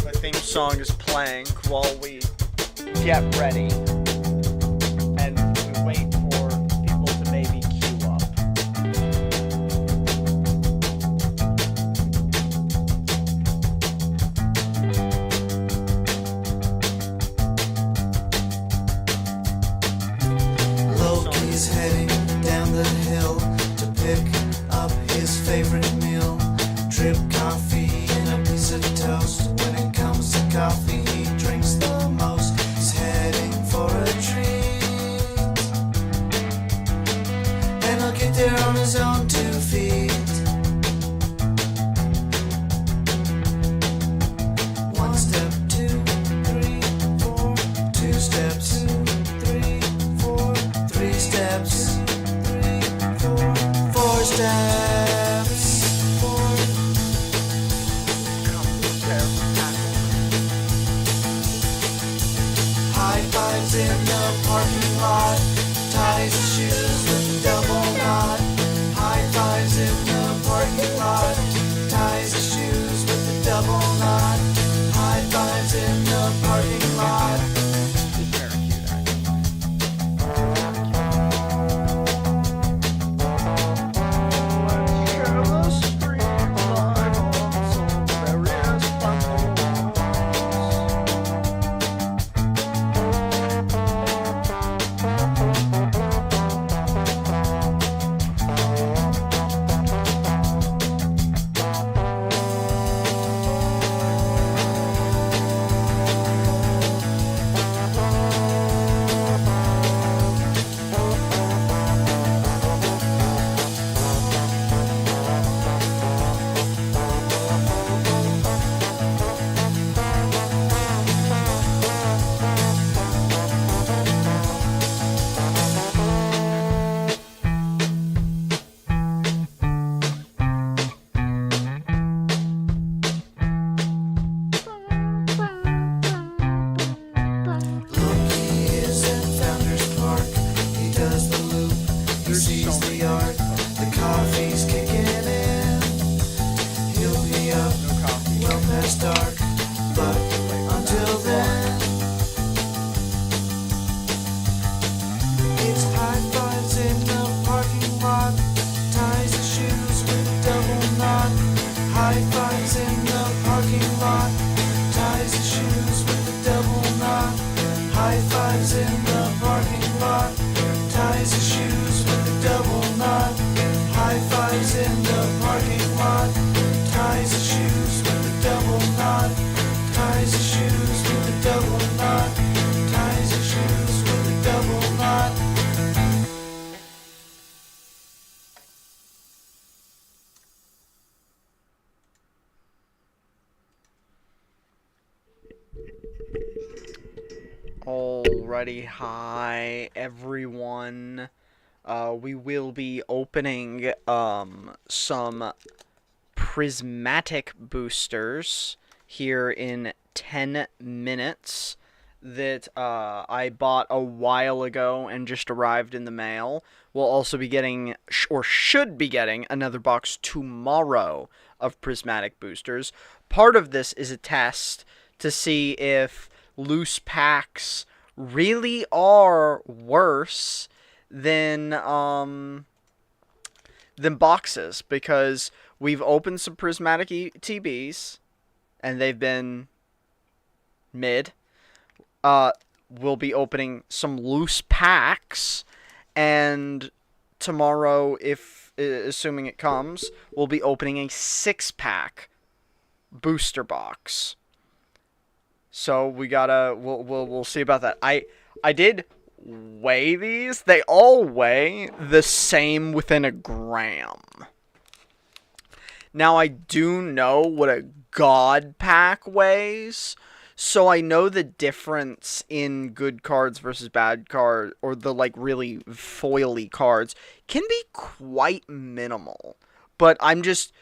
The theme song is playing while we get ready and we wait for people to maybe queue up. Loki's heading down the hill to pick up his favorite meal. Drip coffee and a piece of toast. When it comes to coffee, he drinks the most. He's heading for a treat, and he'll get there on his own 2 feet. 1 step, 2, 3, 4. 2 steps, 2, 3, 4. 3 steps, 3, 4. 4 steps. 4. High fives in the parking lot. Ties his shoes with a double knot. High fives in the parking lot. Ties his shoes with a double knot. High fives in the parking lot. It's very cute, actually. Let's share the streamline on some various platforms. Loki is in Founders Park. He does the loop. He sees the art. The coffee's kicking in. He'll be up well past dark. But until then, it's high fives in the parking lot. Ties his shoes with a double knot. High fives in the parking lot. Ties his shoes with a double knot. High fives in the parking lot. Ties his shoes with a double knot. High fives in the parking lot. Ties his shoes with a double knot. Ties his shoes with a double knot. Ties his shoes with a double knot. Alrighty, hi everyone. We will be opening some prismatic boosters here in 10 minutes that I bought a while ago and just arrived in the mail. We'll also be getting, or should be getting, another box tomorrow of prismatic boosters. Part of this is a test to see if loose packs really are worse than boxes, because we've opened some prismatic TBs and they've been mid. We'll be opening some loose packs, and tomorrow, if assuming it comes, we'll be opening a 6-pack booster box. So we'll see about that. I did weigh these. They all weigh the same within a gram. Now I do know what a God pack weighs, so I know the difference in good cards versus bad card, or the really foily cards, can be quite minimal. But I'm just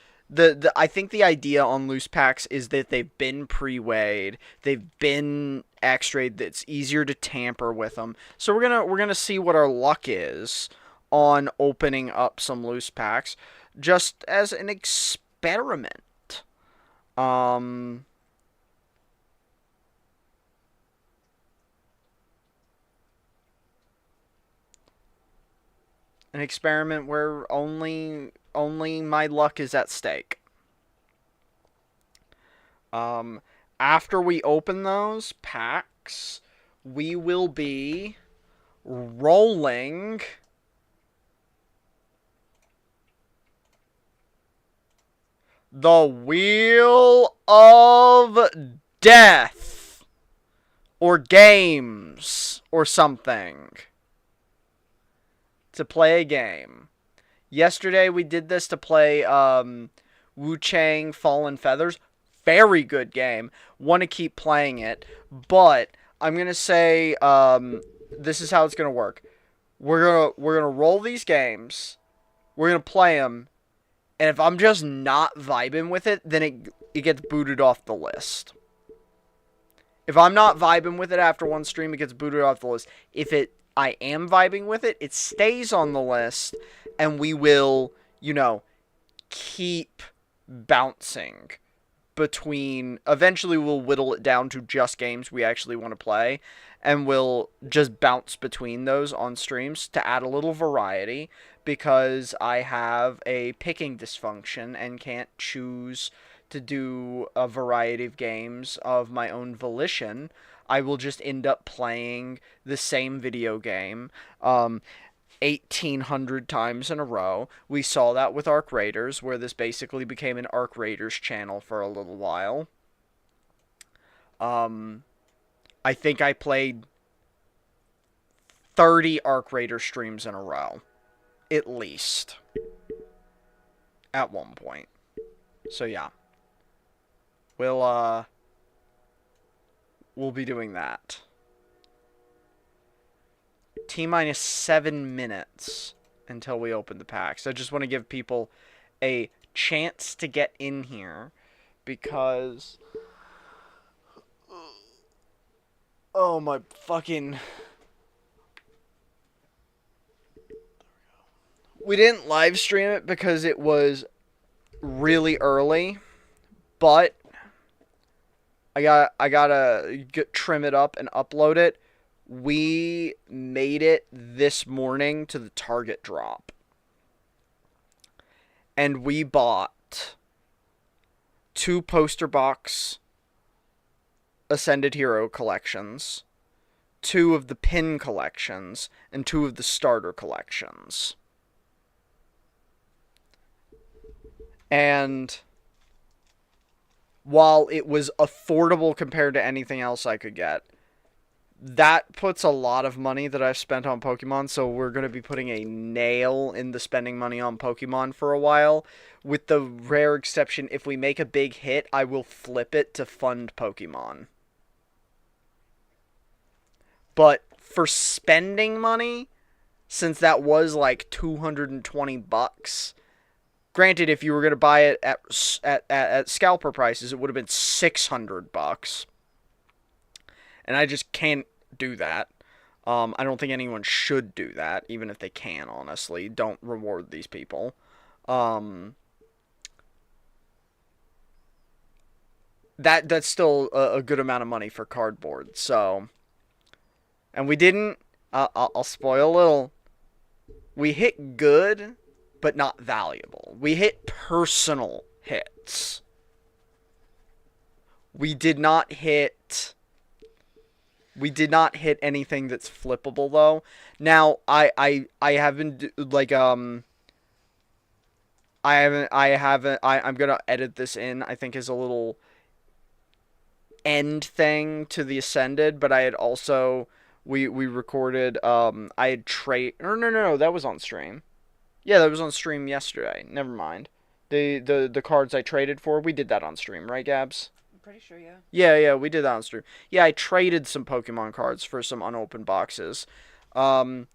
I think the idea on loose packs is that they've been pre-weighed, they've been X-rayed, that it's easier to tamper with them. So we're gonna see what our luck is on opening up some loose packs, just as an experiment. An experiment where only my luck is at stake. Um, After we open those packs, we will be rolling the Wheel of Death or games or something to play a game. Yesterday we did this to play Wu Chang Fallen Feathers. Very good game. Want to keep playing it, but I'm gonna say this is how it's gonna work. We're gonna roll these games. We're gonna play them, and if I'm just not vibing with it, then it gets booted off the list. If I'm not vibing with it after one stream, it gets booted off the list. If I am vibing with it, it stays on the list, and we will, keep bouncing between. Eventually, we'll whittle it down to just games we actually want to play, and we'll just bounce between those on streams to add a little variety, because I have a picking dysfunction and can't choose to do a variety of games of my own volition. I will just end up playing the same video game 1,800 times in a row. We saw that with Arc Raiders, where this basically became an Arc Raiders channel for a little while. I think I played 30 Arc Raider streams in a row, at least, at one point. So yeah, we'll be doing that. T-minus 7 minutes until we open the packs. I just want to give people a chance to get in here, because oh my fucking, we didn't live stream it because it was really early, but I gotta trim it up and upload it. We made it this morning to the Target drop, and we bought 2 poster box Ascended Hero collections, 2 of the pin collections, and 2 of the starter collections. And while it was affordable compared to anything else I could get, that puts a lot of money that I've spent on Pokemon, so we're going to be putting a nail in the spending money on Pokemon for a while. With the rare exception, if we make a big hit, I will flip it to fund Pokemon. But for spending money, since that was like $220, granted, if you were going to buy it at scalper prices, it would have been $600. And I just can't do that. I don't think anyone should do that, even if they can, honestly. Don't reward these people. That's still a good amount of money for cardboard, so. And we didn't, I'll spoil a little. We hit good, but not valuable. We hit personal hits. We did not hit anything that's flippable, though. Now, I'm gonna edit this in, I think, as a little end thing to the Ascended, but I had also, we recorded, I had no, that was on stream. Yeah, that was on stream yesterday. Never mind. The cards I traded for, we did that on stream, right, Gabs? Pretty sure, yeah. Yeah, we did that on stream. Yeah, I traded some Pokemon cards for some unopened boxes. Now,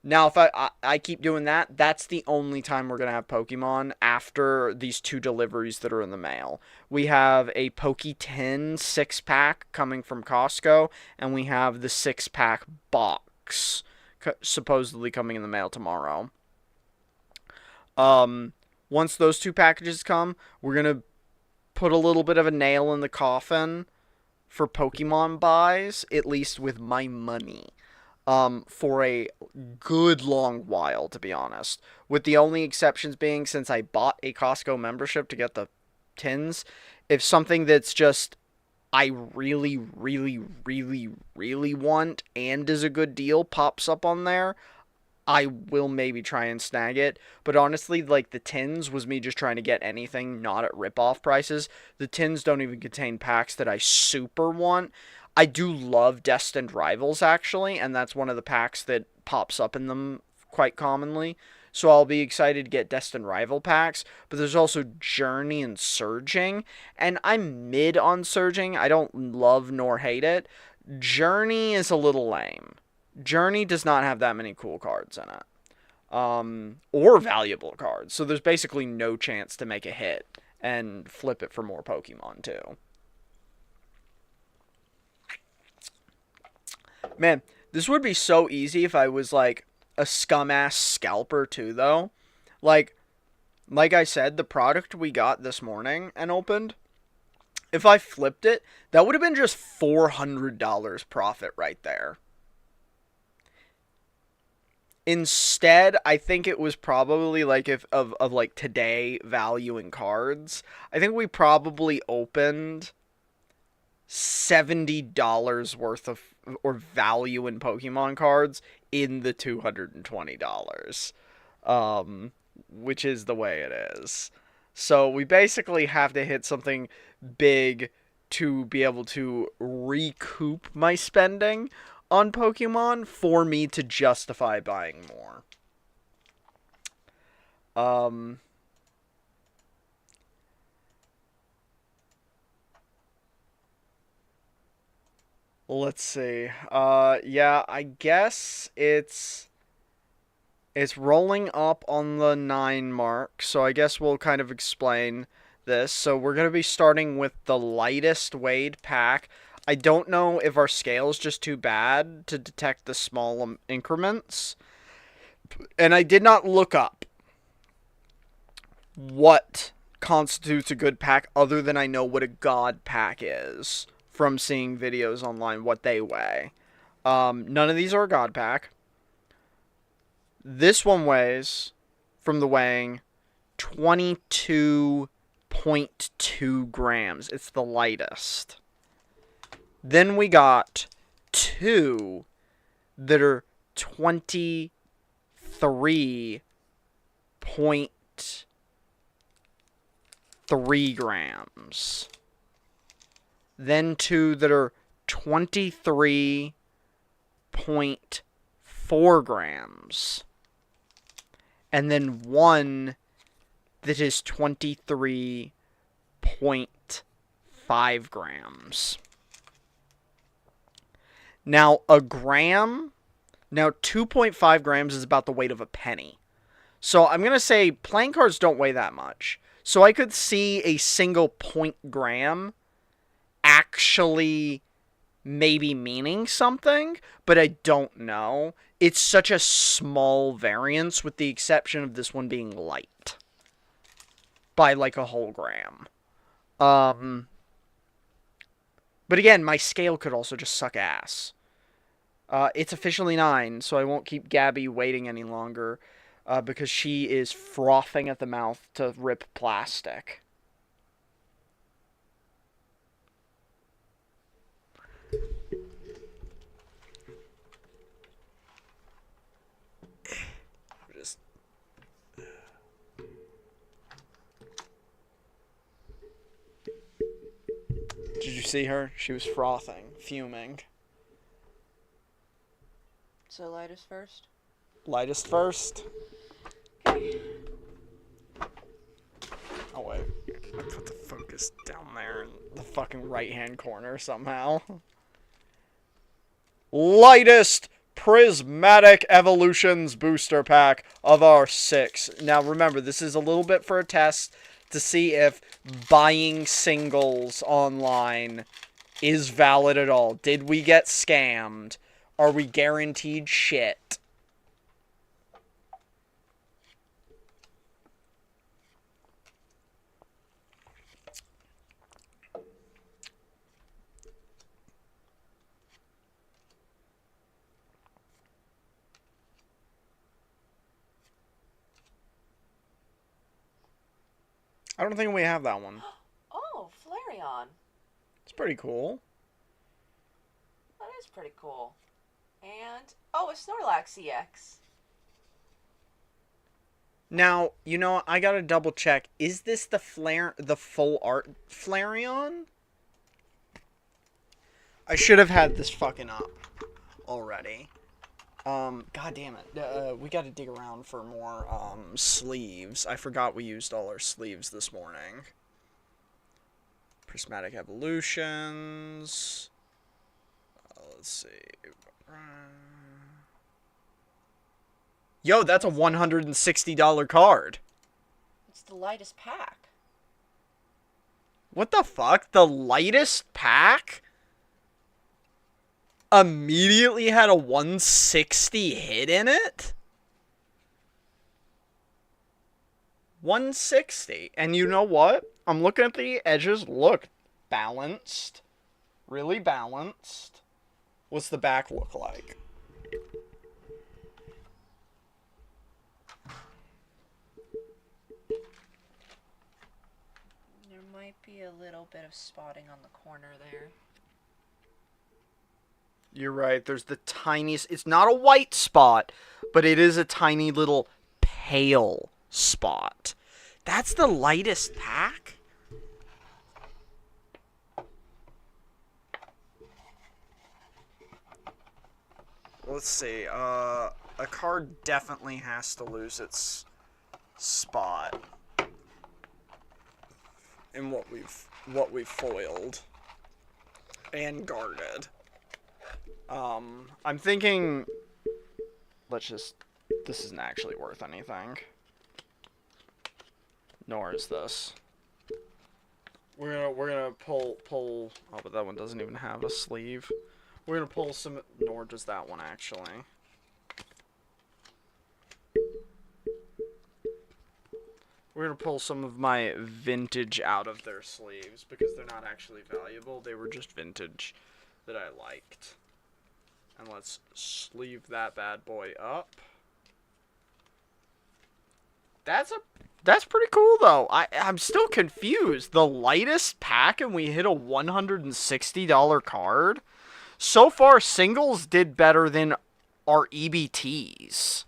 if I keep doing that, that's the only time we're going to have Pokemon after these 2 deliveries that are in the mail. We have a Poke10 6-pack coming from Costco, and we have the 6-pack box supposedly coming in the mail tomorrow. Once those 2 packages come, we're going to put a little bit of a nail in the coffin for Pokemon buys, at least with my money. for a good long while, to be honest. With the only exceptions being since I bought a Costco membership to get the tins, if something that's just I really, really, really, really want and is a good deal pops up on there, I will maybe try and snag it. But honestly, like the tins was me just trying to get anything not at rip-off prices. The tins don't even contain packs that I super want. I do love Destined Rivals actually, and that's one of the packs that pops up in them quite commonly. So I'll be excited to get Destined Rival packs, but there's also Journey and Surging, and I'm mid on Surging. I don't love nor hate it. Journey is a little lame. Journey does not have that many cool cards in it, or valuable cards. So there's basically no chance to make a hit and flip it for more Pokemon too. Man, this would be so easy if I was like a scum ass scalper too, though. Like, like I said, the product we got this morning and opened. If I flipped it, that would have been just $400 profit right there. Instead, I think it was probably like if of like today value in cards. I think we probably opened $70 worth of or value in Pokemon cards in the $220. Which is the way it is. So we basically have to hit something big to be able to recoup my spending on Pokemon for me to justify buying more. Um, let's see. Yeah, I guess it's rolling up on the 9 mark, so I guess we'll kind of explain this. So we're going to be starting with the lightest weighed pack. I don't know if our scale is just too bad to detect the small increments. And I did not look up what constitutes a good pack other than I know what a god pack is from seeing videos online, what they weigh. None of these are a god pack. This one weighs, from the weighing, 22.2 grams. It's the lightest. Then we got two that are 23.3 grams. Then two that are 23.4 grams. And then one that is 23.5 grams. Now, a gram, now 2.5 grams is about the weight of a penny. So I'm going to say playing cards don't weigh that much. So I could see a single point gram actually maybe meaning something, but I don't know. It's such a small variance with the exception of this one being light by like a whole gram. But again, my scale could also just suck ass. It's officially 9, so I won't keep Gabby waiting any longer because she is frothing at the mouth to rip plastic. Just Did you see her? She was frothing, fuming. So lightest first? Lightest first. Okay. Oh, wait. I put the focus down there in the fucking right-hand corner somehow. Lightest Prismatic Evolutions booster pack of our 6. Now, remember, this is a little bit for a test to see if buying singles online is valid at all. Did we get scammed? Are we guaranteed shit? I don't think we have that one. Oh, Flareon. It's pretty cool. That is pretty cool. And, oh, a Snorlax EX. Now, you know, I gotta double check. Is this the full art Flareon? I should have had this fucking up already. God damn it. We gotta dig around for more, sleeves. I forgot we used all our sleeves this morning. Prismatic Evolutions. Let's see. Yo, that's a $160 card. It's the lightest pack. What the fuck? The lightest pack? Immediately had a 160 hit in it? 160. And you know what? I'm looking at the edges. Look, balanced. Really balanced. What's the back look like? There might be a little bit of spotting on the corner there. You're right. There's the tiniest... It's not a white spot, but it is a tiny little pale spot. That's the lightest pack? Let's see. A card definitely has to lose its spot in what we've foiled and guarded. I'm thinking, this isn't actually worth anything. Nor is this. We're gonna pull, oh, but that one doesn't even have a sleeve. We're gonna pull some, nor does that one actually. We're gonna pull some of my vintage out of their sleeves because they're not actually valuable. They were just vintage that I liked. And let's sleeve that bad boy up. That's pretty cool though. I'm still confused. The lightest pack and we hit a $160 card. So far, singles did better than our EBTs.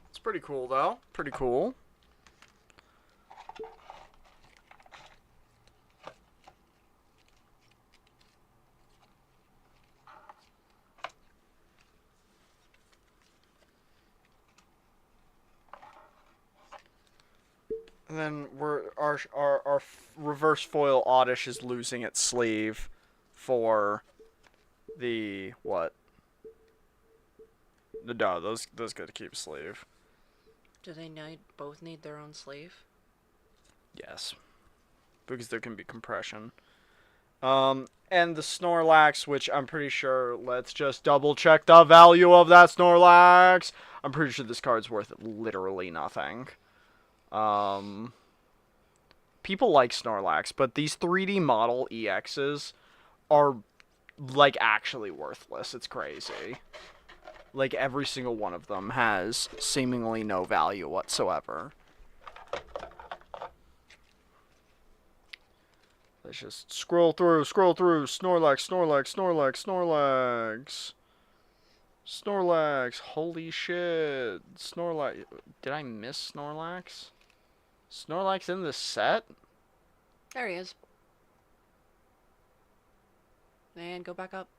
It's pretty cool though. Pretty cool. And then our reverse foil Oddish is losing its sleeve for the what? No, those get to keep a sleeve. Do they both need their own sleeve? Yes, because there can be compression. And the Snorlax, which I'm pretty sure. Let's just double check the value of that Snorlax. I'm pretty sure this card's worth literally nothing. People like Snorlax, but these 3D model EXs are, like, actually worthless. It's crazy. Like, every single one of them has seemingly no value whatsoever. Let's just scroll through. Snorlax. Snorlax, holy shit. Snorlax, did I miss Snorlax? Snorlax in this set? There he is. And go back up.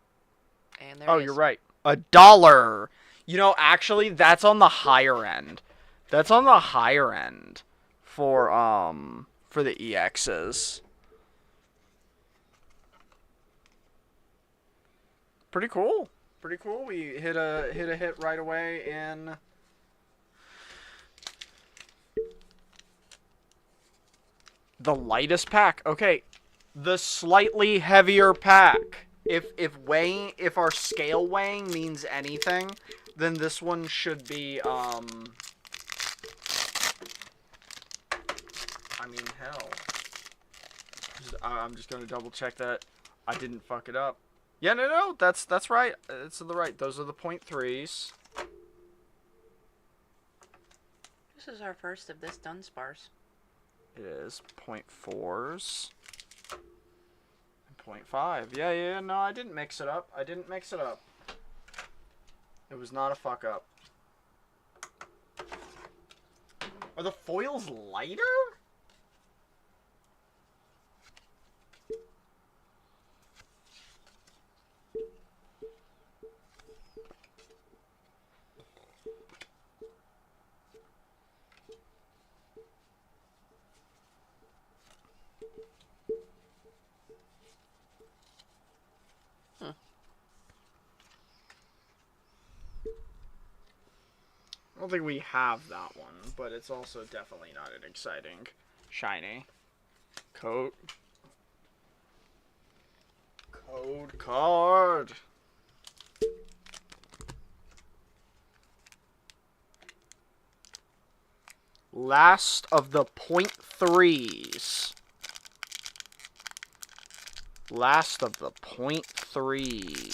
And there he is. Oh, you're right. $1. You know, actually, that's on the higher end. That's on the higher end for the EXs. Pretty cool. Pretty cool. We hit a hit right away in the lightest pack. Okay, the slightly heavier pack. If our scale weighing means anything, then this one should be I mean, hell. I'm just gonna double check that I didn't fuck it up. Yeah, no, that's right. It's to the right. Those are the .3s. This is our first of this Dunsparce. It is .4s. And .5. Yeah, no, I didn't mix it up. It was not a fuck up. Are the foils lighter? I don't think we have that one, but it's also definitely not an exciting shiny code card. Last of the .3s. Last of the .3s.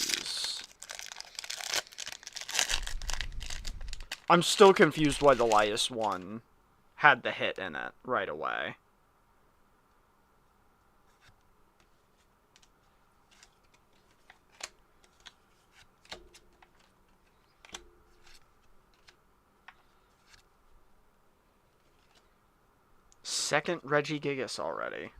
I'm still confused why the lightest one had the hit in it right away. Second Regigigas already.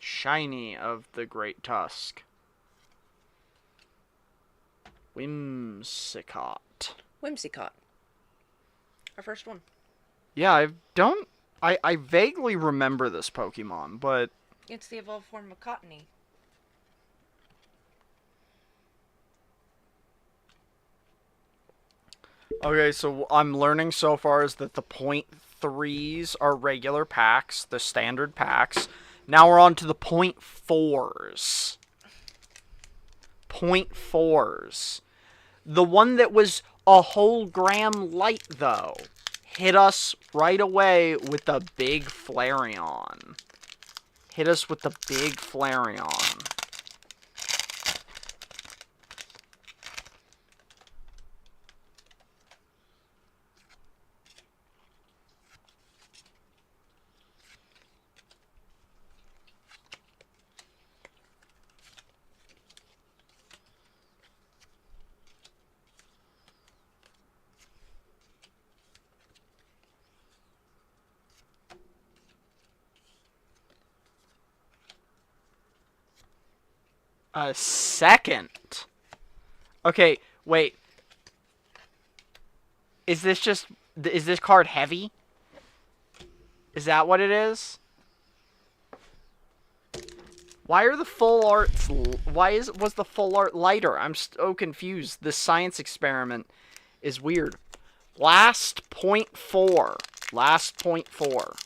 Shiny of the Great Tusk. Whimsicott. Whimsicott. Our first one. Yeah, I vaguely remember this Pokemon, but... It's the evolved form of Cottony. Okay, so I'm learning so far is that the .3s are regular packs, the standard packs. Now we're on to the .4s. .4s. The one that was a whole gram light, though, hit us right away with the big Flareon. Hit us with the big Flareon. A second. Okay, wait. Is this card heavy? Is that what it is? Why are the full arts... was the full art lighter? I'm so confused. This science experiment is weird. Last .4. Last .4.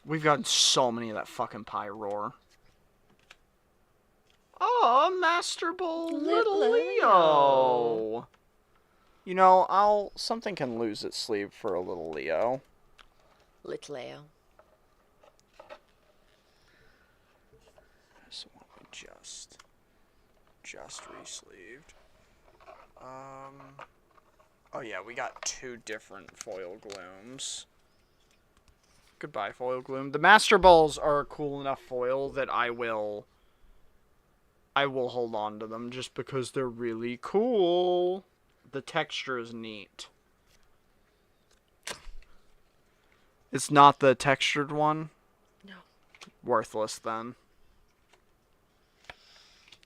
We've gotten so many of that fucking Pyroar. Oh, Master Ball, little Leo. You know, something can lose its sleeve for a little Leo. Little Leo. So we just re-sleeved. Oh yeah, we got 2 different foil glooms. Goodbye, Foil Gloom. The Master Balls are a cool enough foil that I will hold on to them just because they're really cool. The texture is neat. It's not the textured one? No. Worthless, then.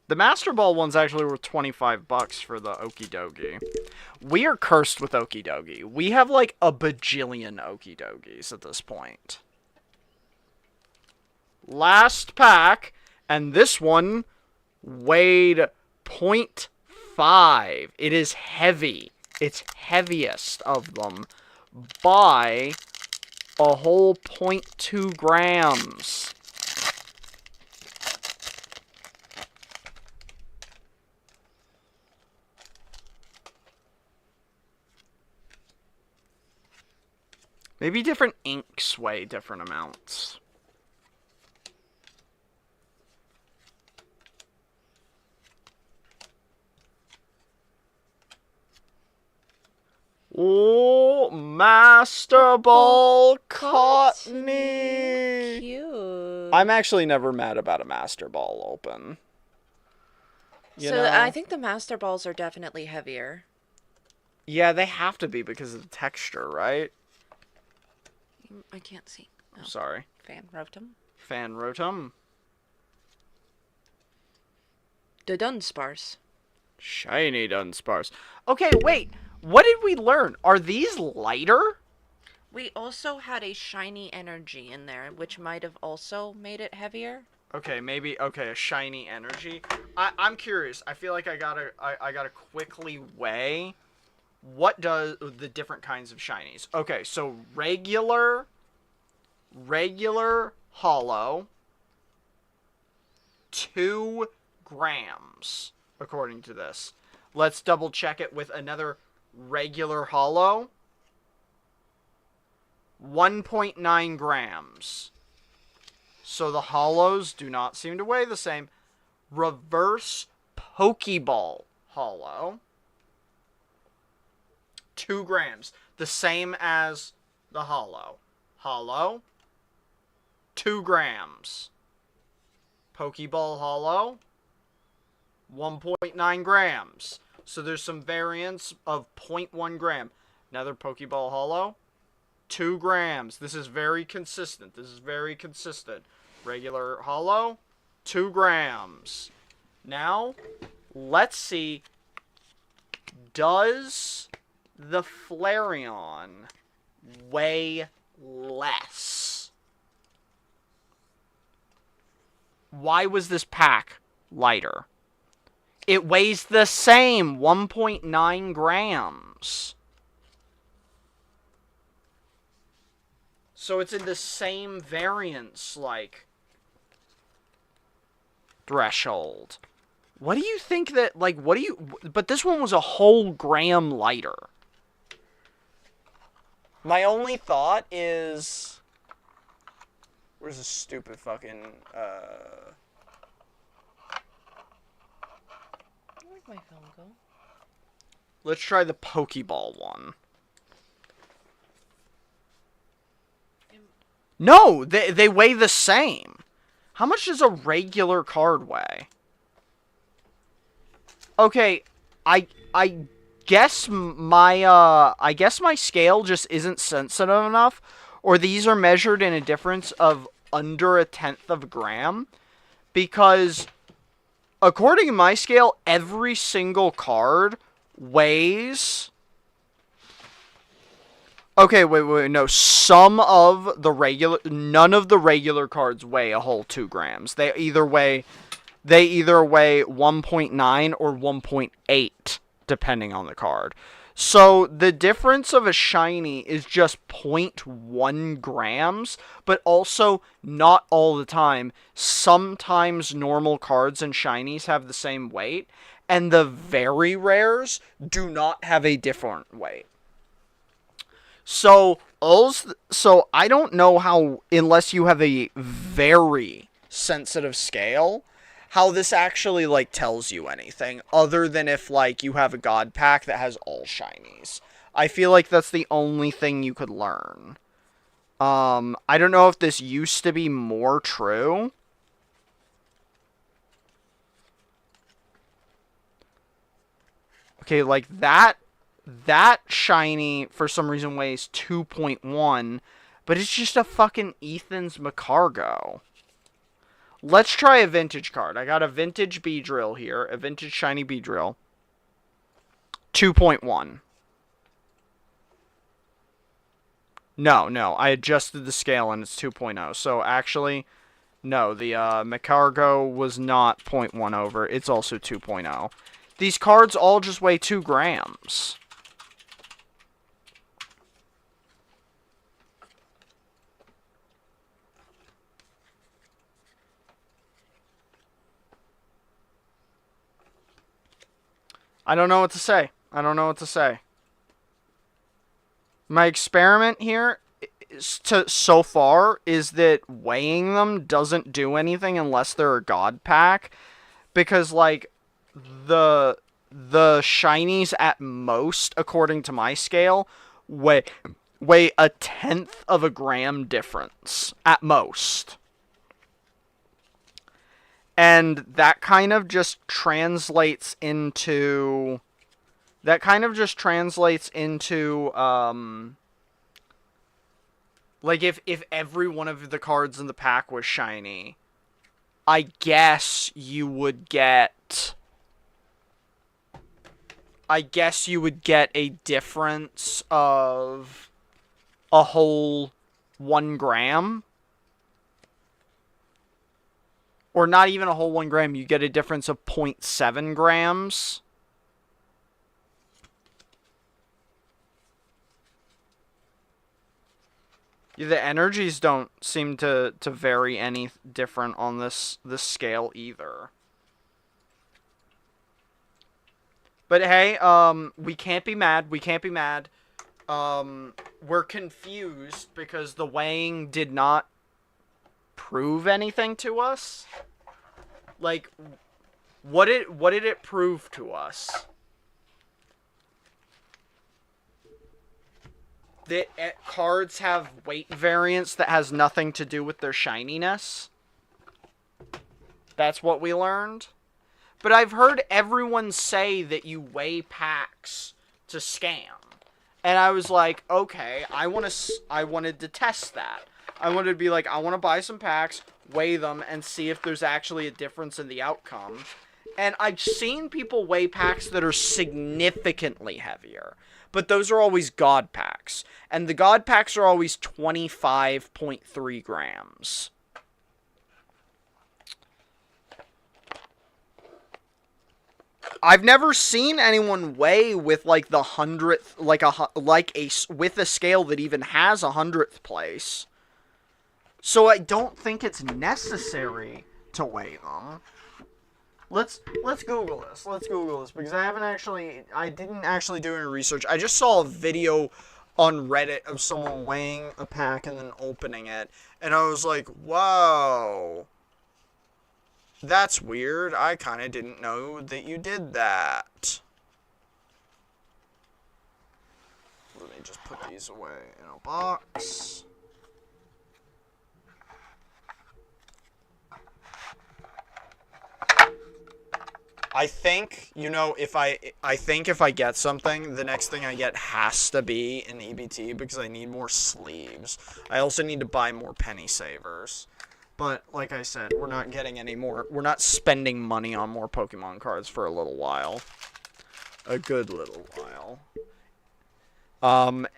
The Master Ball one's actually worth $25 for the Okidogi. We are cursed with Okidogi. We have like a bajillion Okidogis at this point. Last pack, and this one weighed 0.5. It is heavy. It's heaviest of them by a whole 0.2 grams. Maybe different inks weigh different amounts. Oh, Master Ball Cottony. Cute. I'm actually never mad about a Master Ball open. You So know? I think the Master Balls are definitely heavier. Yeah, they have to be because of the texture, right? I can't see. Oh. Sorry. Fan Rotum. Fan Rotum. The Dunsparce. Shiny Dunsparce. Okay, wait. What did we learn? Are these lighter? We also had a shiny energy in there, which might have also made it heavier. Okay, maybe. Okay, a shiny energy. I'm curious. I feel like I gotta quickly weigh. What does the different kinds of shinies? Okay, so regular, hollow, 2 grams, according to this. Let's double check it with another regular hollow. 1.9 grams. So the hollows do not seem to weigh the same. Reverse Pokeball hollow. 2 grams. The same as the hollow. Hollow. 2 grams. Pokeball hollow. 1.9 grams. So there's some variance of 0.1 gram. Another Pokeball hollow. 2 grams. This is very consistent. Regular hollow. 2 grams. Now, let's see. Does the Flareon weigh less? Why was this pack lighter? It weighs the same, 1.9 grams. So it's in the same variance, like, threshold. What do you think that, like, but this one was a whole gram lighter. My only thought is, where's the stupid fucking, Where'd my phone go? Let's try the Pokeball one. No, they weigh the same. How much does a regular card weigh? Okay, I guess my scale just isn't sensitive enough, or these are measured in a difference of under 1/10 of a gram, because according to my scale, every single card weighs. Okay, wait, no. None of the regular cards weigh a whole 2 grams. They either weigh 1.9 or 1.8, depending on the card. So the difference of a shiny is just 0.1 grams, but also not all the time. Sometimes normal cards and shinies have the same weight, and the very rares do not have a different weight. So I don't know how, unless you have a very sensitive scale, how this actually, like, tells you anything, other than if, like, you have a god pack that has all shinies. I feel like that's the only thing you could learn. I don't know if this used to be more true. Okay, like, that shiny, for some reason, weighs 2.1, but it's just a fucking Ethan's Macargo. Let's try a vintage card. I got a vintage Beedrill here, a vintage shiny Beedrill. 2.1. No, I adjusted the scale and it's 2.0. So actually, No, the Macargo was not 0.1 over. It's also 2.0. These cards all just weigh 2 grams. I don't know what to say. I don't know what to say. My experiment here so far is that weighing them doesn't do anything unless they're a god pack, because like the shinies at most, according to my scale, weigh a tenth of a gram difference at most. And that kind of just translates into like if every one of the cards in the pack was shiny, I guess you would get a difference of a whole 1 gram. Or not even a whole 1 gram, you get a difference of 0.7 grams. The energies don't seem to vary any different on this scale either. But hey, we can't be mad. We're confused because the weighing did not prove anything to us. Like, what did it prove to us? That cards have weight variance that has nothing to do with their shininess. That's what we learned. But I've heard everyone say that you weigh packs to scam. And I was like, okay, I wanted to test that. I wanted to be like, I want to buy some packs, weigh them, and see if there's actually a difference in the outcome. And I've seen people weigh packs that are significantly heavier. But those are always God packs. And the God packs are always 25.3 grams. I've never seen anyone weigh with like the 100th, with a scale that even has a 100th place. So I don't think it's necessary to weigh them. Let's Google this. Let's Google this because I didn't actually do any research. I just saw a video on Reddit of someone weighing a pack and then opening it, and I was like, "Whoa, that's weird. I kind of didn't know that you did that." Let me just put these away in a box. I think, if I get something, the next thing I get has to be an EBT because I need more sleeves. I also need to buy more penny savers. But, like I said, we're not getting any more. We're not spending money on more Pokemon cards for a little while. A good little while.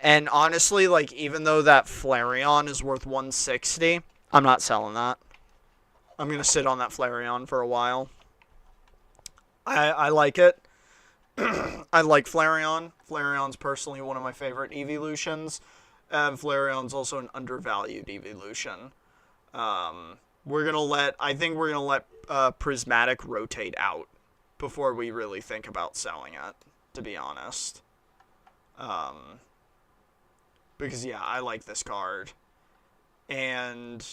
And honestly, like, even though that Flareon is worth $160, I'm not selling that. I'm going to sit on that Flareon for a while. I like it. I like Flareon. Flareon's personally one of my favorite evolutions. And Flareon's also an undervalued evolution. I think we're gonna let Prismatic rotate out before we really think about selling it, to be honest. Because yeah, I like this card. And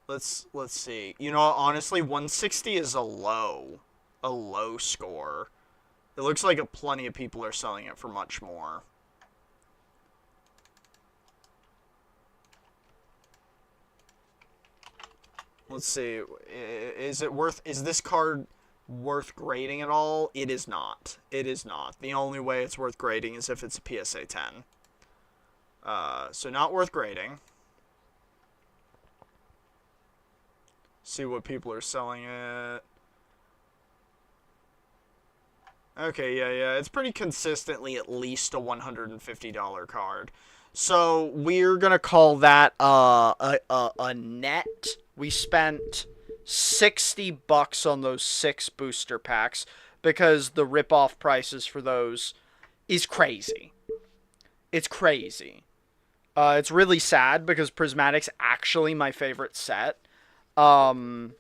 let's see. Honestly, 160 is a low score. It looks like plenty of people are selling it for much more. Let's see. Is this card worth grading at all? It is not. It is not. The only way it's worth grading is if it's a PSA 10. So not worth grading. See what people are selling it. Okay, yeah, it's pretty consistently at least a $150 card. So we're gonna call that a net. We spent $60 on those 6 booster packs because the rip-off prices for those is crazy. It's crazy. It's really sad because Prismatic's actually my favorite set. Um,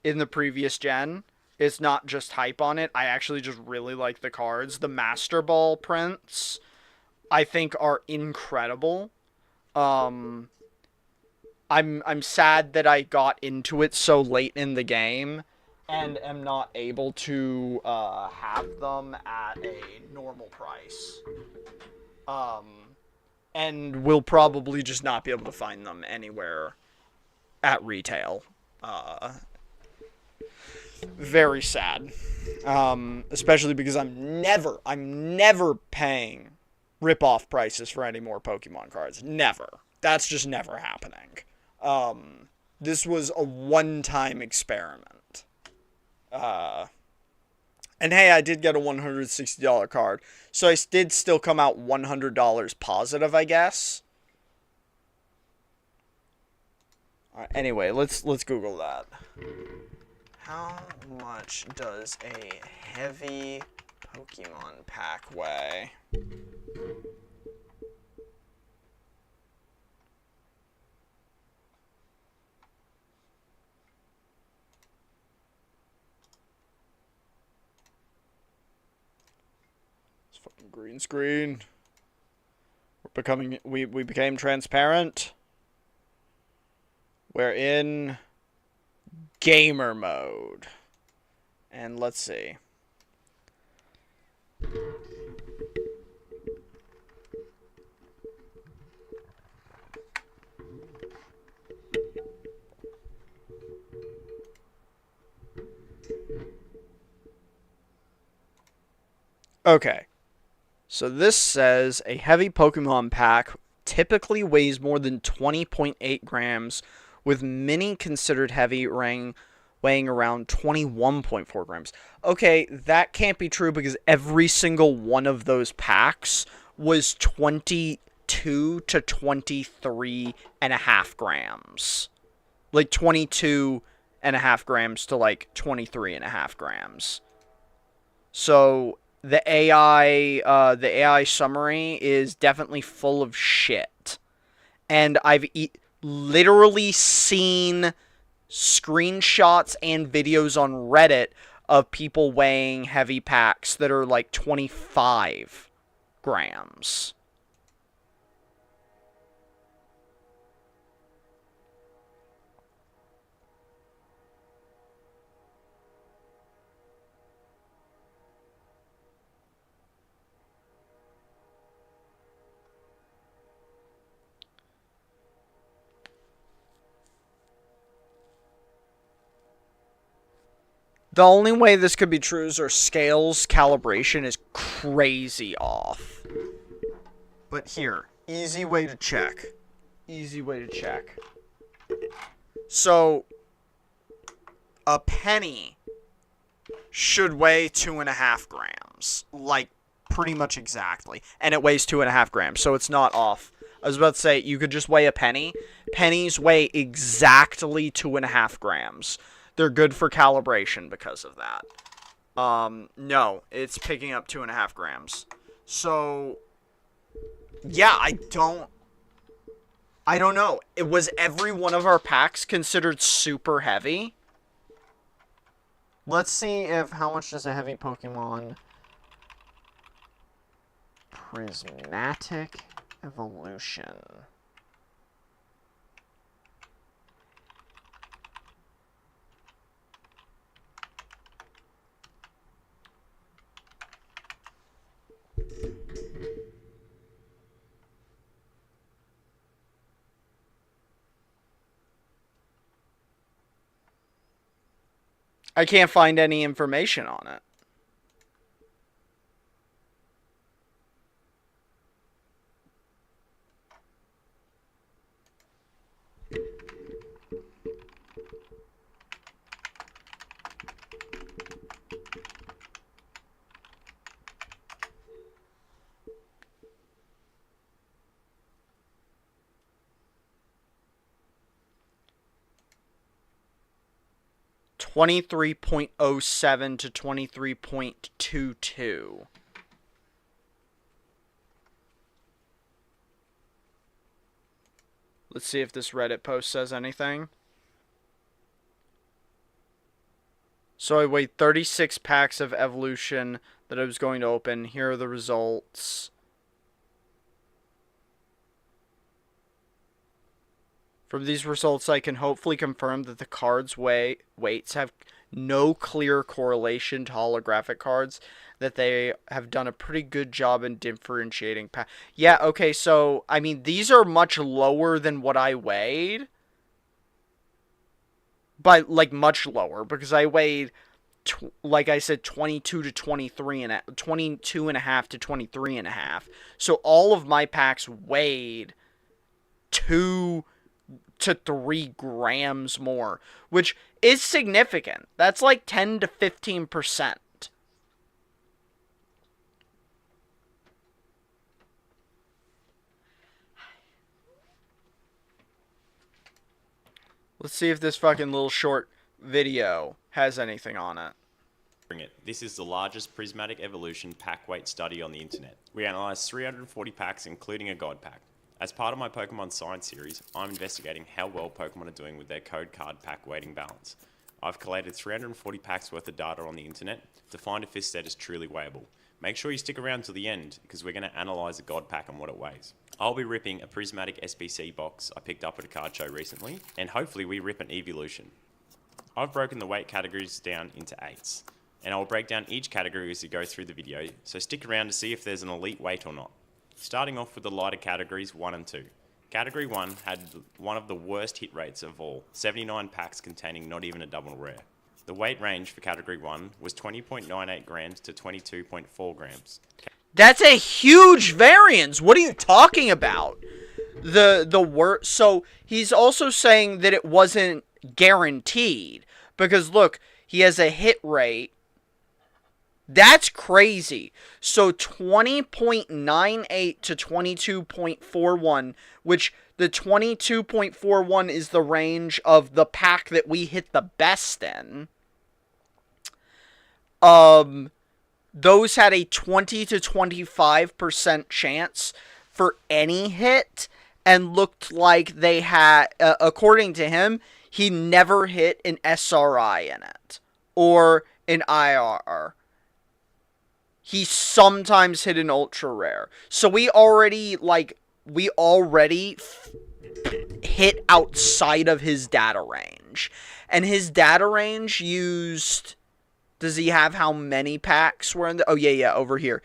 in the previous gen. It's not just hype on it. I actually just really like the cards. The Master Ball prints, I think, are incredible. Um, I'm sad that I got into it so late in the game and am not able to have them at a normal price. Um, and will probably just not be able to find them anywhere at retail. Uh, Very sad. Especially because I'm never paying rip-off prices for any more Pokemon cards. Never. That's just never happening. This was a one-time experiment. And hey, I did get a $160 card. So I did still come out $100 positive, I guess. Alright, anyway, let's Google that. How much does a heavy Pokemon pack weigh? It's fucking green screen. We became transparent. We're in gamer mode. And let's see. Okay. So this says a heavy Pokemon pack typically weighs more than 20.8 grams, with mini considered heavy weighing around 21.4 grams. Okay, that can't be true because every single one of those packs was 22 to 23 and a half grams. Like 22 and a half grams to like 23 and a half grams. So the AI summary is definitely full of shit. And I've literally seen screenshots and videos on Reddit of people weighing heavy packs that are like 25 grams. The only way this could be true is our scales calibration is crazy off. But here, easy way to check. Easy way to check. So, a penny should weigh 2.5 grams. Like, pretty much exactly. And it weighs 2.5 grams, so it's not off. I was about to say, you could just weigh a penny. Pennies weigh exactly 2.5 grams. They're good for calibration because of that. No, it's picking up 2.5 grams. So, yeah, I don't know. Was every one of our packs considered super heavy? Let's see if how much does a heavy Pokemon Prismatic Evolution. I can't find any information on it. 23.07 to 23.22. Let's see if this Reddit post says anything. So I weighed 36 packs of Evolution that I was going to open. Here are the results. From these results, I can hopefully confirm that the cards' weights have no clear correlation to holographic cards, that they have done a pretty good job in differentiating. Yeah, okay, so, I mean, these are much lower than what I weighed. But, like, much lower, because I weighed, like I said, 22 to 23 and 22 and a half to 23 and a half. So all of my packs weighed 2 to 3 grams more, which is significant. That's like 10 to 15%. Let's see if this fucking little short video has anything on it. This is the largest prismatic evolution pack weight study on the internet. We analysed 340 packs, including a god pack. As part of my Pokemon Science series, I'm investigating how well Pokemon are doing with their code card pack weighting balance. I've collated 340 packs worth of data on the internet to find if this set is truly weighable. Make sure you stick around to the end, because we're going to analyse the god pack and what it weighs. I'll be ripping a prismatic SBC box I picked up at a card show recently, and hopefully we rip an evolution. I've broken the weight categories down into 8s, and I'll break down each category as we go through the video, so stick around to see if there's an elite weight or not. Starting off with the lighter categories 1 and 2. Category 1 had one of the worst hit rates of all, 79 packs containing not even a double rare. The weight range for Category 1 was 20.98 grams to 22.4 grams. That's a huge variance. What are you talking about? So he's also saying that it wasn't guaranteed, because look, he has a hit rate. That's crazy. So 20.98 to 22.41, which the 22.41 is the range of the pack that we hit the best in. Those had a 20 to 25% chance for any hit, and looked like they had, according to him, he never hit an SRI in it, or an IR. He sometimes hit an ultra rare. So we already hit outside of his data range. And his data range used, does he have how many packs were in the, oh yeah, over here.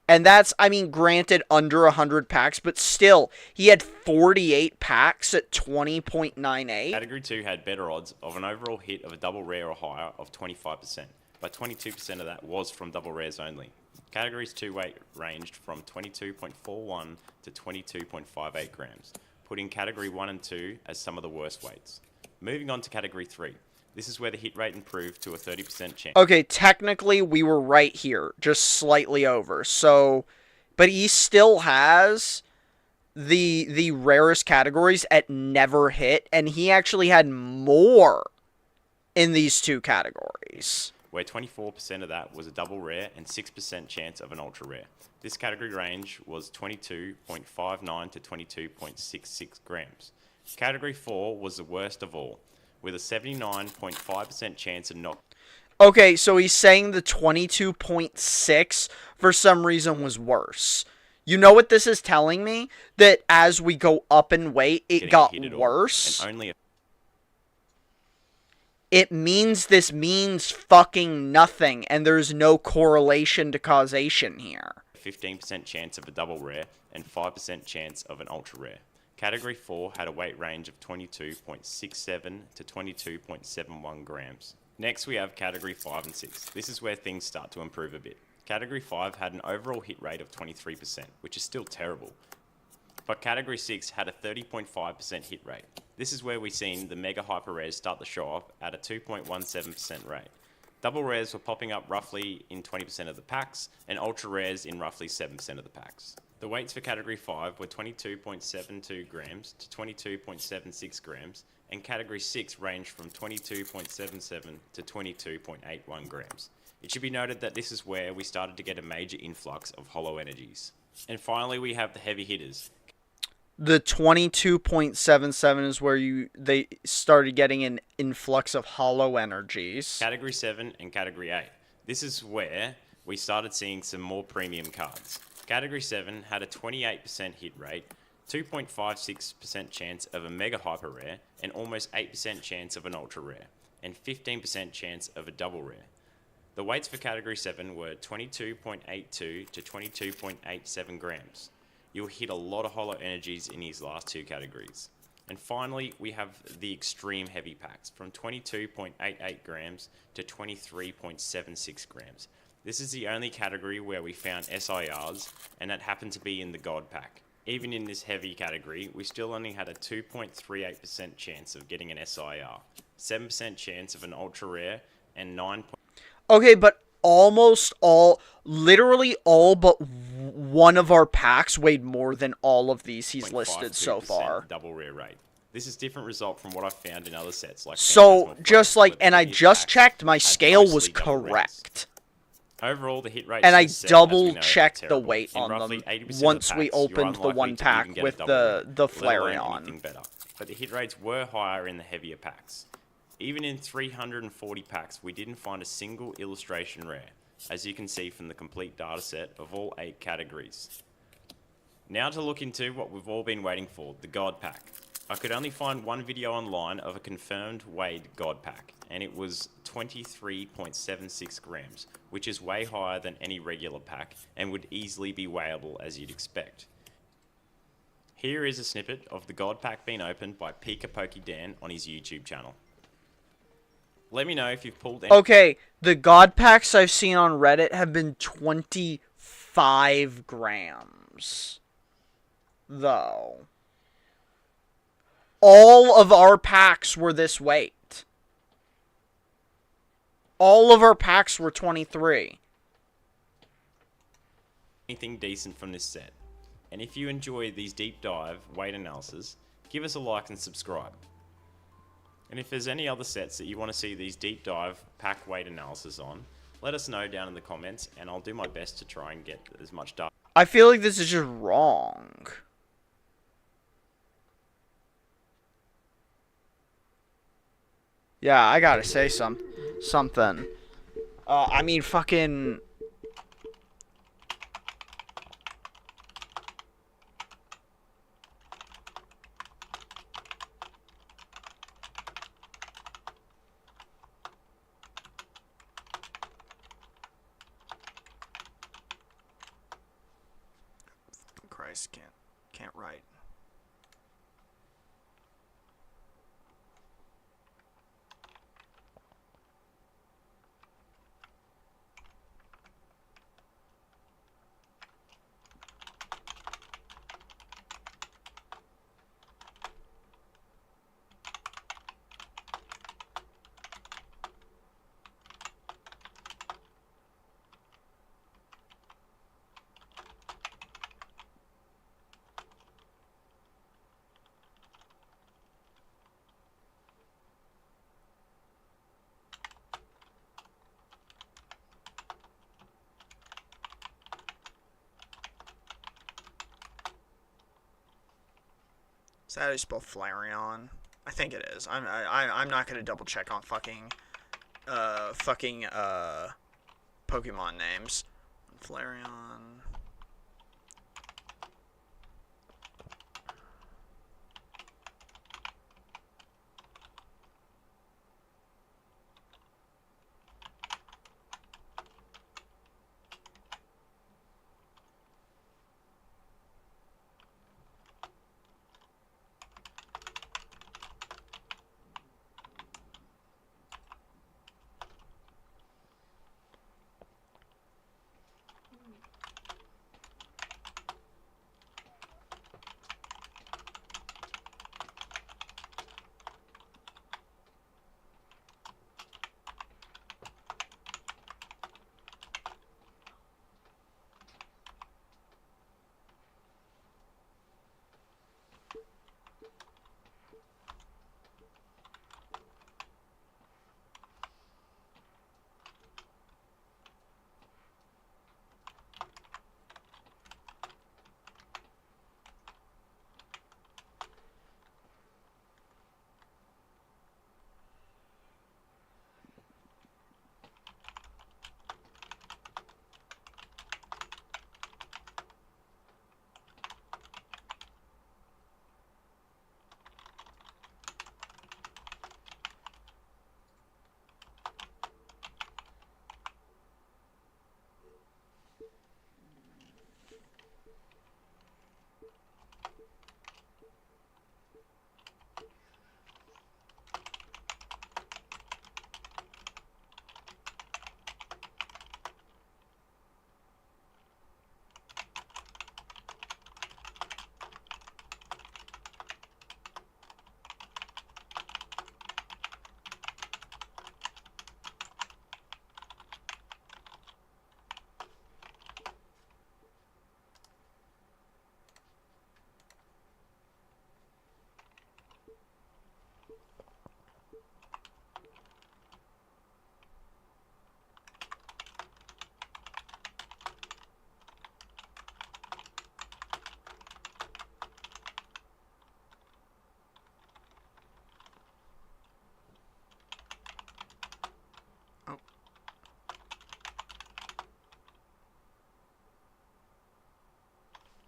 And that's, I mean, granted under 100 packs, but still, he had 48 packs at 20.98. Category 2 had better odds of an overall hit of a double rare or higher of 25%, but 22% of that was from double rares only. Categories 2 weight ranged from 22.41 to 22.58 grams, putting Category 1 and 2 as some of the worst weights. Moving on to Category 3. This is where the hit rate improved to a 30% chance. Okay, technically we were right here, just slightly over. So, but he still has the rarest categories at never hit, and he actually had more in these two categories, where 24% of that was a double rare and 6% chance of an ultra rare. This category range was 22.59 to 22.66 grams. Category 4 was the worst of all, with a 79.5% chance of not. Okay, so he's saying the 22.6 for some reason was worse. You know what this is telling me? That as we go up in weight, it got worse. And only it means this means fucking nothing, and there's no correlation to causation here. 15% chance of a double rare and 5% chance of an ultra rare. Category 4 had a weight range of 22.67 to 22.71 grams. Next we have Category 5 and 6. This is where things start to improve a bit. Category 5 had an overall hit rate of 23%, which is still terrible. But Category 6 had a 30.5% hit rate. This is where we've seen the mega hyper rares start to show up at a 2.17% rate. Double rares were popping up roughly in 20% of the packs, and ultra rares in roughly 7% of the packs. The weights for Category 5 were 22.72 grams to 22.76 grams, and Category 6 ranged from 22.77 to 22.81 grams. It should be noted that this is where we started to get a major influx of hollow energies. And finally, we have the heavy hitters. The 22.77 is where they started getting an influx of hollow energies. Category 7 and Category 8. This is where we started seeing some more premium cards. Category 7 had a 28% hit rate, 2.56% chance of a mega hyper rare, and almost 8% chance of an ultra rare, and 15% chance of a double rare. The weights for Category 7 were 22.82 to 22.87 grams. You'll hit a lot of hollow energies in these last two categories. And finally, we have the extreme heavy packs from 22.88 grams to 23.76 grams. This is the only category where we found SIRs, and that happened to be in the God pack. Even in this heavy category, we still only had a 2.38% chance of getting an SIR, 7% chance of an ultra rare, and 9. Okay, but literally all but one of our packs weighed more than all of these he's listed so far. Double rare rate. This is different result from what I found in other sets like. So just like, and I just checked, my scale was correct. Overall, the hit rate. And I double checked the weight on them once we opened the one pack with the Flareon. But the hit rates were higher in the heavier packs. Even in 340 packs, we didn't find a single illustration rare, as you can see from the complete dataset of all 8 categories. Now to look into what we've all been waiting for, the God Pack. I could only find one video online of a confirmed weighed God Pack, and it was 23.76 grams, which is way higher than any regular pack, and would easily be weighable as you'd expect. Here is a snippet of the God Pack being opened by Pika Pokey Dan on his YouTube channel. Let me know if you've pulled any. Okay, the God packs I've seen on Reddit have been 25 grams. Though. All of our packs were this weight. All of our packs were 23. Anything decent from this set. And if you enjoy these deep dive weight analysis, give us a like and subscribe. And if there's any other sets that you want to see these deep dive pack weight analysis on, let us know down in the comments, and I'll do my best to try and get as much data. I feel like this is just wrong. Yeah, I gotta say something. I mean, fucking. Christ, can't write. Is that how you spell Flareon? I think it is. I'm not gonna double check on fucking Pokemon names. Flareon.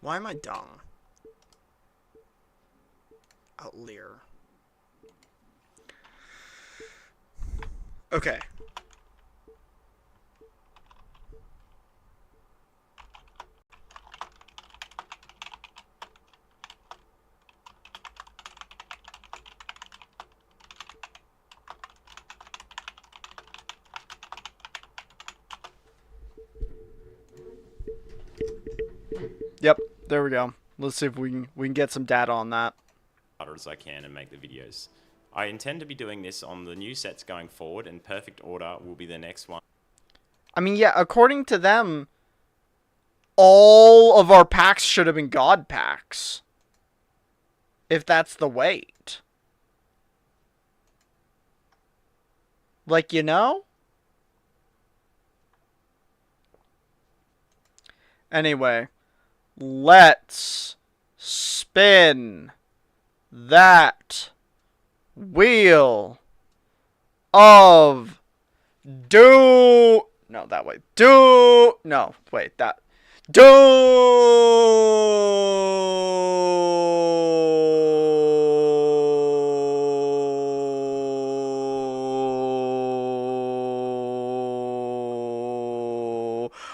Why am I dumb? Outlier. Okay. Yep, there we go. Let's see if we can get some data on that. As I can and make the videos. I intend to be doing this on the new sets going forward, and Perfect Order will be the next one. I mean, yeah, according to them, all of our packs should have been God packs. If that's the weight. Like, you know? Anyway, let's spin that wheel of do. No, that way. Do. No, wait, that. Do.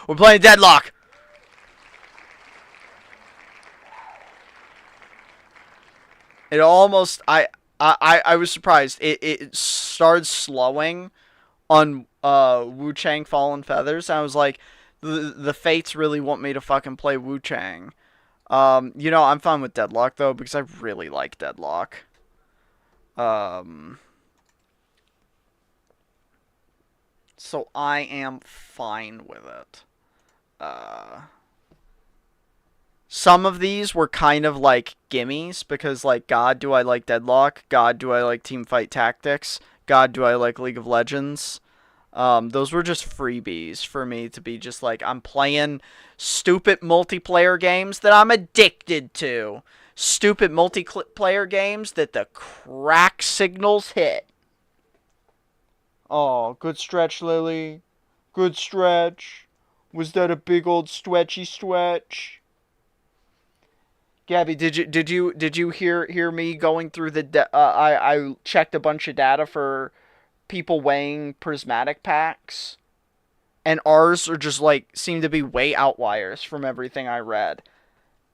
We're playing Deadlock. It almost, I was surprised. It started slowing on Wu Chang Fallen Feathers. And I was like, the fates really want me to fucking play Wu Chang. You know, I'm fine with Deadlock though because I really like Deadlock. So I am fine with it. Some of these were kind of like gimmies because, like, God, do I like Deadlock? God, do I like Teamfight Tactics? God, do I like League of Legends? Those were just freebies for me to be just like, I'm playing stupid multiplayer games that I'm addicted to. Stupid multiplayer games that the crack signals hit. Oh, good stretch, Lily. Good stretch. Was that a big old stretchy stretch? Gabby, did you hear me going through the I checked a bunch of data for people weighing prismatic packs, and ours are just like seem to be way outliers from everything I read.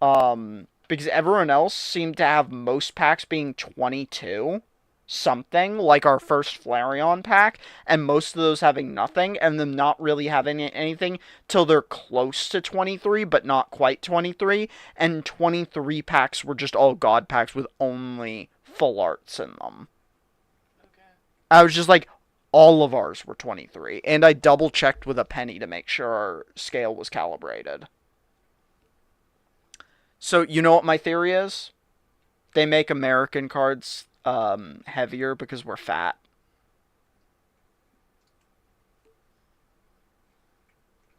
Because everyone else seemed to have most packs being 22 something, like our first Flareon pack, and most of those having nothing, and them not really having anything till they're close to 23, but not quite 23, and 23 packs were just all God packs with only full arts in them. Okay. I was just like, all of ours were 23, and I double checked with a penny to make sure our scale was calibrated. So, you know what my theory is? They make American cards heavier because we're fat.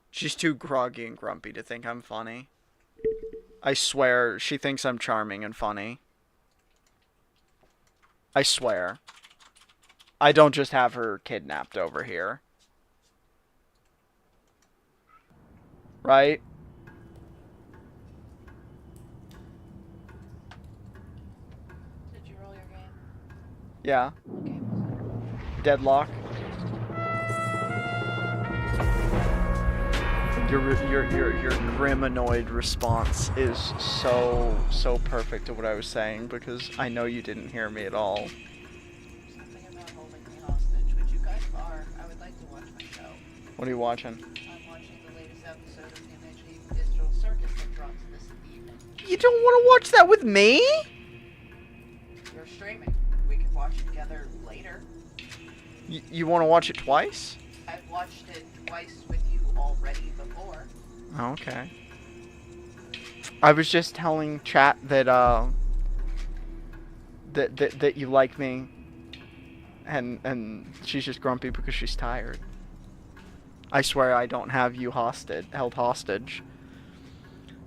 She's too groggy and grumpy to think I'm funny. I swear, she thinks I'm charming and funny. I swear. I don't just have her kidnapped over here. Right? Did you roll your game? Yeah. What game was it? Deadlock. Your grim annoyed response is so perfect to what I was saying because I know you didn't hear me at all. Something about holding me hostage, which you guys are. I would like to watch my show. What are you watching? I'm watching the latest episode of the MHE Digital Circus that drops this evening. You don't want to watch that with me? You're streaming. We could watch it together later. You want to watch it twice? I've watched it twice with you already before. Okay. I was just telling chat that that you like me, and she's just grumpy because she's tired. I swear I don't have you held hostage.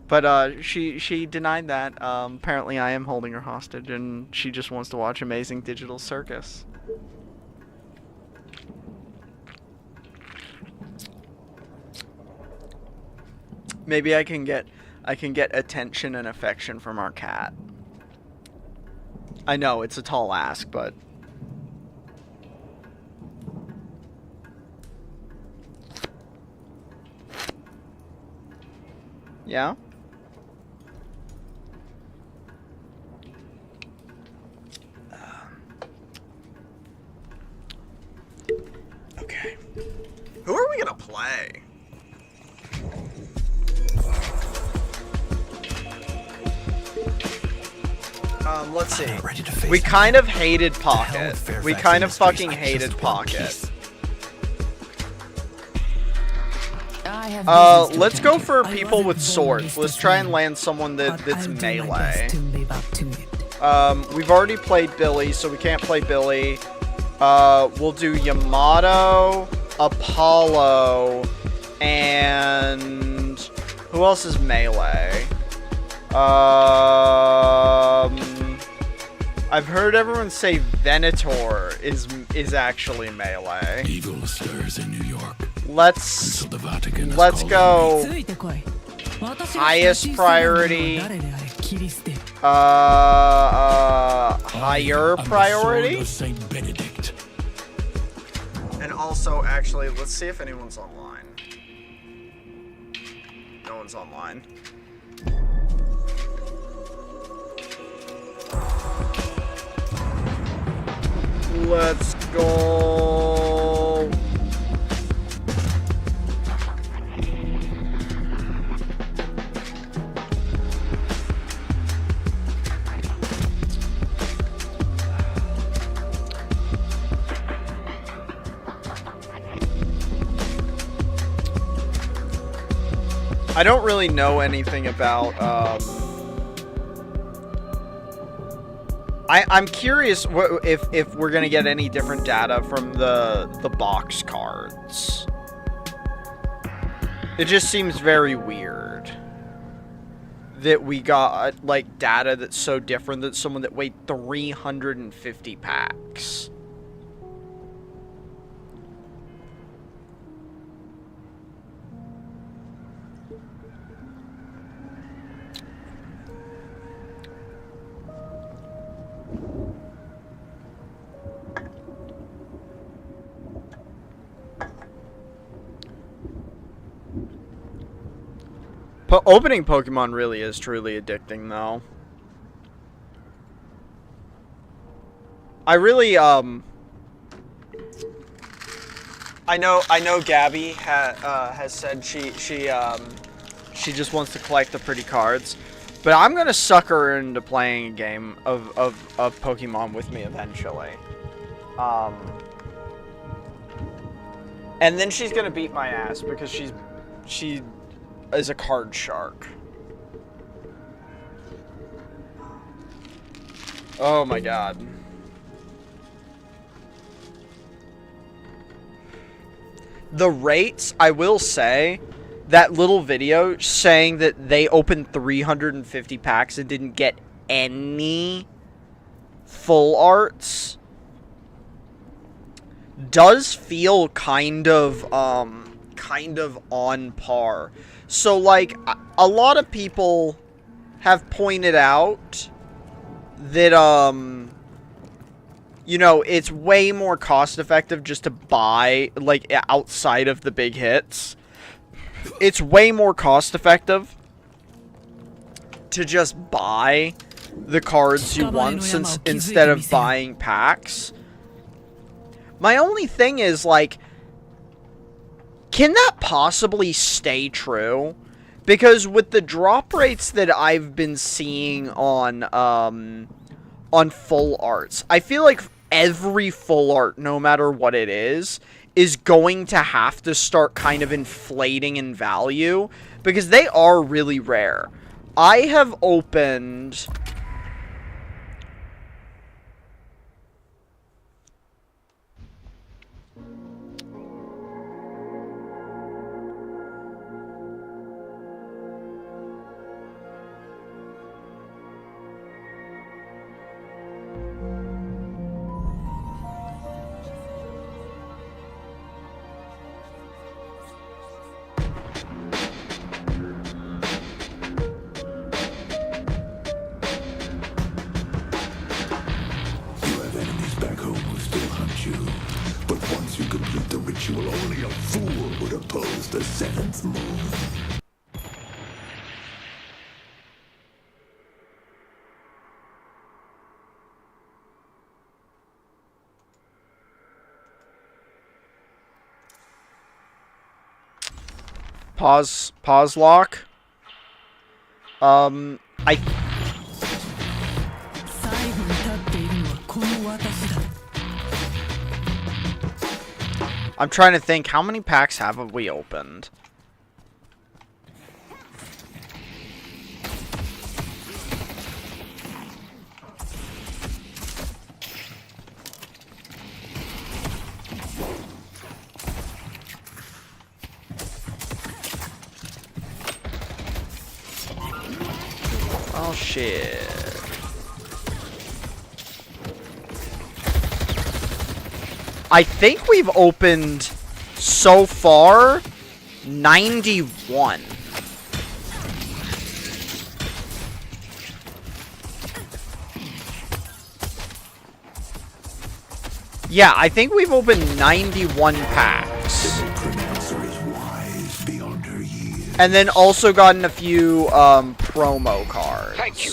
But she denied that. Apparently I am holding her hostage, and she just wants to watch Amazing Digital Circus. Maybe I can get I can get attention and affection from our cat. I know, it's a tall ask, but... Yeah? Okay. Who are we gonna play? Let's see. We kind of hated Pocket. We kind of fucking hated Pocket. Let's go for people with swords. Let's try and land someone that's melee. We've already played Billy, so we can't play Billy. We'll do Yamato, Apollo, and who else is melee? I've heard everyone say Venator is actually melee. Evil stirs in New York. Let's Until the Vatican is let's called go on me. highest priority. Higher I'm the sword priority. of Saint Benedict. And also, actually, let's see if anyone's online. No one's online. Let's go. I don't really know anything about, I'm curious if we're gonna get any different data from the box cards. It just seems very weird that we got, like, data that's so different than someone that weighed 350 packs. Opening Pokemon really is truly addicting, though. I really, I know Gabby has said she just wants to collect the pretty cards, but I'm gonna sucker her into playing a game of Pokemon with me eventually. And then she's gonna beat my ass because she is a card shark. Oh my god. The rates, I will say, that little video saying that they opened 350 packs and didn't get any full arts does feel kind of on par. So, like, a lot of people have pointed out that, you know, it's way more cost-effective just to buy, like, outside of the big hits. It's way more cost-effective to just buy the cards you want instead of buying packs. My only thing is, like, can that possibly stay true? Because with the drop rates that I've been seeing on full arts, I feel like every full art, no matter what it is going to have to start kind of inflating in value because they are really rare. I have opened... was the seventh move. Pause lock. I I'm trying to think, how many packs have we opened? Oh shit. I think we've opened so far 91. Yeah, I think we've opened 91 packs. And then also gotten a few promo cards. Thank you.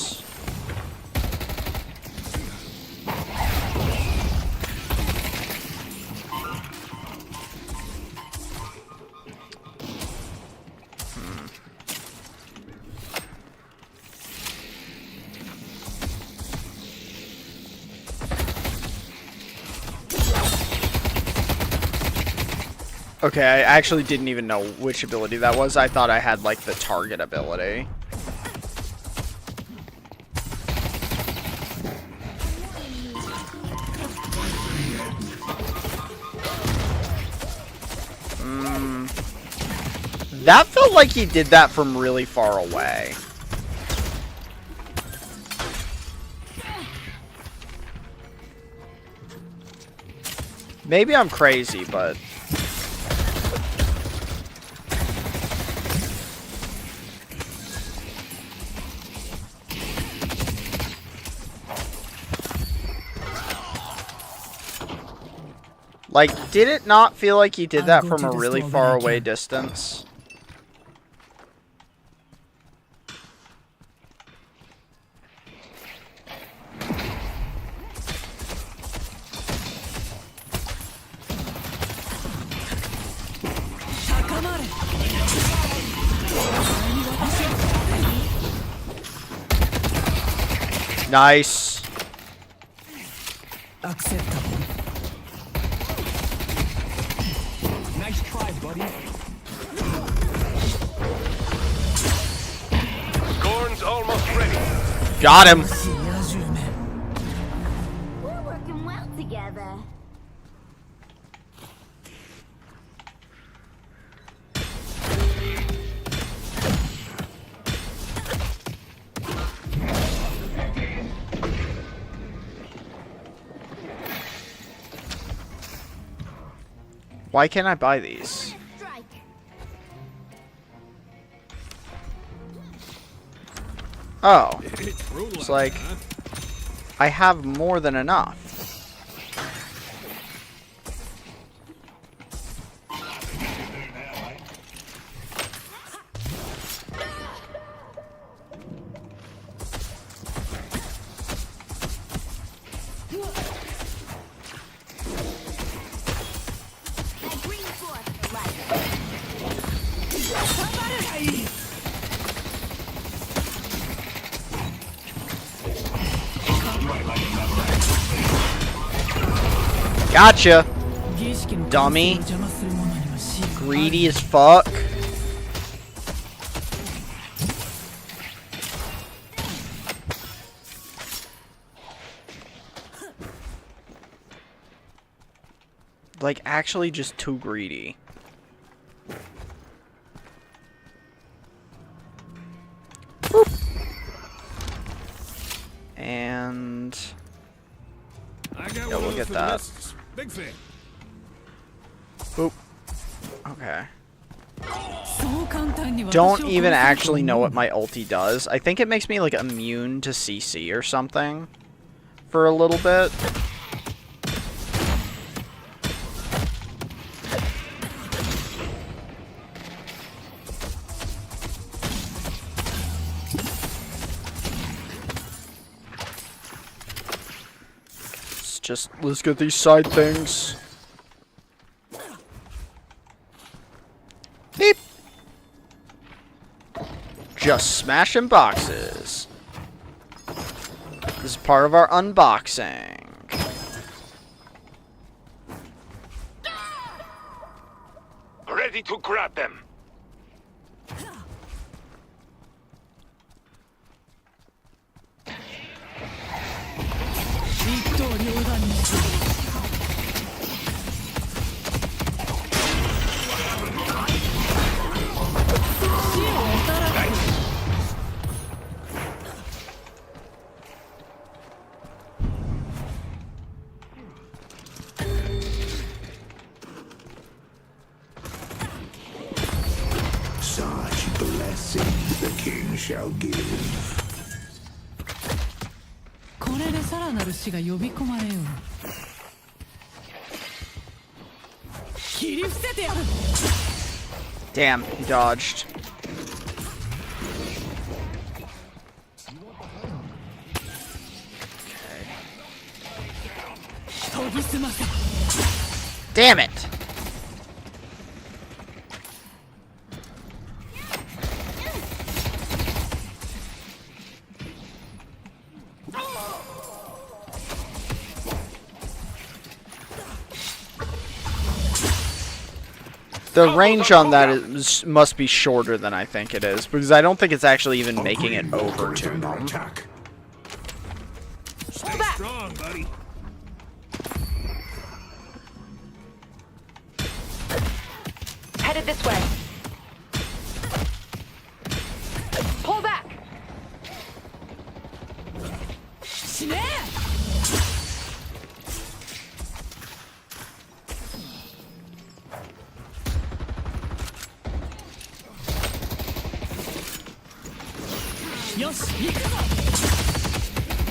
Okay, I actually didn't even know which ability that was. I thought I had, like, the target ability. That felt like he did that from really far away. Maybe I'm crazy, but... Like, did it not feel like he did that from a really far away distance? Nice. Acceptable. Nice try, buddy. Gorn's almost ready. Got him. We're working well together. Why can't I buy these? Strike. Oh. It's like, I have more than enough. Gotcha, dummy. Greedy as fuck. Like, actually just too greedy. Boop. And... yeah, we'll get that. Big fan. Boop. Okay. Don't even actually know what my ulti does. I think it makes me, like, immune to CC or something. For a little bit. let's get these side things. Beep. Just smashing boxes. This is part of our unboxing. Ready to grab them. Such blessings the king shall give. これでさらなる死が呼び込まれよう。切り伏せてやる。 Damn, he dodged. 研ぎ澄ませ。 Damn it! The range on that must be shorter than I think it is, because I don't think it's actually even making it over to them. Attack. Stay strong, buddy. Headed this way. Pull back. 死ねえ。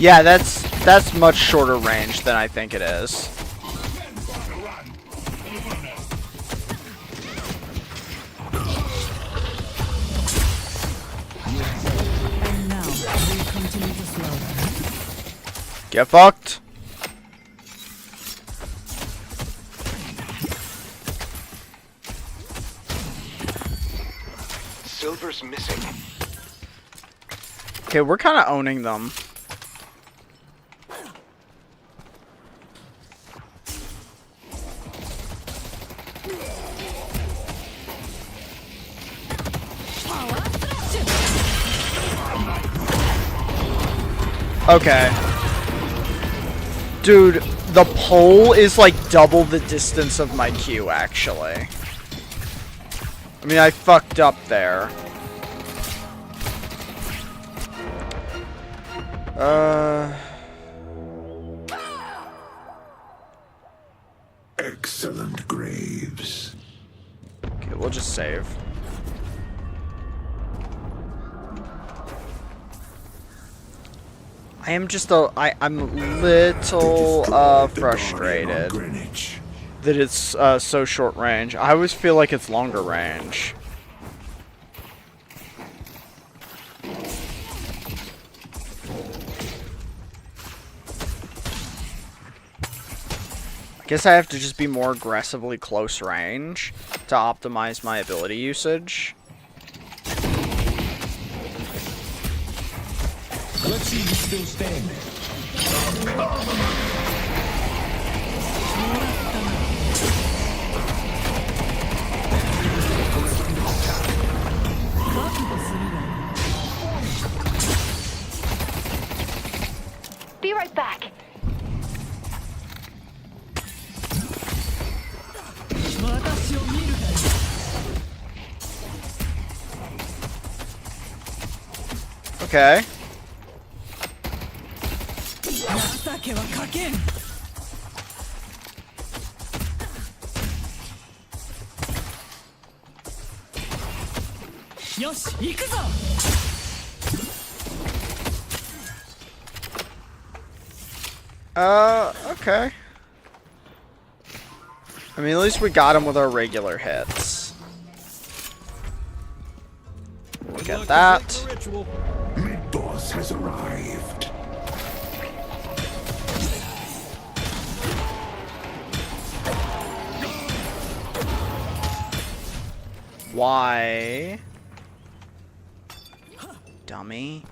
Yeah, that's much shorter range than I think it is. And now we continue to slaughter. Get fucked. Silver's missing. Okay, we're kind of owning them. Okay. Dude, the pole is like double the distance of my Q, actually. I mean, I fucked up there. Excellent graves. Okay, we'll just save. I am just I'm a little frustrated Greenwich. that it's so short range. I always feel like it's longer range. I guess I have to just be more aggressively close range to optimize my ability usage. Let's see who's still standing. Be right back. Okay. 情けはかけん。よし、行くぞ。 Okay. I mean, at least we got him with our regular hits. Look at that. Mid-boss has arrived. Why? Dummy.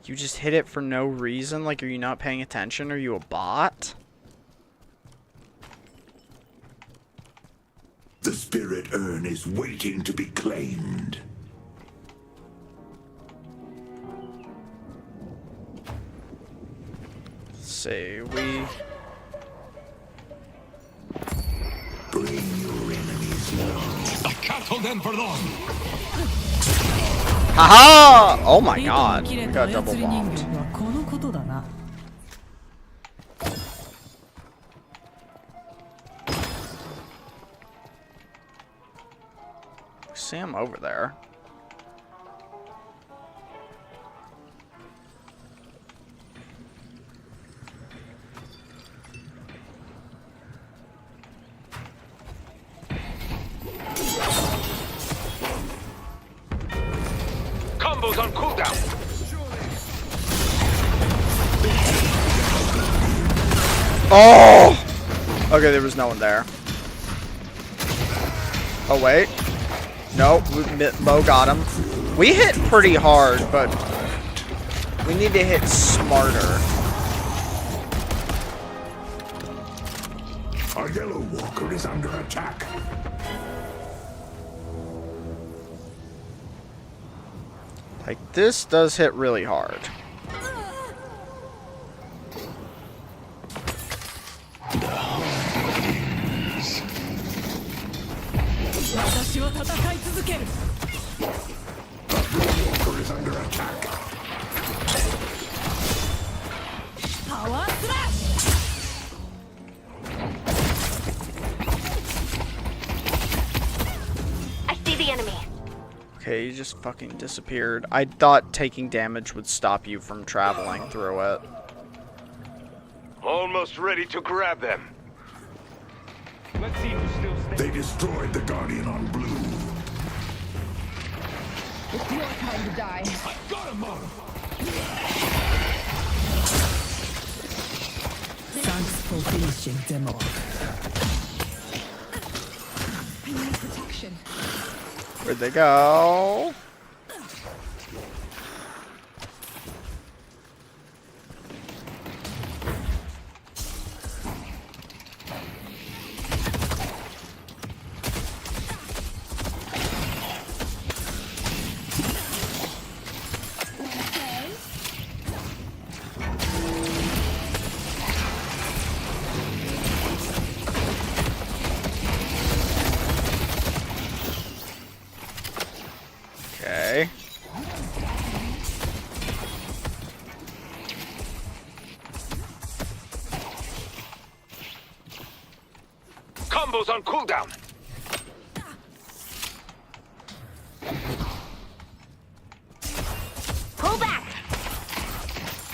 You just hit it for no reason? Like, are you not paying attention? Are you a bot? The spirit urn is waiting to be claimed. Let's see, we... Bring your enemies low. I can't hold them for long. Haha! Oh my レート god, の切 we れた got 操 double り人 bombed. 形はこのことだな。See him over there. Combos on cooldown. Oh! Okay, there was no one there. Oh, wait. No, Mo got him. We hit pretty hard, but we need to hit smarter. Our yellow walker is under attack. Like, this does hit really hard. Walker is under attack. Power slash! I see the enemy. Okay, you just fucking disappeared. I thought taking damage would stop you from traveling through it. Almost ready to grab them. Let's see who's still standing. They destroyed the Guardian on blue. It's your time to die. Got him, Mom. Thanks for finishing them off. I need protection. Where'd they go? Okay. Combos on cooldown. Pull back.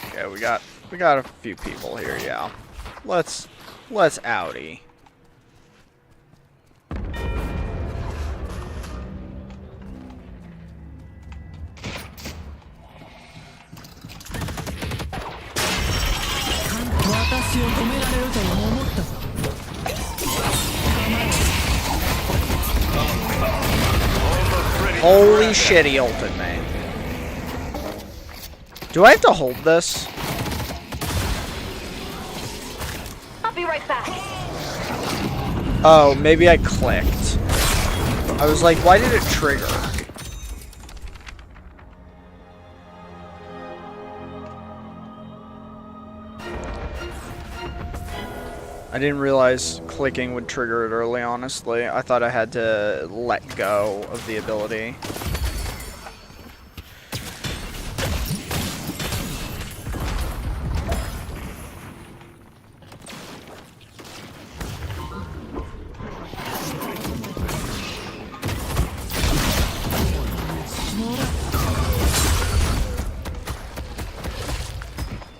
Okay, we got a few people here, yeah. Let's outie. Holy shit, he ulted me. Do I have to hold this? I'll be right back. Oh, maybe I clicked. I was like, why did it trigger? I didn't realize clicking would trigger it early, honestly. I thought I had to let go of the ability.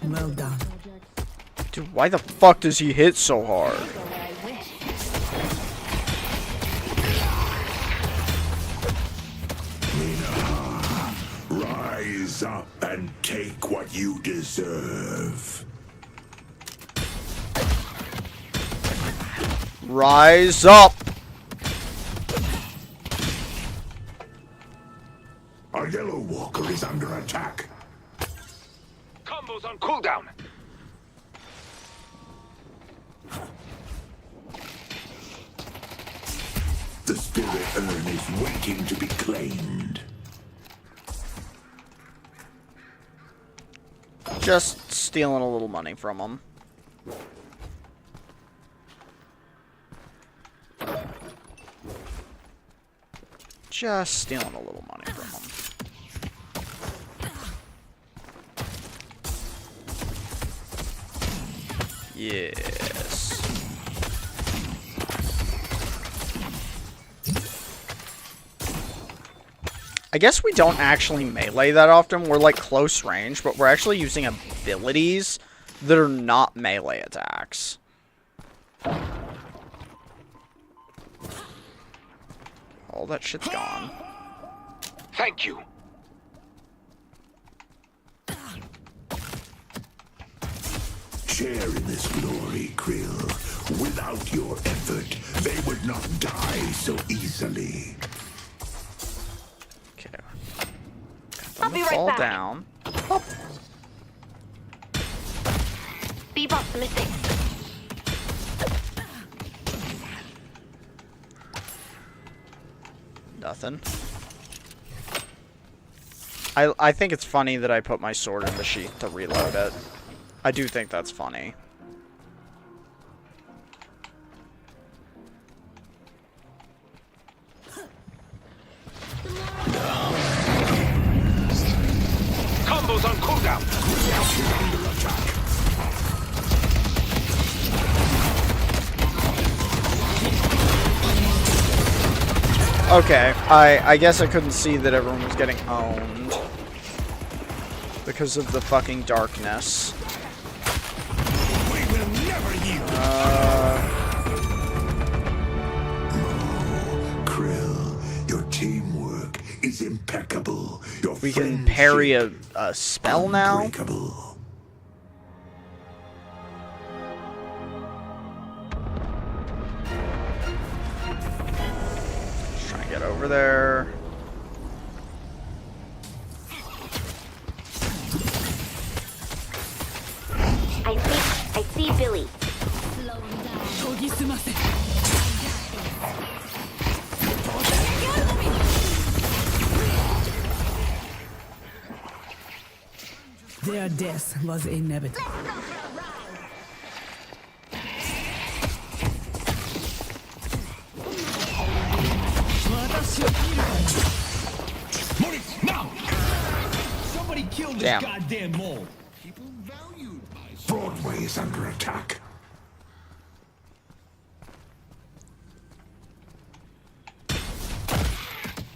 Well done. Dude, why the fuck does he hit so hard? Rise up and take what you deserve. Rise up! Our yellow walker is under attack. Combos on cooldown. The spirit urn is waiting to be claimed. Just stealing a little money from them. Just stealing a little money from them. Yes. I guess we don't actually melee that often. We're like close range, but we're actually using abilities that are not melee attacks. All that shit's gone. Thank you. Share in this glory, Krill. Without your effort, they would not die so easily. Okay. I'll be right Fall back. down. Bebop's missing. Nothing. I think it's funny that I put my sword in the sheath to reload it. I do think that's funny. Combos on cooldown. Okay, I guess I couldn't see that everyone was getting owned because of the fucking darkness. We will never yield. Krill, your teamwork is impeccable. Your We can friendship parry a spell now? unbreakable. Just trying to get over there. I see Billy. Their death was inevitable. Now! Somebody kill this Damn. goddamn mole. Broadway is under attack.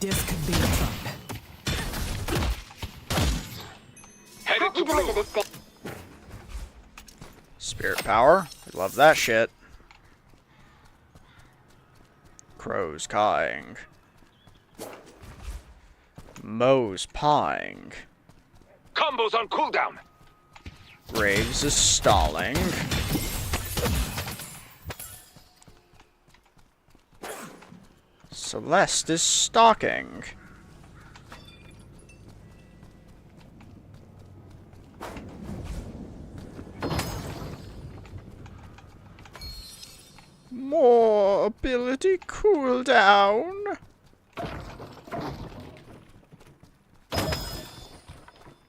This could be a trap. Headed Help to me go into blue. this thing. Spirit power. I love that shit. Crows cawing. Moe's pawing. Combos on cooldown. Graves is stalling. Celeste is stalking. More ability cooldown.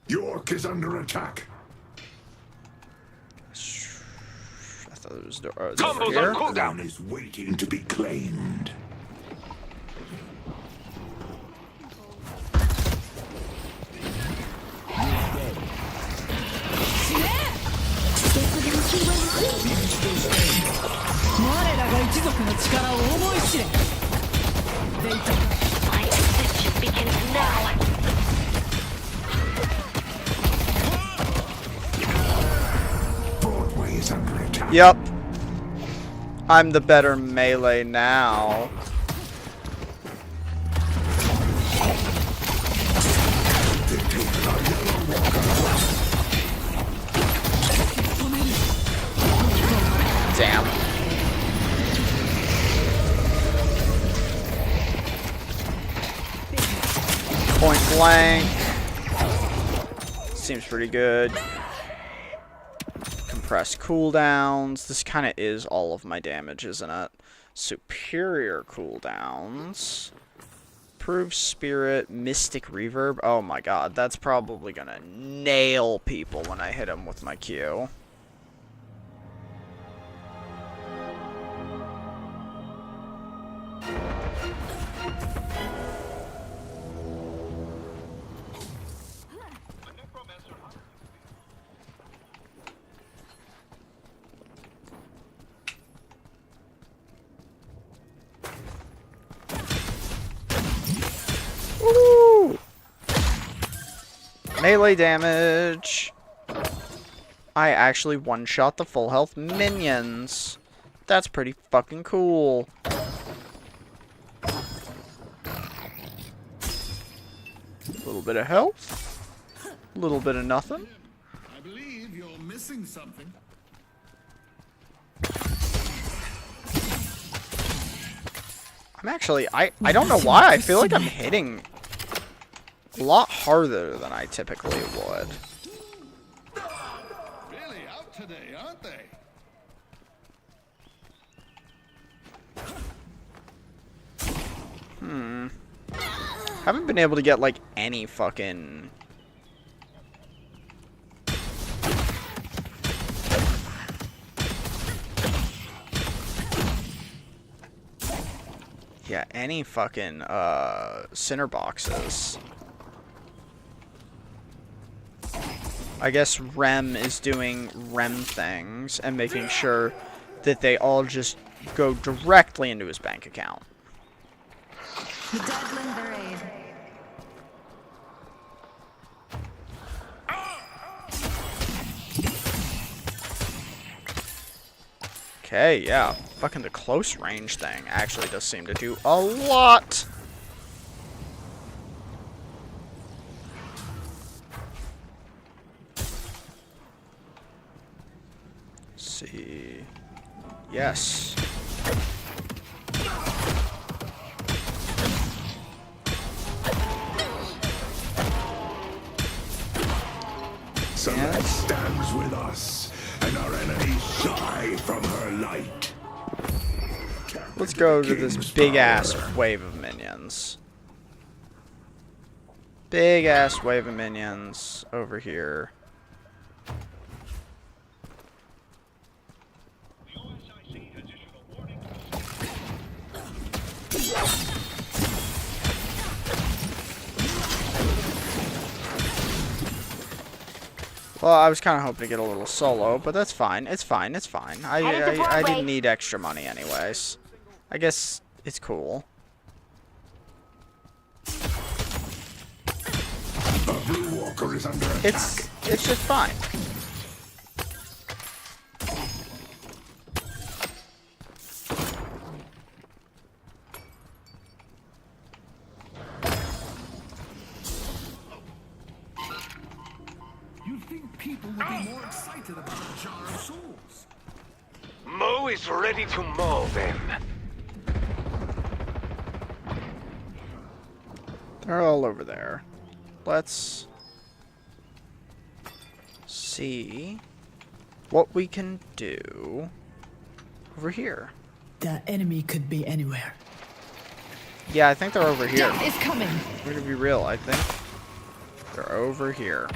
York is under attack. I thought it was over Combos here. on cooldown. Urn is waiting to be claimed. My ascension begins now. Broadway is under attack. Yep. I'm the better melee now. They've taken our yellow walker. Damn. Point blank. Seems pretty good. Compressed cooldowns. This kind of is all of my damage, isn't it? Superior cooldowns. Improved spirit. Mystic reverb. Oh my god, that's probably gonna nail people when I hit them with my Q. Woo! Melee damage. I actually one-shot the full health minions. That's pretty fucking cool. A little bit of health. A little bit of nothing. I believe you're missing something. I'm actually, I don't know why, I feel like I'm hitting a lot harder than I typically would. Really out today, aren't they? Haven't been able to get, like, any fucking... Yeah, any fucking, center boxes. I guess Rem is doing Rem things and making sure that they all just go directly into his bank account. The dead lend their aid. Okay, yeah. Fucking the close range thing actually does seem to do a lot. Let's see. Yes. Sunlight stands with us, and our enemies shy from her light. Let's go to this big-ass wave of minions. Big-ass wave of minions over here. Well, I was kind of hoping to get a little solo, but that's fine. It's fine. It's fine. I didn't need extra money anyways. I guess it's cool. A blue walker is under attack. It's just fine. You'd think people would be more excited about a jar of souls. Mo is ready to maul them. They're all over there. Let's see what we can do over here. The enemy could be anywhere. Yeah, I think they're over here. Death is coming. We're gonna be real, I think they're over here.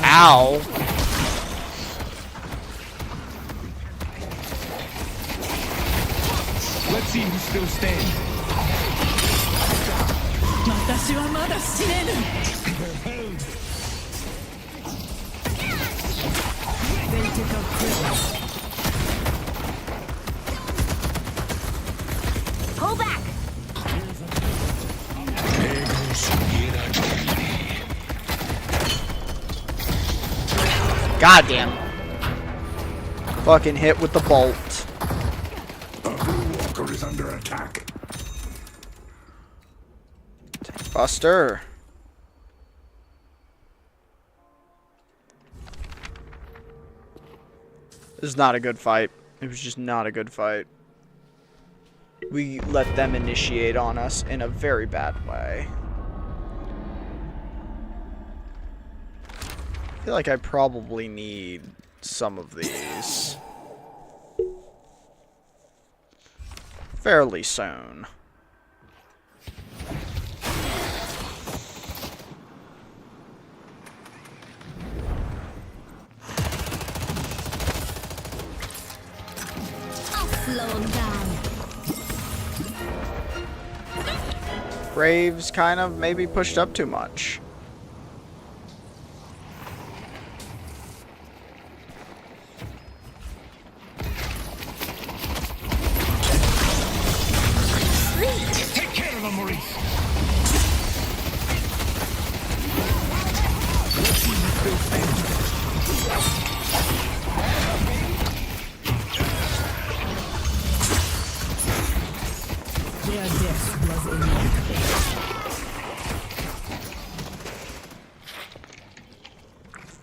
Ow! Let's see who's still standing. 私はまだ死ねぬ。They took up Krill. Pull back! Goddamn! Fucking hit with the bolt. A blue walker is under attack. Buster. This is not a good fight. It was just not a good fight. We let them initiate on us in a very bad way. I feel like I probably need some of these fairly soon. Slow him down. Graves kind of maybe pushed up too much. Take care of him, Maurice. Their death was inevitable.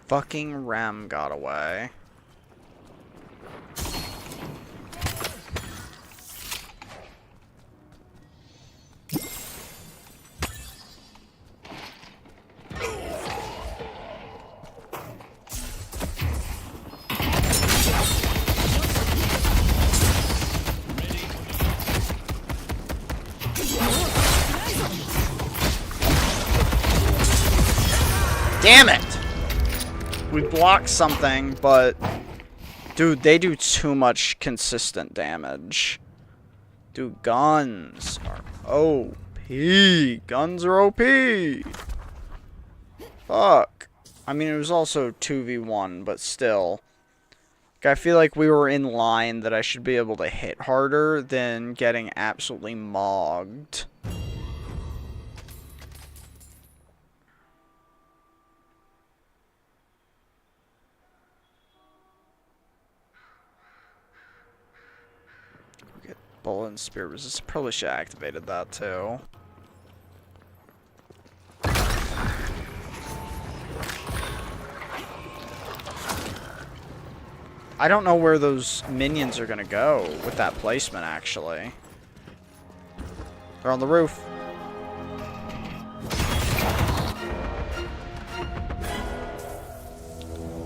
Fucking Ram got away. Damn it! We blocked something, but... Dude, they do too much consistent damage. Dude, guns are OP. Guns are OP! Fuck. I mean, it was also 2v1, but still. Like, I feel like we were in line that I should be able to hit harder than getting absolutely mogged. Bullet and spear resist. Probably should have activated that too. I don't know where those minions are gonna go with that placement, actually. They're on the roof.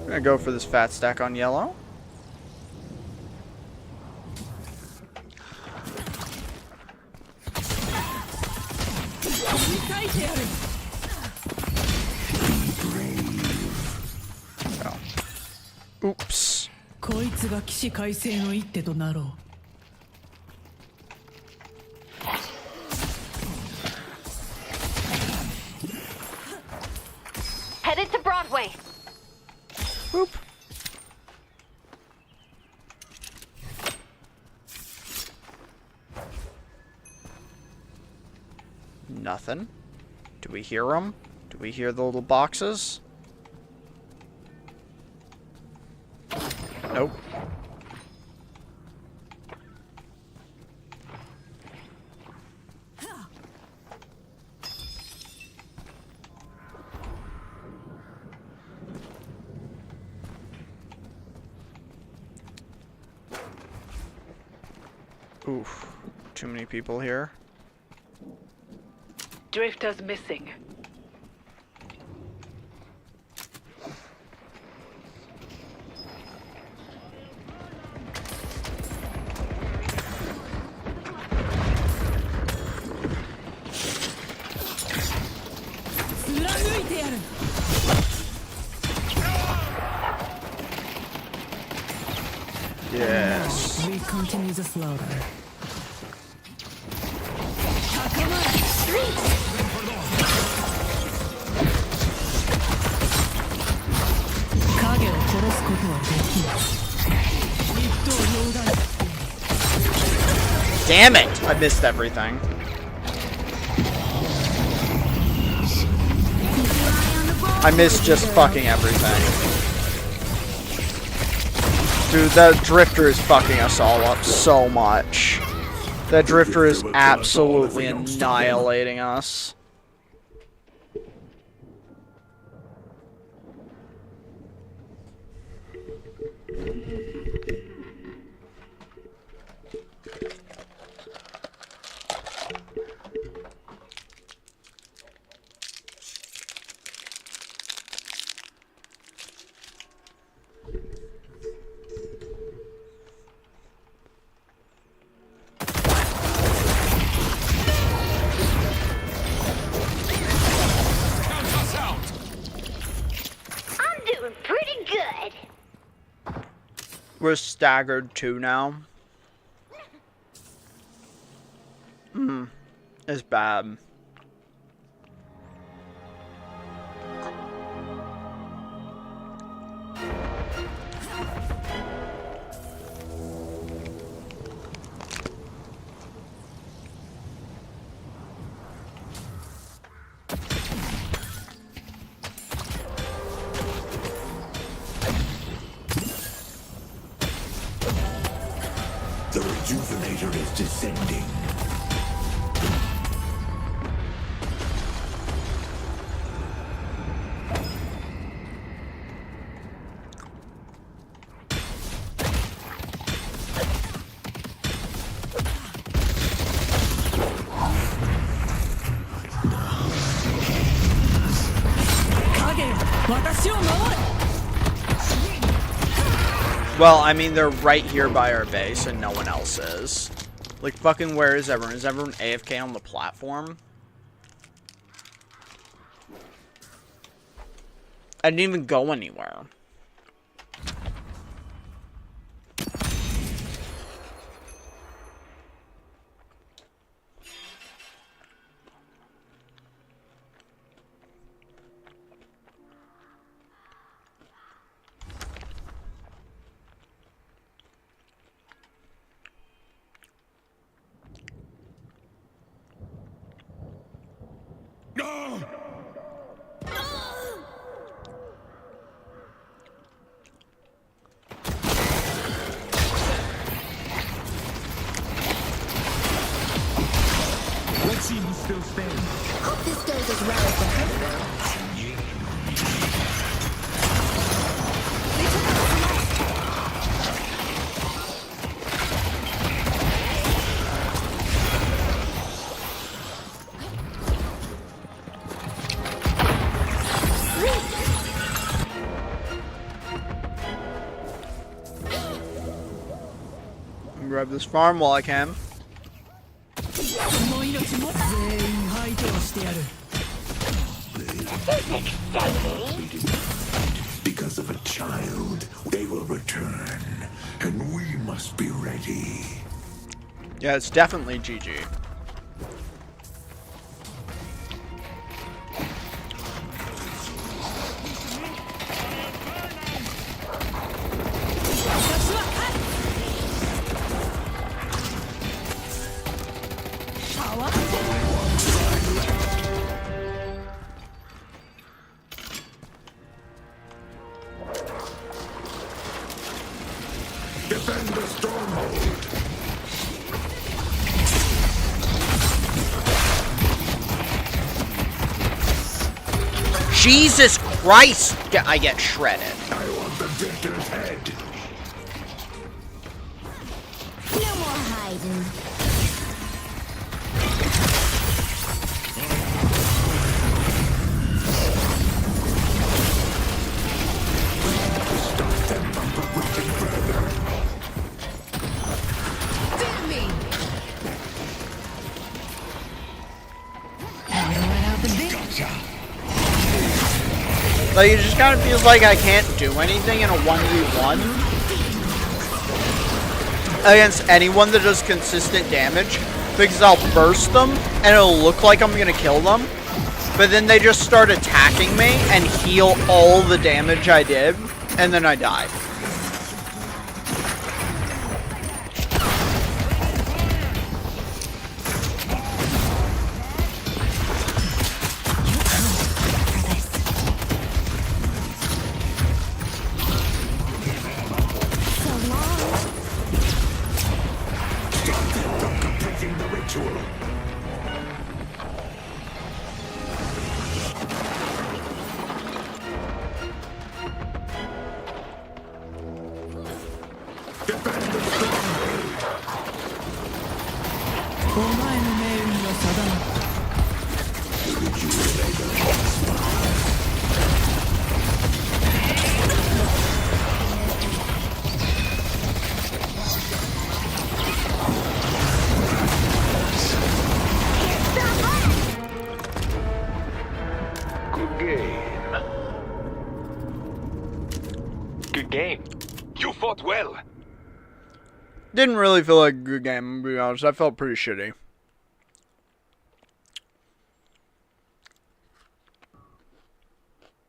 I'm gonna go for this fat stack on yellow. Oh. Oops. こいつが起死回生の一手となろう。Headed to Broadway. Boop. Nothing. Do we hear them? Do we hear the little boxes? Nope. Oof. Too many people here. Drifters missing. Yes. We continue the slaughter. Damn it! I missed everything. I missed just fucking everything. Dude, that drifter is fucking us all up so much. That drifter is absolutely annihilating us. We're staggered 2 now. It's bad. The rejuvenator is descending. Well, I mean, they're right here by our base and no one else is. Like, fucking where is everyone? Is everyone AFK on the platform? I didn't even go anywhere. Let's see who's still standing. Hope this goes as well as the first. Grab this farm while I can. Because of a child, they will return, and we must be ready. Yeah, it's definitely GG. Defend the stronghold. Jesus Christ! I get shredded. I want the victor's head. No more hiding. Stop them from progressing further. Fear me. Like, it just kind of feels like I can't do anything in a 1v1 against anyone that does consistent damage, because I'll burst them and it'll look like I'm gonna kill them, but then they just start attacking me and heal all the damage I did, and then I die. Completing the ritual. Defend the stronghold. お前の命運は定まった Good game. Good game. You fought well. Didn't really feel like a good game, to be honest. I felt pretty shitty.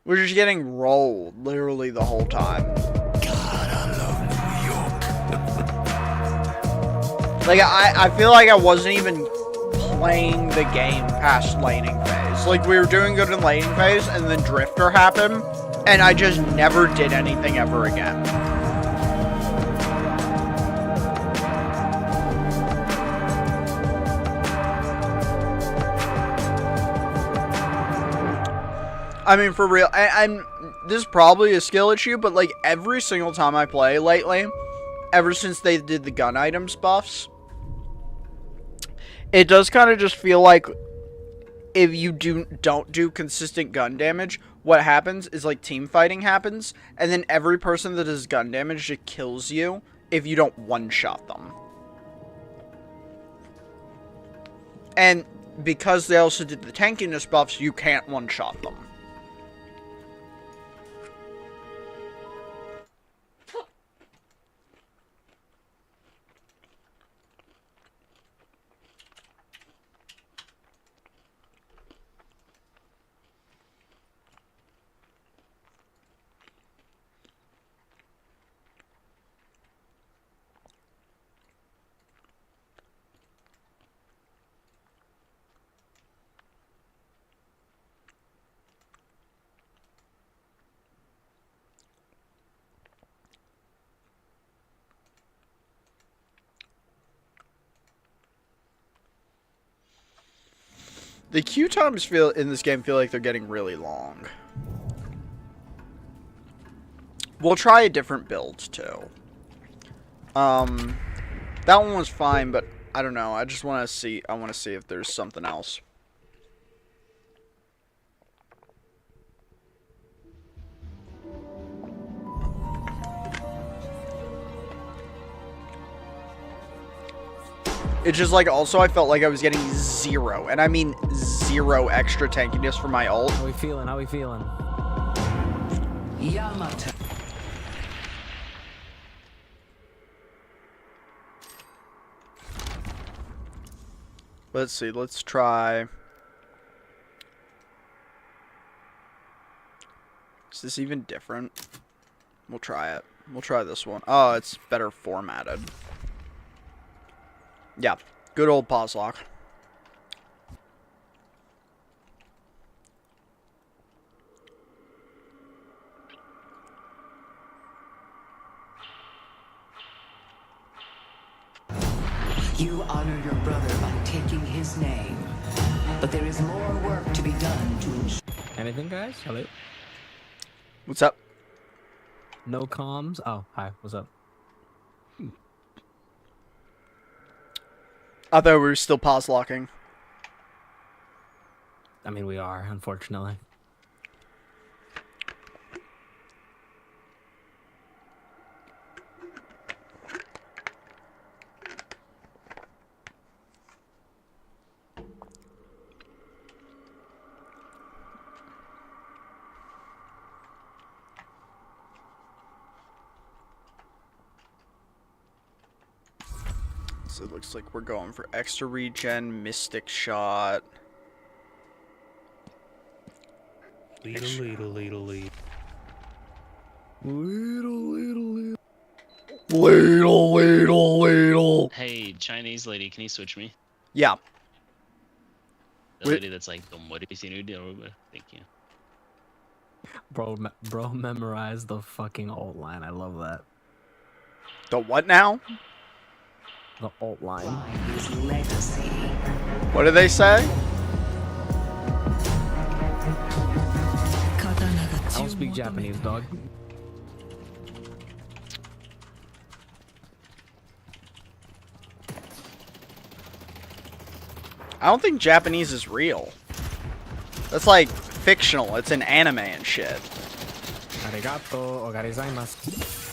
We're just getting rolled literally the whole time. God, I love New York. Like, I feel like I wasn't even playing the game past laning phase. Like, we were doing good in laning phase, and then Drifter happened, and I just never did anything ever again. I mean, for real, and this is probably a skill issue, but like every single time I play lately, ever since they did the gun items buffs, it does kind of just feel like if you don't do consistent gun damage, what happens is like team fighting happens, and then every person that does gun damage just kills you if you don't one-shot them. And because they also did the tankiness buffs, you can't one-shot them. The queue times in this game feel like they're getting really long. We'll try a different build too. That one was fine, but I don't know. I just want to see. I want to see if there's something else. It's just like, also I felt like I was getting zero, and I mean zero extra tankiness for my ult. How we feeling? How we feeling? Yamato. Let's see, let's try. Is this even different? We'll try it. We'll try this one. Oh, it's better formatted. Yeah, good old pause lock. You honor your brother by taking his name. But there is more work to be done to ensure. Anything, guys? Hello? What's up? No comms? Oh, hi. What's up? I thought we were still pause locking. I mean, we are, unfortunately. So it looks like we're going for extra regen, mystic shot. Ladle. Hey, Chinese lady, can you switch me? Yeah. The lady that's like, thank you. Bro, memorize the fucking alt line. I love that. The what now? The alt line. What do they say? I don't speak Japanese, dog. I don't think Japanese is real. That's like fictional. It's an anime and shit. Arigato ogarizaimasu.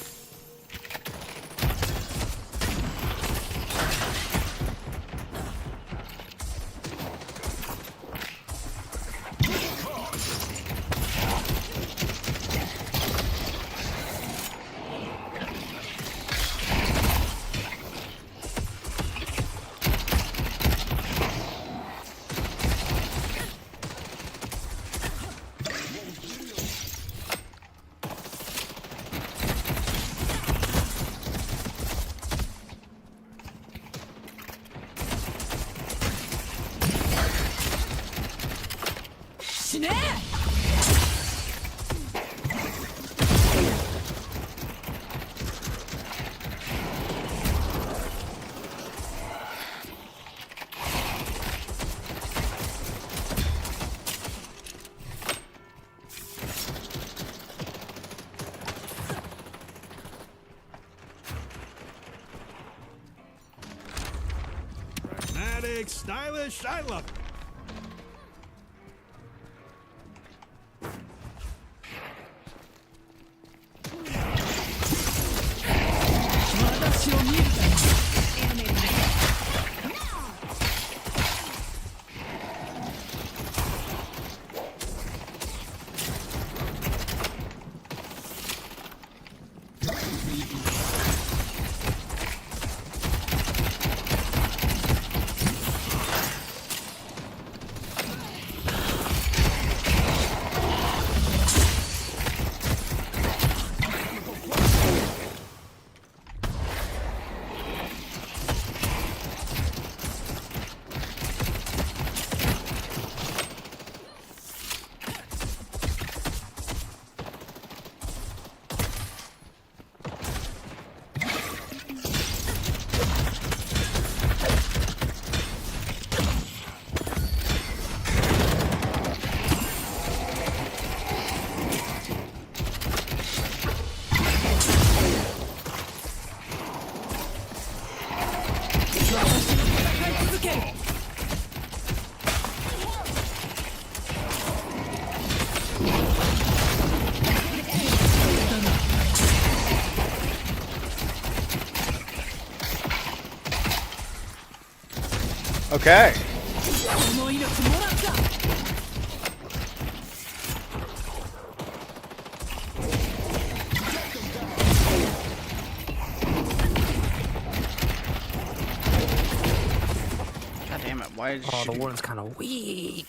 Pragmatic, stylish, I love it. Okay. God damn it, why did Oh, she... the warden's kind of weak.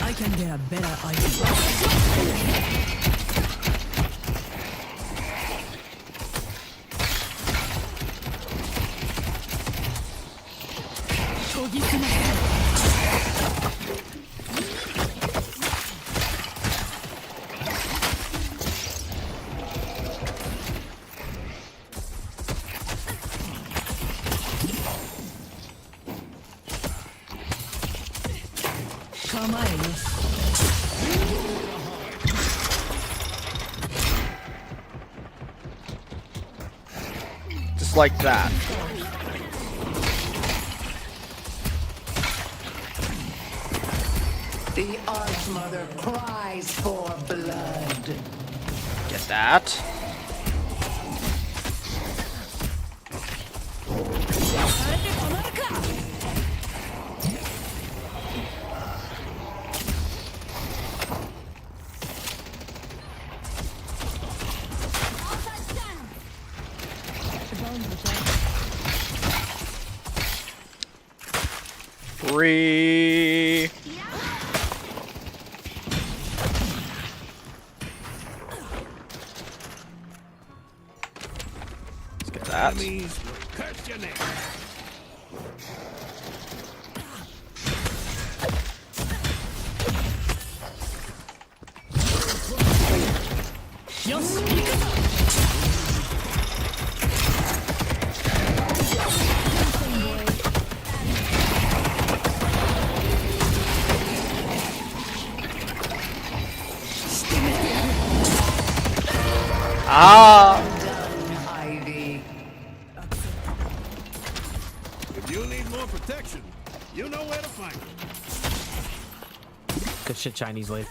I can get a better idea. Just like that. The Archmother cries for blood. Get that. Free. Let's get that. Enemies will curse your name. Ah! Ivy. If you need more protection, you know where to find it. Good shit, Chinese lady.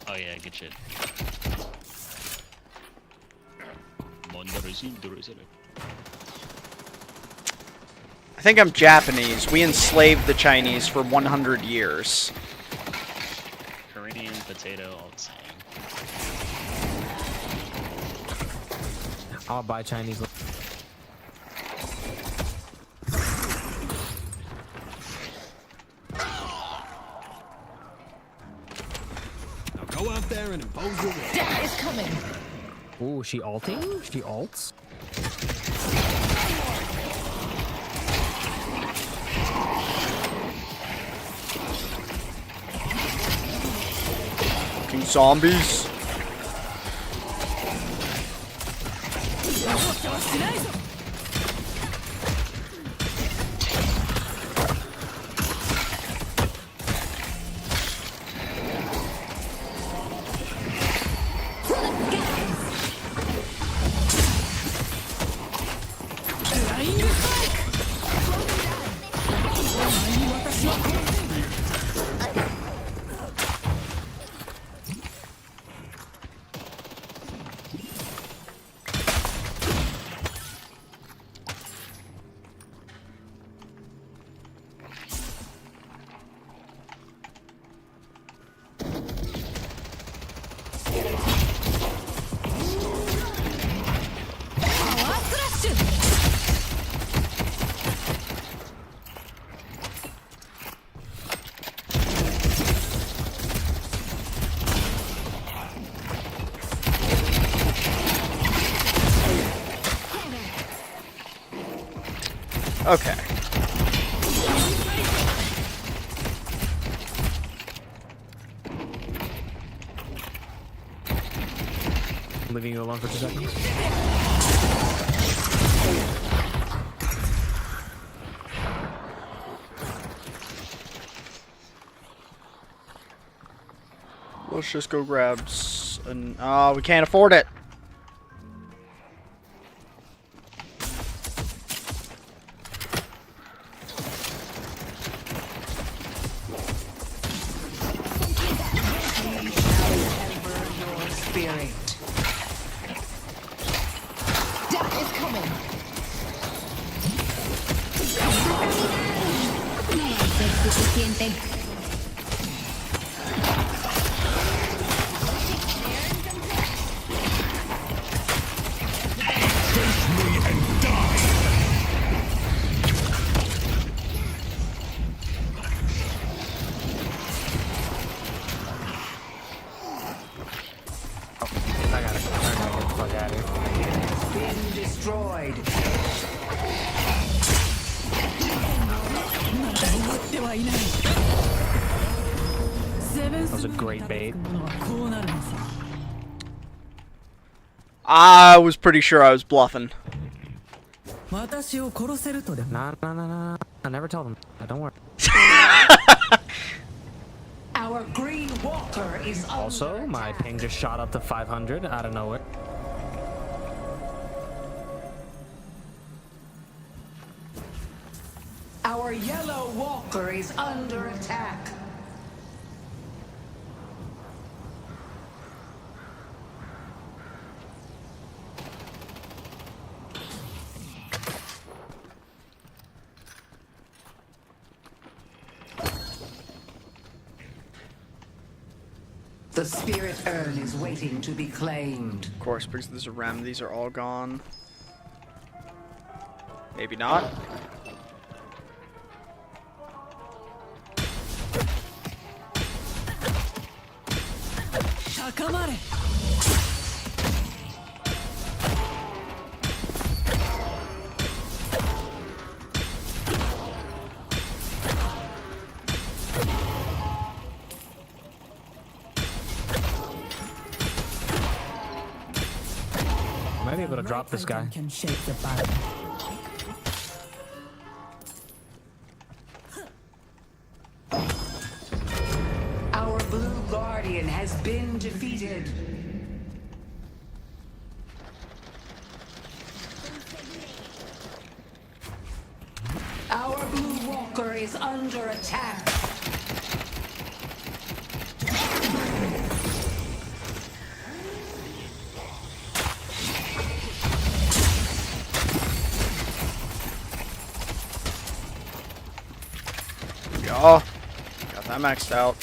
Oh yeah, good shit. I think I'm Japanese. We enslaved the Chinese for 100 years. Korean potato, all the same. I'll buy Chinese. Now go out there and impose your will. Death is coming. Ooh, she ulting? She ults? Fucking zombies. Okay. I'm leaving you alone for 2 seconds. Let's just go grab an. Oh, we can't afford it. Death is coming. Es suficiente. I gotta get the fuck out of here. Been destroyed. That was a great bait. I was pretty sure I was bluffing. Nah. Never tell them. Don't worry. Our green walker is Also, my ping just shot up to 500 out of nowhere. Our yellow walker is under attack. The spirit urn is waiting to be claimed. Of course, because there's a rem, these are all gone. Maybe not. I might be able to drop this guy. Can shake the bottom. Our blue guardian has been defeated. Our blue walker is under attack. Go. Got that maxed out.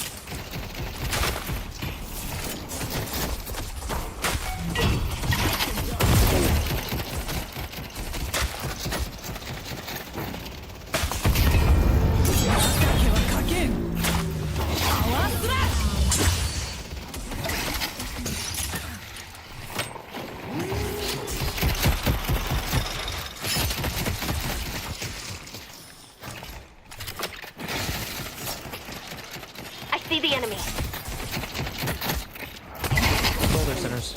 I see the enemy. Shoulder centers.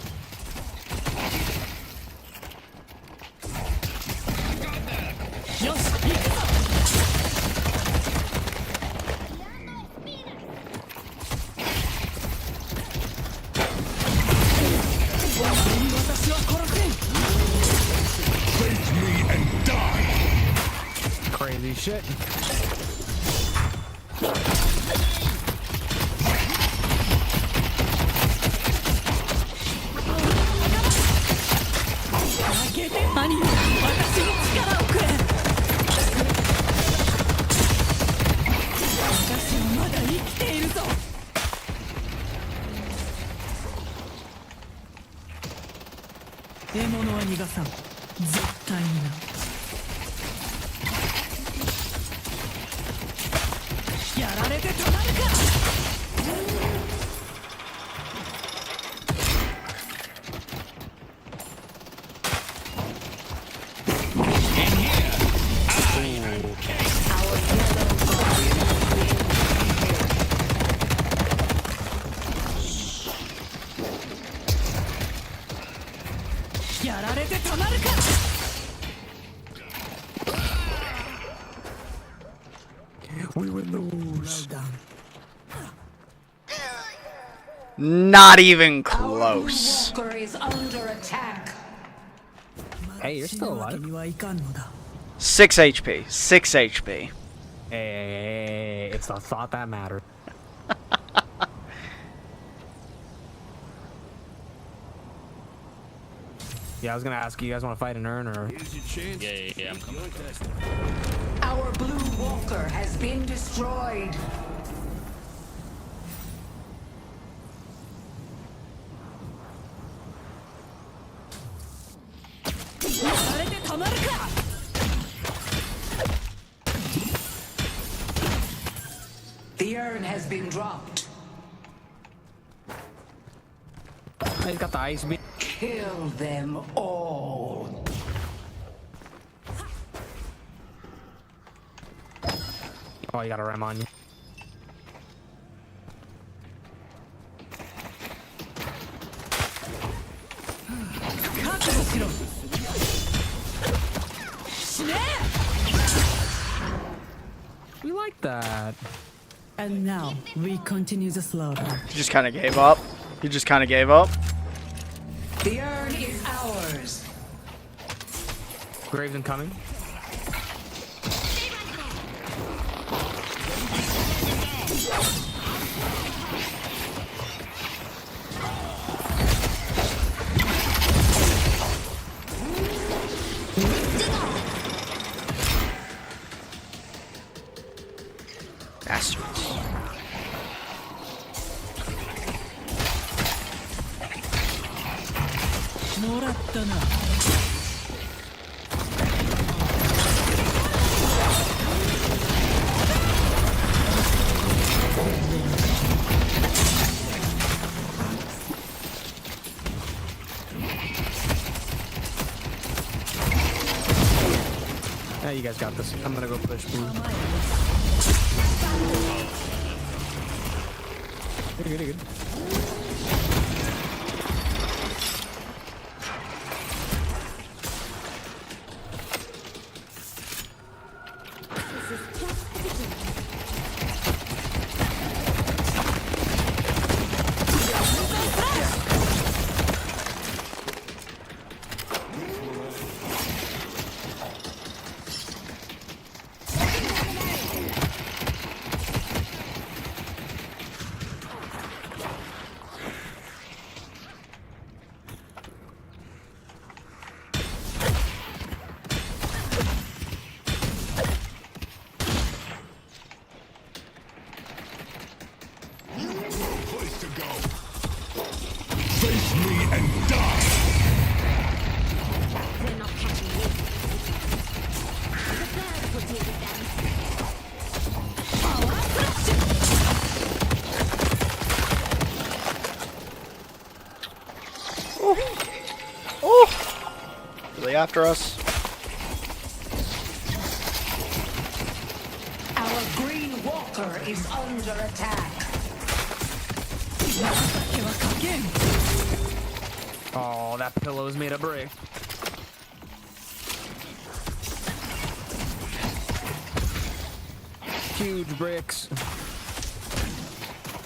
Face me and die! Crazy shit. We will lose. Not even close. Walker is under attack. Hey, you're still alive. 6 HP. 6 HP. Hey, it's the thought that matters. Yeah, I was gonna ask you guys want to fight an urn or? Here's your chance. Yeah, I'm coming. Our blue walker has been destroyed. The urn has been dropped. He's got the ice beam. Kill them all. Oh, you got a ram on you. We like that. And now we continue the slaughter. He just kind of gave up. He just kind of gave up. The urn is ours. Graves incoming. Bastards. Yeah, you guys got this. I'm gonna go push blue. You're good, you're good. after us? Our green walker is under attack. Oh, that pillow's made of brick. Huge bricks.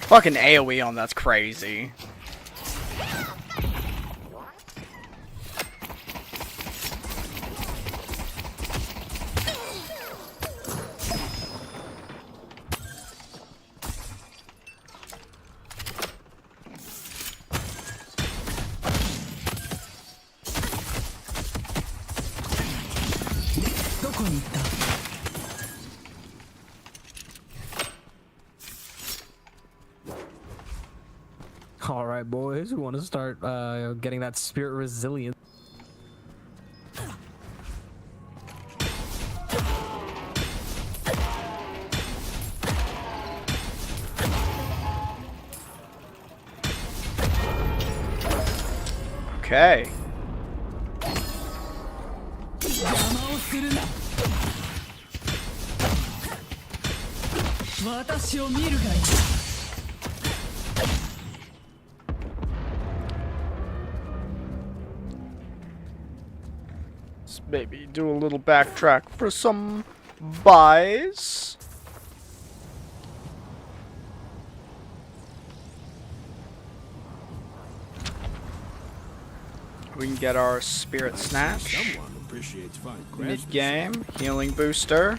Fucking AoE on that's crazy. All right, boys, we want to start getting that spirit resilience. Okay. Let's maybe do a little backtrack for some buys. We can get our spirit snatch. Mid-game, healing booster.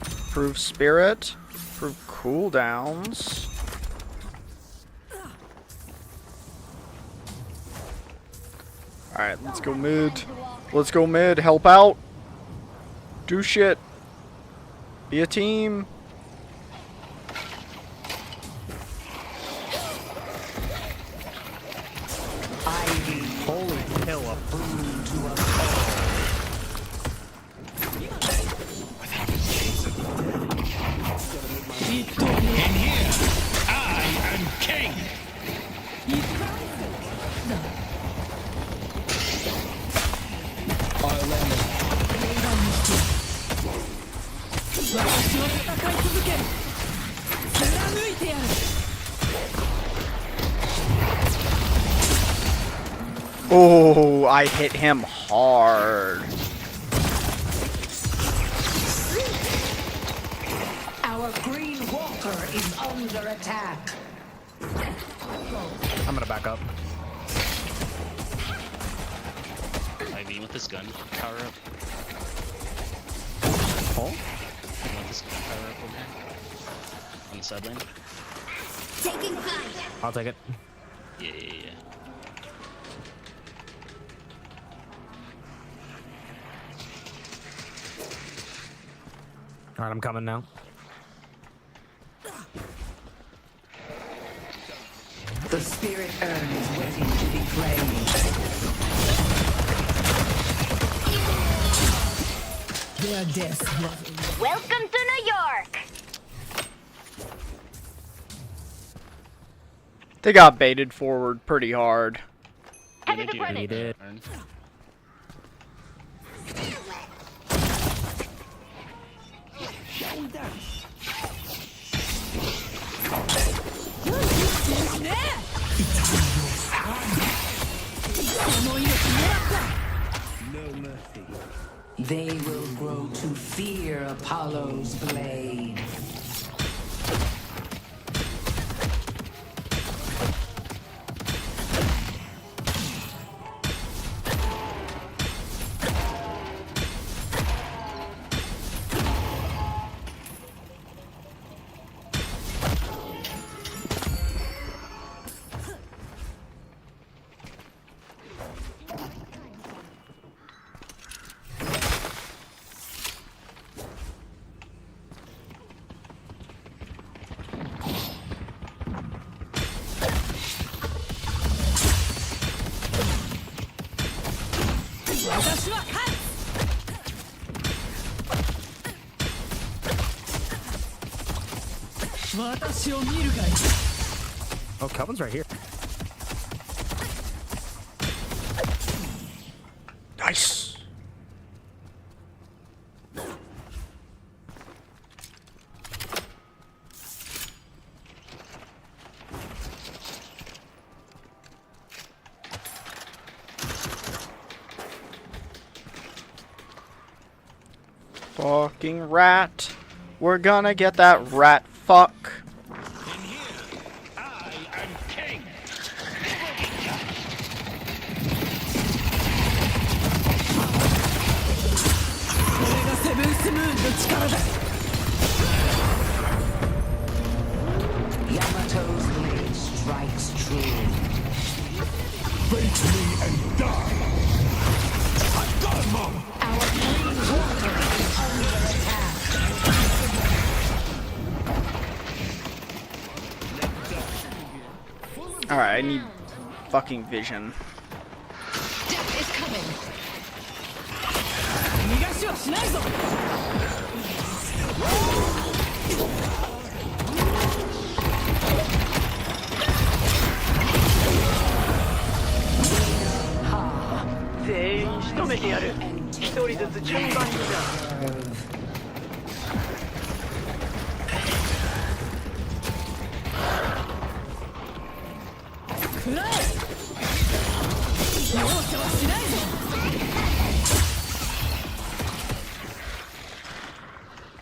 Improve spirit. Improve cooldowns. Alright, let's go mid. Let's go mid. Help out. Do shit. Be a team. Holy pillow. In here, I am king. Oh, I hit him hard. Our green walker is under attack. I'm gonna back up. IV with this gun power up. Oh? I want this gun power up over here. On the side lane. Taking fire. I'll take it. Yeah. Alright, I'm coming now. The spirit urn is waiting to be claimed. Their death. Welcome to New York. They got baited forward pretty hard. Headed to Greenwich. He did. They will grow to fear Apollo's blade. Oh, Kelvin's right here. Nice. Fucking rat. We're gonna get that rat fuck. In here, I am king. Yamato's blade strikes true. Face me and die! I've got him, Mom! Our green walker is under attack. Alright, I need fucking vision. Death is coming.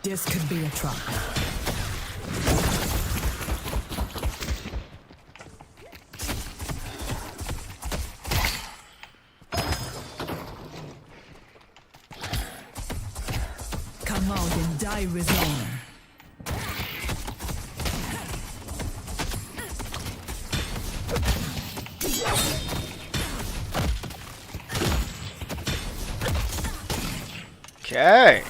This could be a trap. Come out and die with honor. Okay.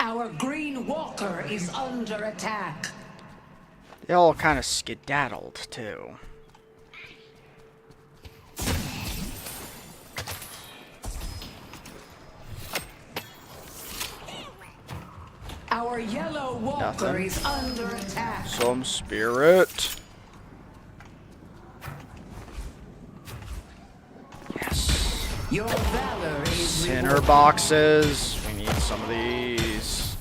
Our green walker is under attack. They all kind of skedaddled, too. Our yellow walker Nothing. is under attack. Some spirit. Yes. Your valor is Sinner rewarded. boxes. We need some of these.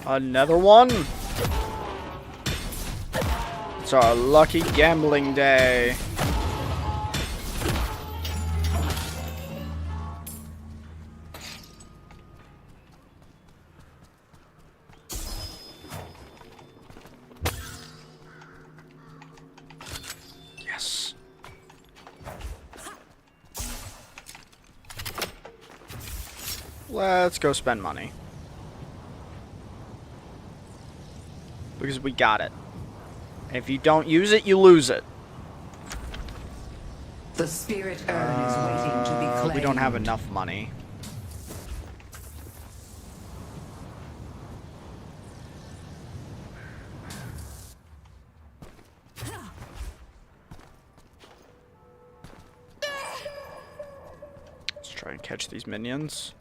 Another one. It's our lucky gambling day. Yes. Let's go spend money. Because we got it. And if you don't use it, you lose it. The spirit urn is waiting to be claimed. We don't have enough money. Let's try and catch these minions.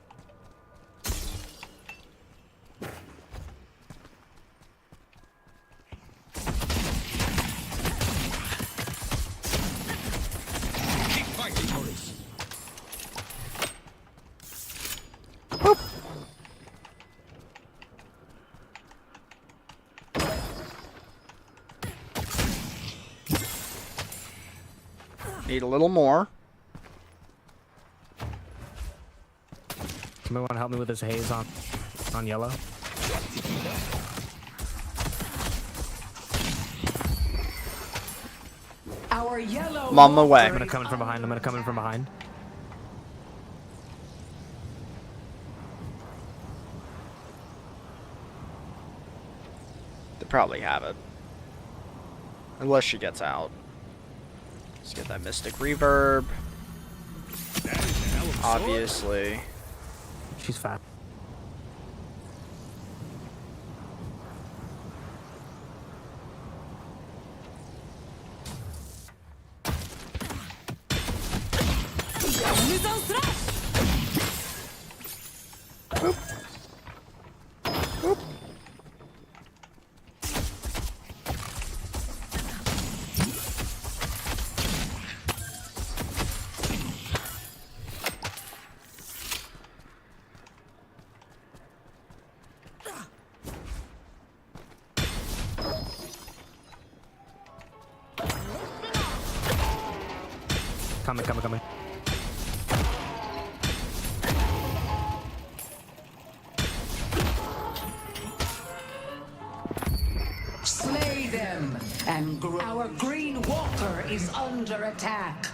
Keep fighting, Maurice. Need a little more. Somebody want to help me with this haze on yellow? Our yellow I'm on my way. I'm gonna come in from behind. I'm gonna come in from behind. They probably have it. Unless she gets out. Let's get that mystic reverb. That is a hell of a sword. Obviously. She's fat. Coming, coming, coming. Slay them, and our green walker is under attack.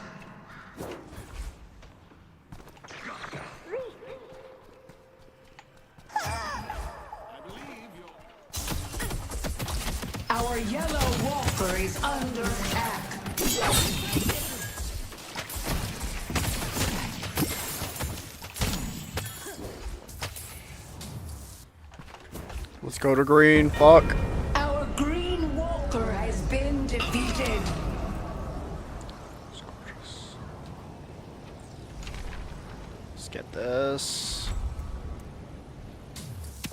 Our yellow walker is under attack. Let's go to green. Fuck. Our green walker has been defeated. Let's get this.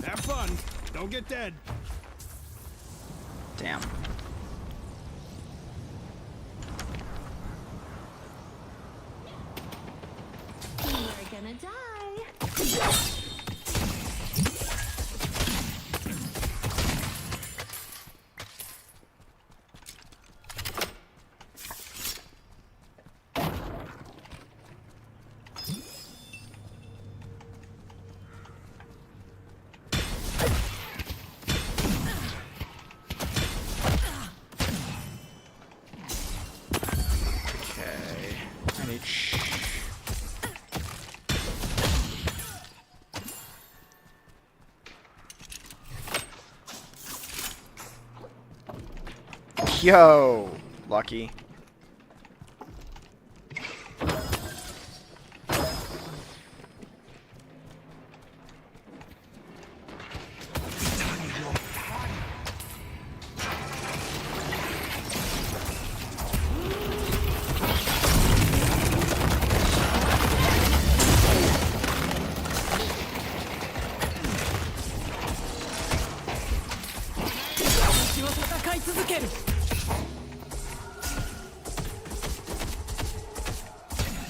Have fun. Don't get dead. Damn. We're gonna die. Okay. I need Yo, Lucky.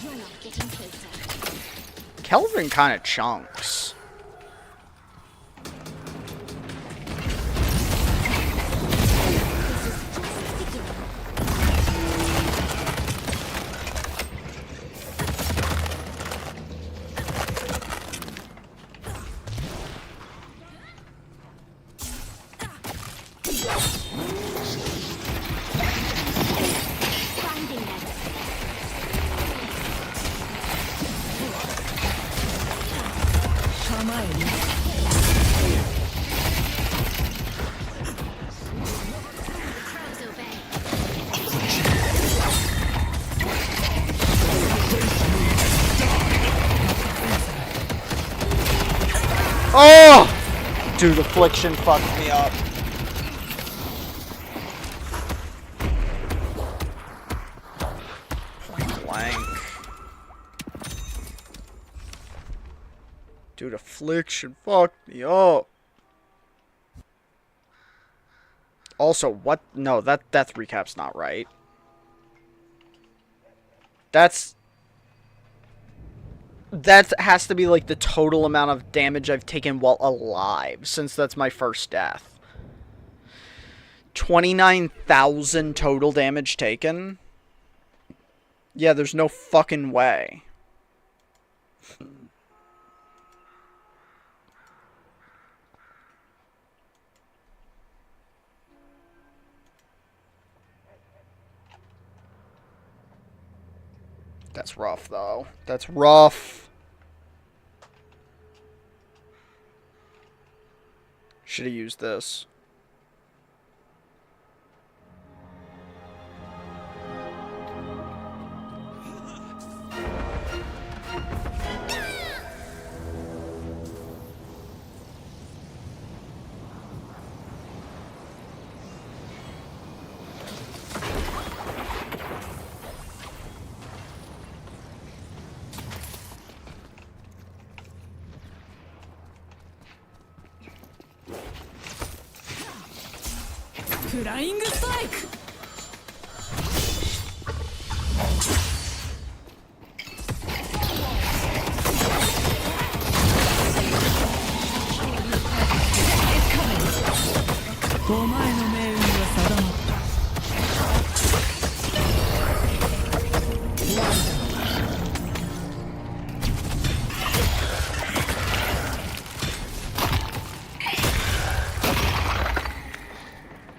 You're not getting closer. Kelvin kind of chunks. Finding them. Crows obey. Oh! Dude, affliction fucked me up. Blank. Dude, affliction fucked me up. Also, what? No, that death recap's not right. That has to be like the total amount of damage I've taken while alive, since that's my first death. 29,000 total damage taken? Yeah, there's no fucking way. That's rough, though. That's rough. Should have used this. Flying strike!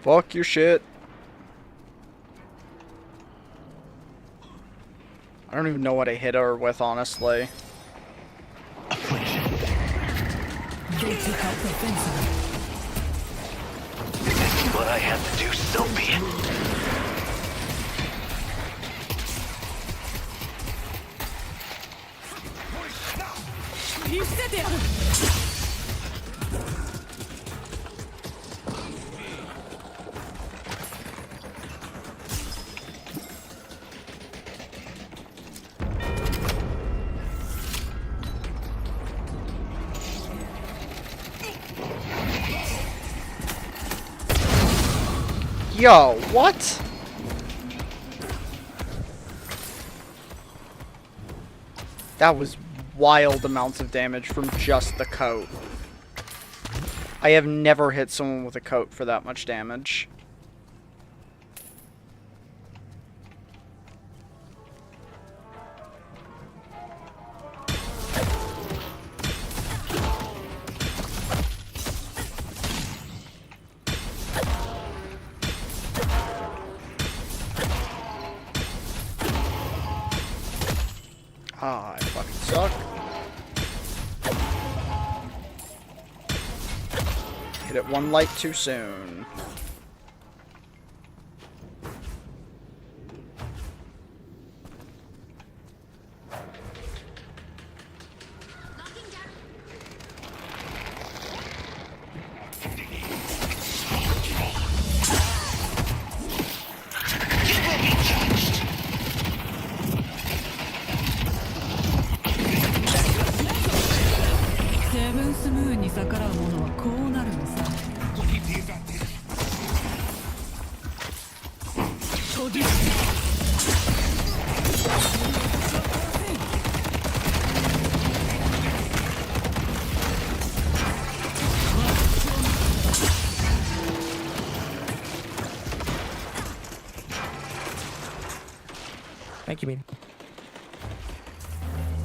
Fuck your shit. I don't even know what I hit her with, honestly. They took out the fence. This is what I have to do, so be it. You said it! Yo, what? That was wild amounts of damage from just the coat. I have never hit someone with a coat for that much damage. Ah, I fucking suck. Hit it one light too soon. Thank you, Bean.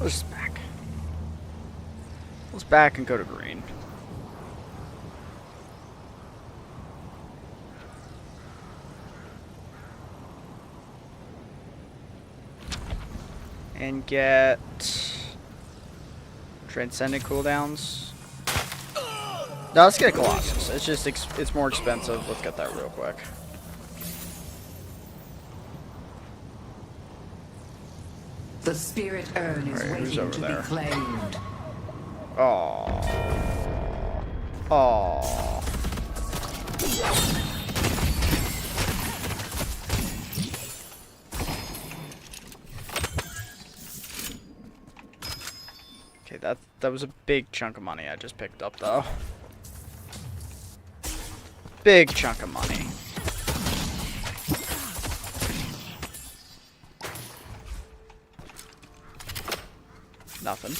Let's back. Let's back and go to green. And get transcendent cooldowns. No, let's get Colossus. It's just it's more expensive. Let's get that real quick. The spirit urn is Alright, who's waiting over to there? be claimed. Oh. Oh. Okay, that was a big chunk of money I just picked up though. Big chunk of money. Nothing.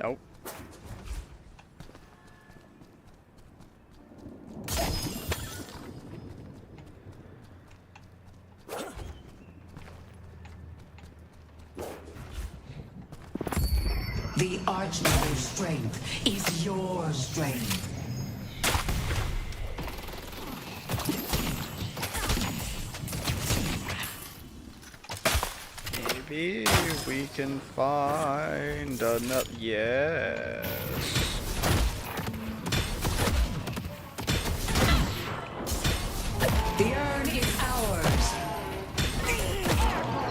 Nope. The Archmother's strength is your strength. Maybe we can find another. Yes. The urn is ours.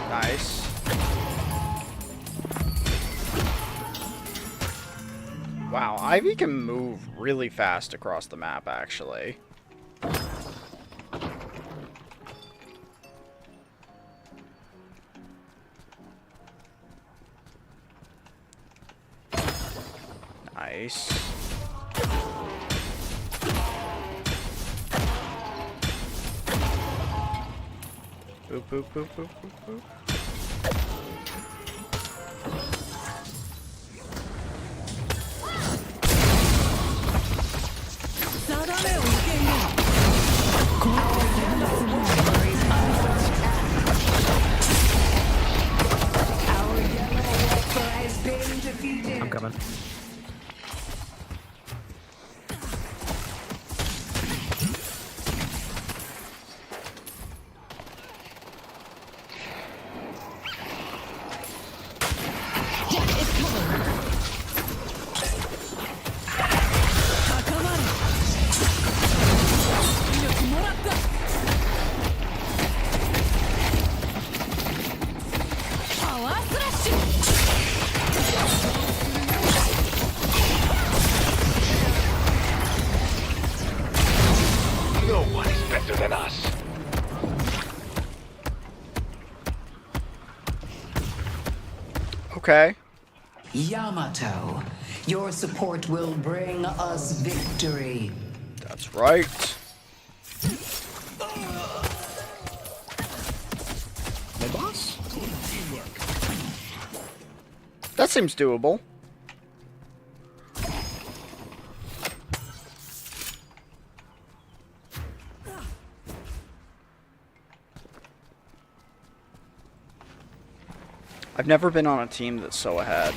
Nice. Wow, Ivy can move really fast across the map, actually. Nice. Boop, boop, boop, boop, boop, boop. I'm coming. Okay. Yamato, your support will bring us victory. That's right. My boss? That seems doable. I've never been on a team that's so ahead.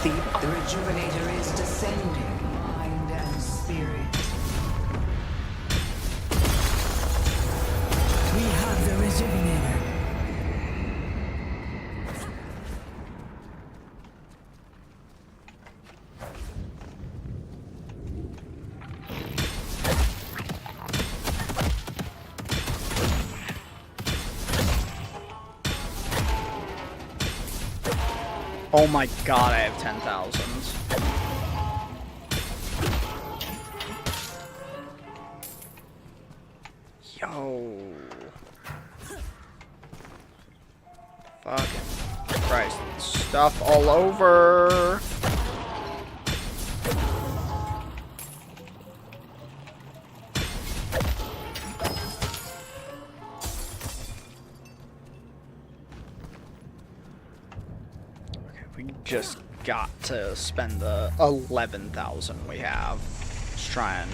The rejuvenator is descending, mind and spirit. We have the rejuvenator. Oh my god, I have 10,000. Yo. Fucking Christ. Stuff all over. We just got to spend the 11,000 we have. Let's try and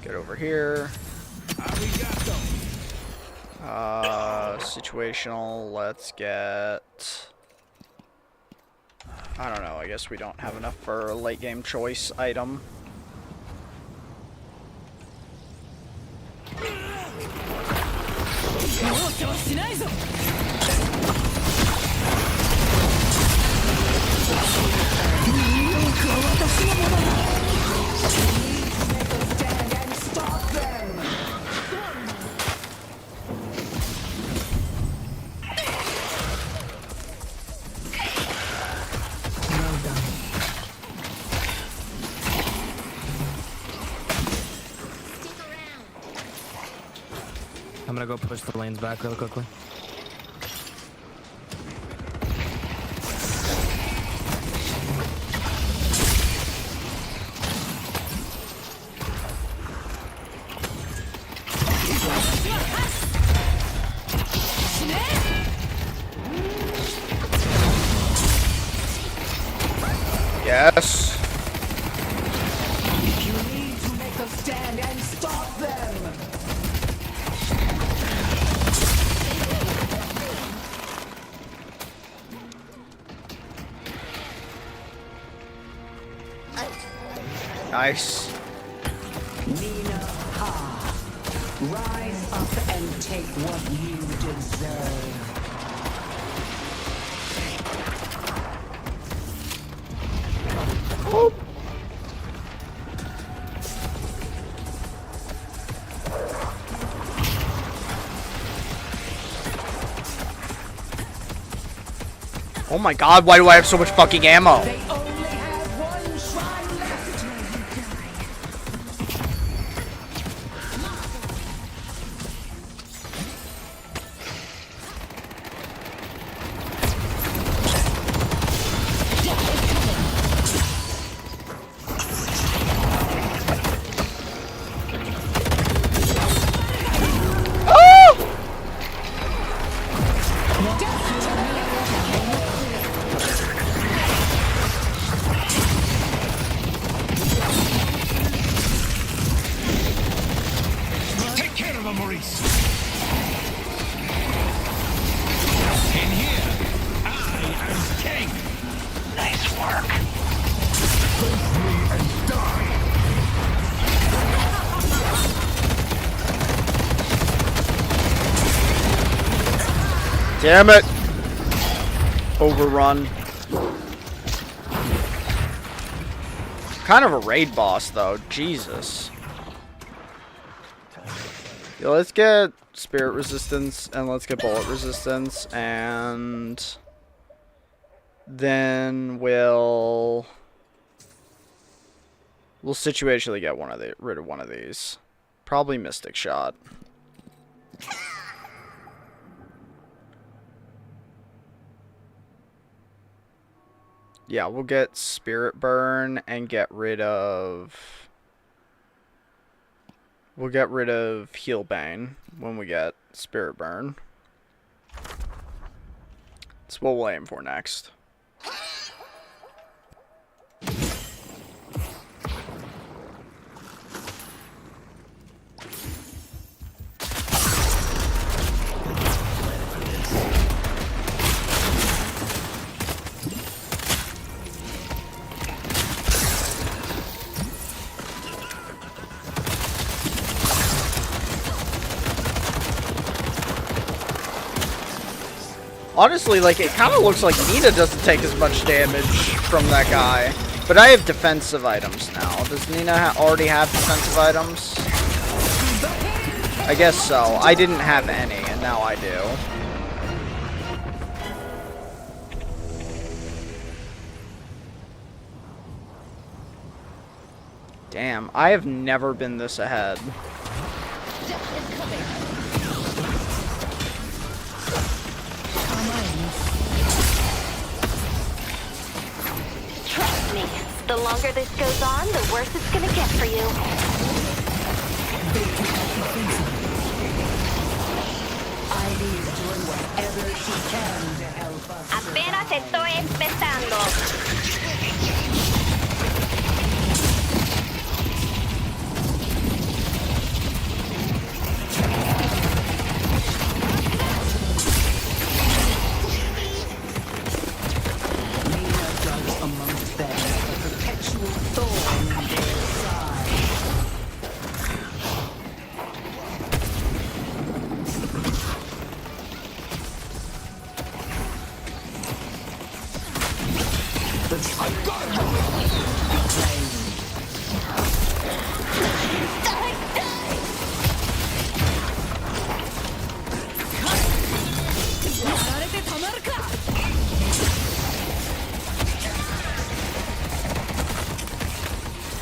get over here. Situational, let's get... I don't know, I guess we don't have enough for a late game choice item. I'm gonna go push the lanes back really quickly. Yes. You need to make a stand and stop them. Nice. Nina Ha, rise up and take what you deserve. Oh. Oh my god, why do I have so much fucking ammo? They only have one shrine left. Take care of him, Maurice. In here, I am king. Nice work. Face me and die. Damn it! Overrun. Kind of a raid boss, though. Jesus. Yeah, let's get spirit resistance and let's get bullet resistance, and then we'll We'll situationally get rid of one of these. Probably Mystic Shot. Yeah, we'll get Spirit Burn and get rid of... We'll get rid of Heal Bane when we get Spirit Burn. That's what we'll aim for next. Honestly, like, it kind of looks like Nina doesn't take as much damage from that guy. But I have defensive items now. Does Nina already have defensive items? I guess so. I didn't have any, and now I do. Damn, I have never been this ahead. Trust me, the longer this goes on, the worse it's gonna get for you. Ivy's doing whatever she can to help us. Apenas estoy empezando. Nina dug amongst them, a perpetual thorn in their side.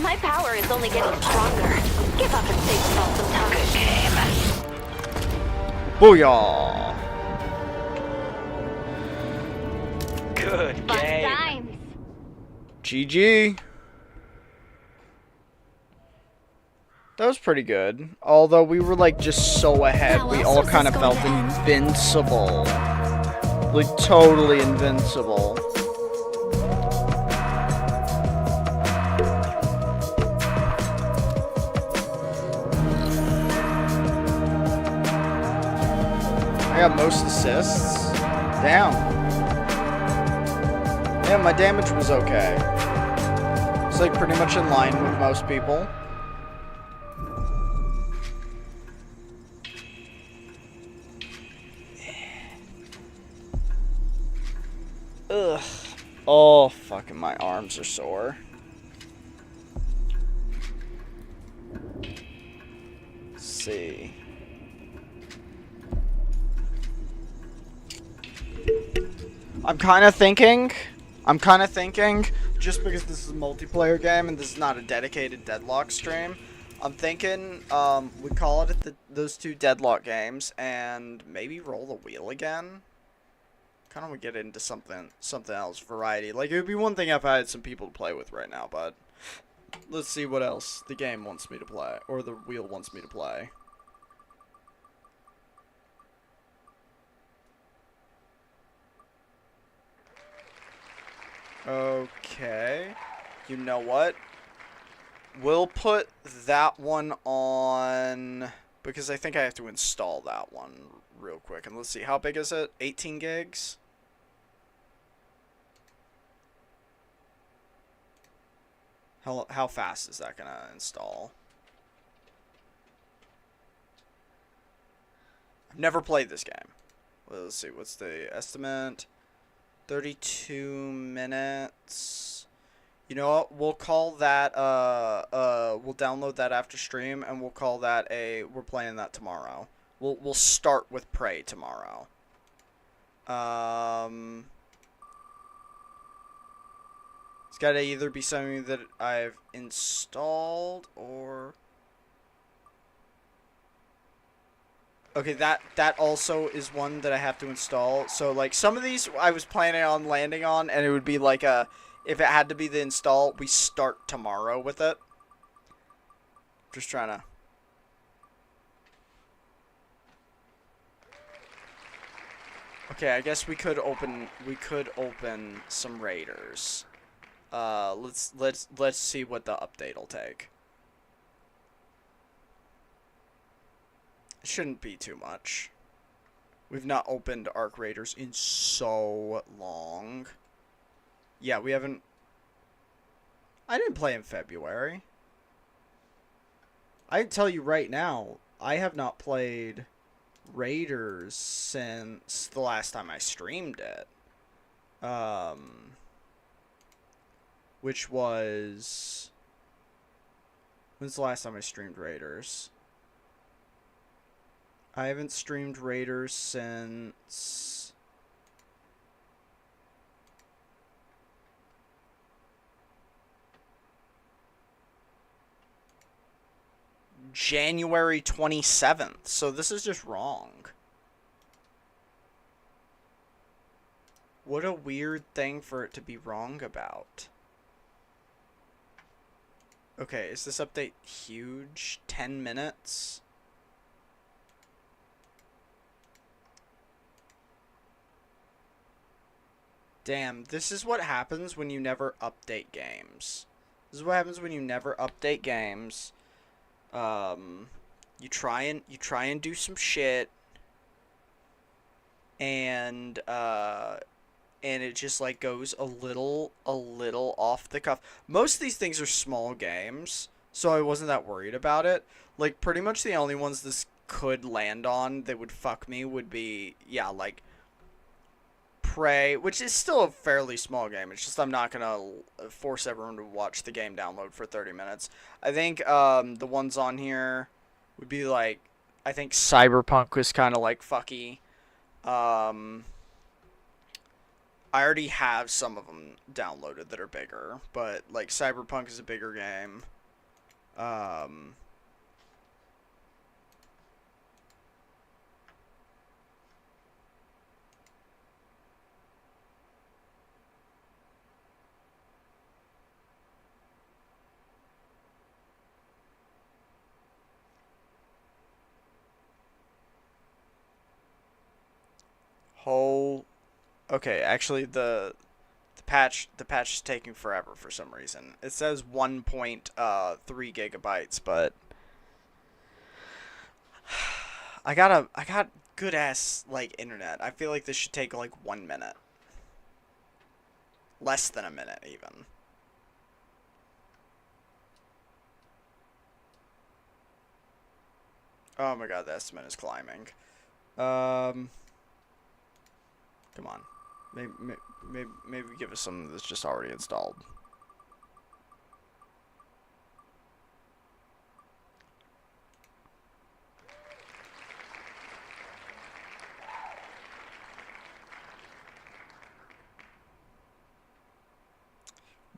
My power is only getting stronger. Give up and save yourself some time. Booyah! Good Fun game. times. GG. That was pretty good. Although we were like just so ahead, we all kind of felt invincible. Like totally invincible. I got most assists. Damn. Yeah, my damage was okay. It's like pretty much in line with most people. Ugh. Oh, fucking my arms are sore. Let's see. I'm kind of thinking, just because this is a multiplayer game and this is not a dedicated Deadlock stream, I'm thinking we call it those two Deadlock games and maybe roll the wheel again. Kind of would get into something else, variety. Like, it would be one thing if I had some people to play with right now, but let's see what else the game wants me to play, or the wheel wants me to play. Okay. You know what? We'll put that one on, because I think I have to install that one real quick. And let's see, how big is it? 18 gigs? How fast is that going to install? I've never played this game. Well, let's see, what's the estimate? 32 minutes. You know what? We'll call that, we'll download that after stream, and we'll call that we're playing that tomorrow. We'll start with Prey tomorrow. It's It's gotta either be something that I've installed or... Okay, that also is one that I have to install. So, like, some of these I was planning on landing on, and it would be like a... If it had to be the install, we start tomorrow with it. Just trying to... Okay, I guess we could open some raiders. Let's see what the update will take. It shouldn't be too much. We've not opened Arc Raiders in so long. Yeah, we haven't... I didn't play in February. I can tell you right now, I have not played Raiders since the last time I streamed it. Which was... When's the last time I streamed Raiders? I haven't streamed Raiders since... January 27th, so this is just wrong. What a weird thing for it to be wrong about. Okay, is this update huge? 10 minutes? Damn, this is what happens when you never update games. This is what happens when you never update games. You try and do some shit, and it just like goes a little off the cuff. Most of these things are small games, so I wasn't that worried about it. Like, pretty much the only ones this could land on that would fuck me would be, yeah, like Prey, which is still a fairly small game. It's just I'm not gonna force everyone to watch the game download for 30 minutes. I think the ones on here would be like, I think Cyberpunk was kind of like fucky. I already have some of them downloaded that are bigger, but like Cyberpunk is a bigger game. Okay, actually the patch is taking forever for some reason. It says 1.3 gigabytes, but I got good ass like internet. I feel like this should take like 1 minute. Less than a minute even. Oh my god, the estimate is climbing. Come on. Maybe give us something that's just already installed.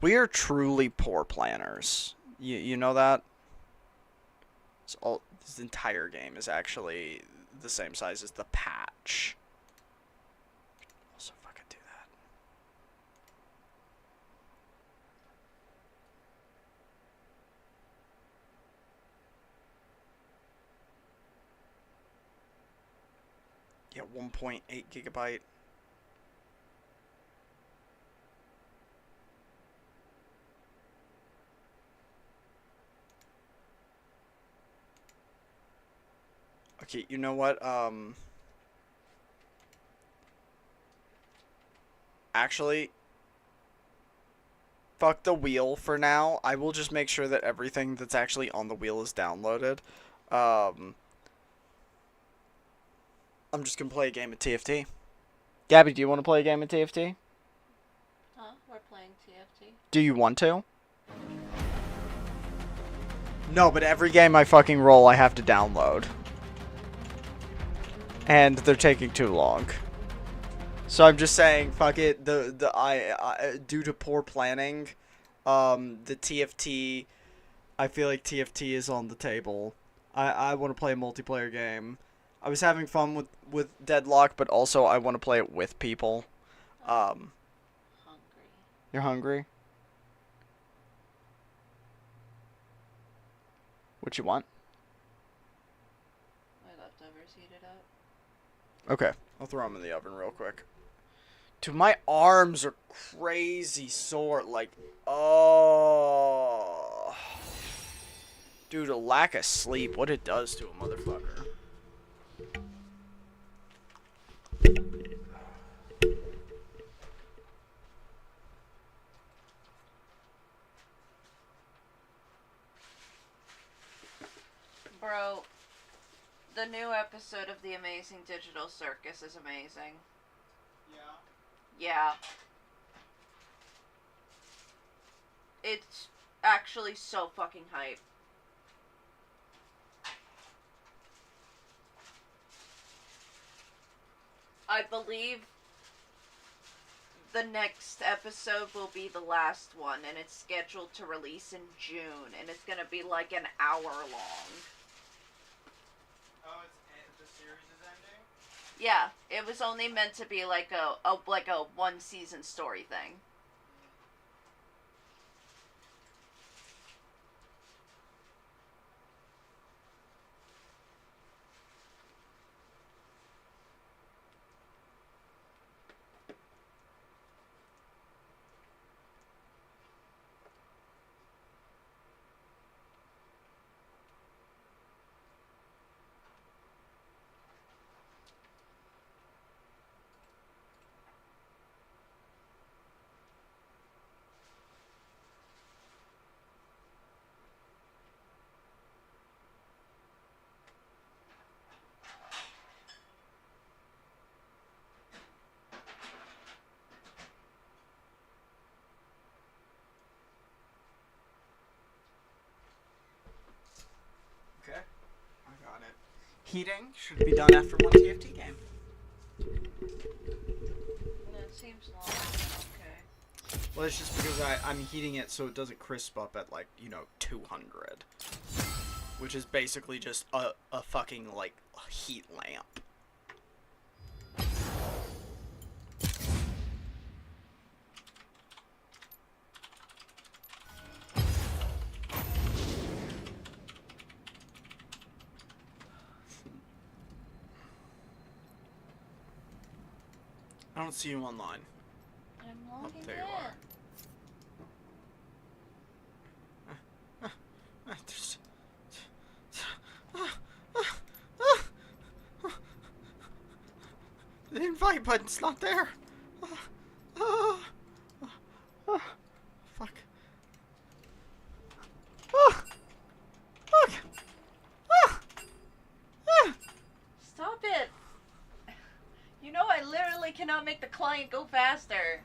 We are truly poor planners. You know that? This entire game is actually the same size as the patch. Also fucking do that. Yeah, 1.8 gigabyte. Okay, you know what? Actually, fuck the wheel for now. I will just make sure that everything that's actually on the wheel is downloaded. I'm just gonna play a game of TFT. Gabby, do you want to play a game of TFT? Huh? We're playing TFT. Do you want to? No, but every game I fucking roll, I have to download. And they're taking too long. So I'm just saying, fuck it. Due to poor planning, The TFT, I feel like TFT is on the table. I want to play a multiplayer game. I was having fun with Deadlock, but also I want to play it with people. Hungry. You're hungry? What you want? My leftovers heated up. Okay, I'll throw them in the oven real quick. Dude, my arms are crazy sore. Like, oh. Dude, a lack of sleep, what it does to a motherfucker. Bro, the new episode of The Amazing Digital Circus is amazing. Yeah. It's actually so fucking hype. I believe the next episode will be the last one, and it's scheduled to release in June, and it's gonna be like an hour long. Oh, the series is ending? Yeah, it was only meant to be like a one season story thing. Okay, I got it. Heating should be done after one TFT game. That seems long, okay. Well, it's just because I'm heating it so it doesn't crisp up at, like, 200. Which is basically just a fucking, like, heat lamp. I don't see you online. I'm Oh, logging there in. you are. The invite button's not there. Fuck. Fuck. Stop it! You know I literally cannot make the client go faster.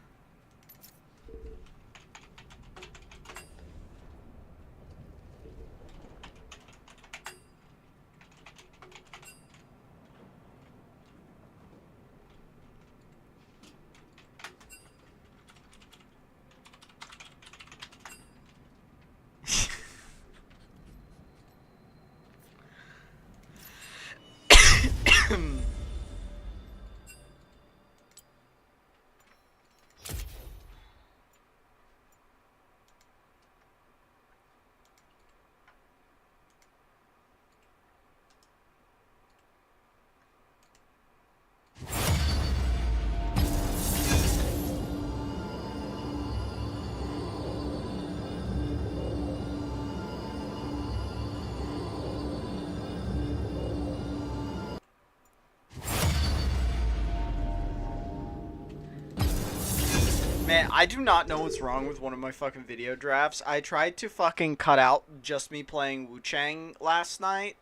Man, I do not know what's wrong with one of my fucking video drafts. I tried to fucking cut out just me playing Wu Chang last night,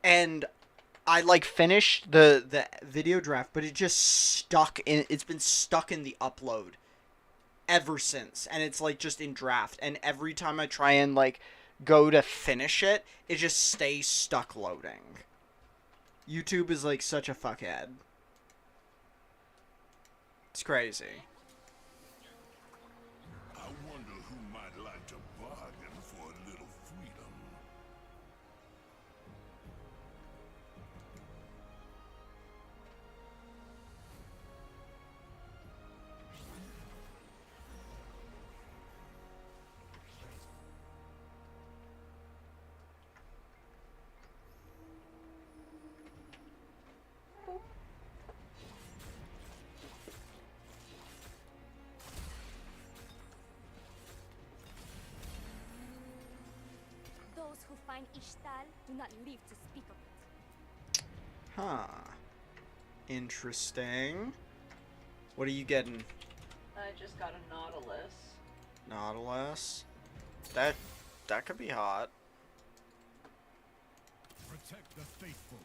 and I like finished the video draft, but it just stuck in. It's been stuck in the upload ever since, and it's like just in draft. And every time I try and like go to finish it, it just stays stuck loading. YouTube is like such a fuckhead. It's crazy. I wonder who might who find Ishtal do not live to speak of it. Huh. Interesting. What are you getting? I just got a Nautilus. Nautilus? That could be hot. Protect the faithful.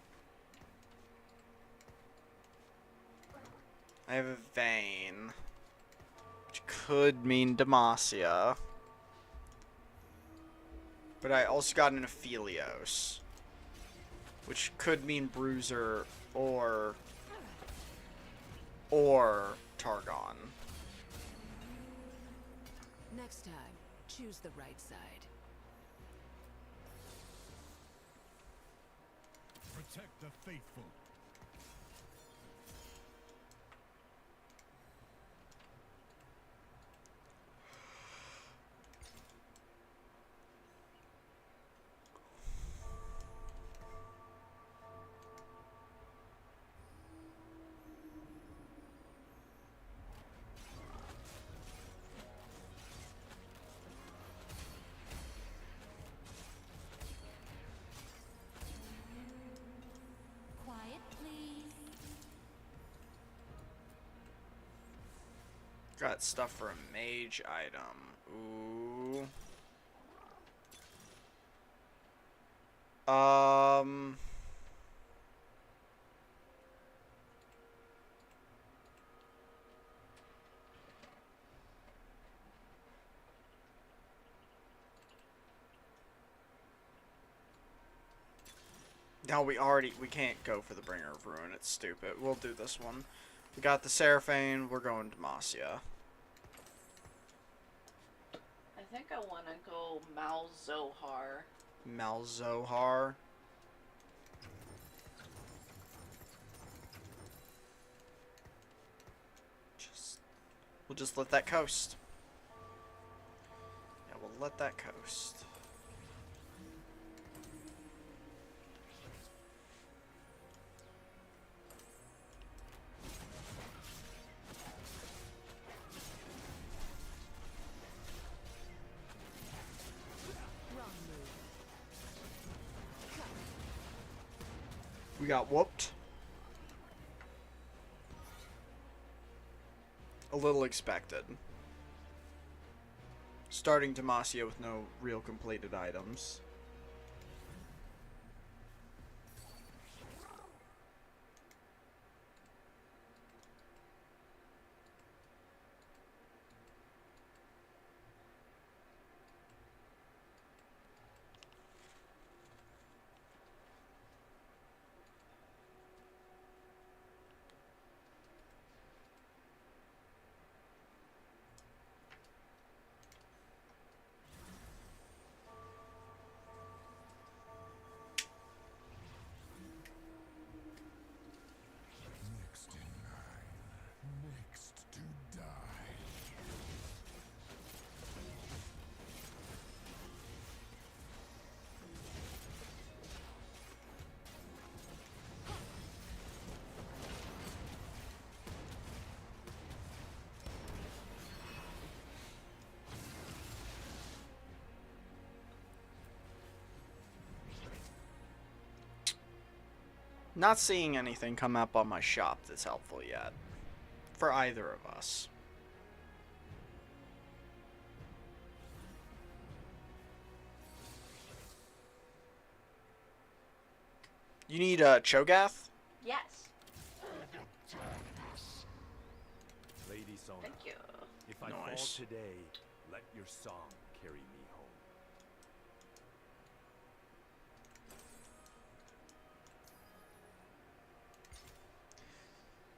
I have a vein, which could mean Demacia. But I also got an Aphelios, which could mean Bruiser or Targon. Next time, choose the right side. Protect the faithful. Quiet, please. Got stuff for a mage item. Ooh. No, we can't go for the Bringer of Ruin. It's stupid. We'll do this one. We got the Seraphane. We're going to Demacia. I think I want to go Malzohar. Malzohar. We'll just let that coast. Yeah, we'll let that coast. We got whooped. A little expected. Starting Demacia with no real completed items. Next in line. Next to die. Not seeing anything come up on my shop that's helpful yet. For either of us. You need a Cho'Gath? Yes. Lady Sona, Thank you. if I fall Nice. today, let your song carry me home.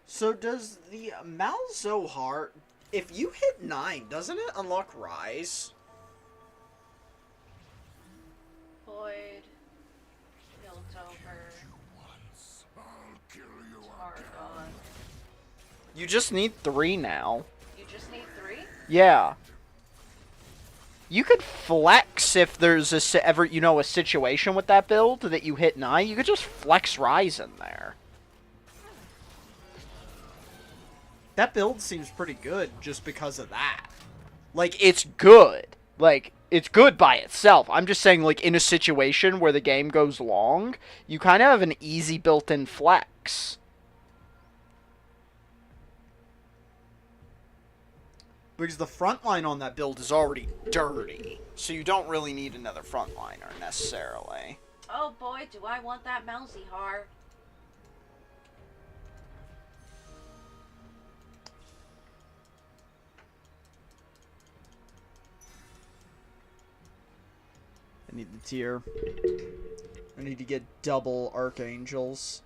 So does the Malzohar, if you hit 9, doesn't it unlock Rise? Void. Piltover. I'll kill you Targon. You just need 3 now. You just need 3? Yeah. You could flex if there's a situation with that build that you hit 9. You could just flex Rise in there. That build seems pretty good just because of that. Like, it's good. Like, it's good by itself. I'm just saying, like, in a situation where the game goes long, you kind of have an easy built-in flex. Because the front line on that build is already dirty, so you don't really need another frontliner necessarily. Oh boy, do I want that mousy heart. I need the tier. I need to get double archangels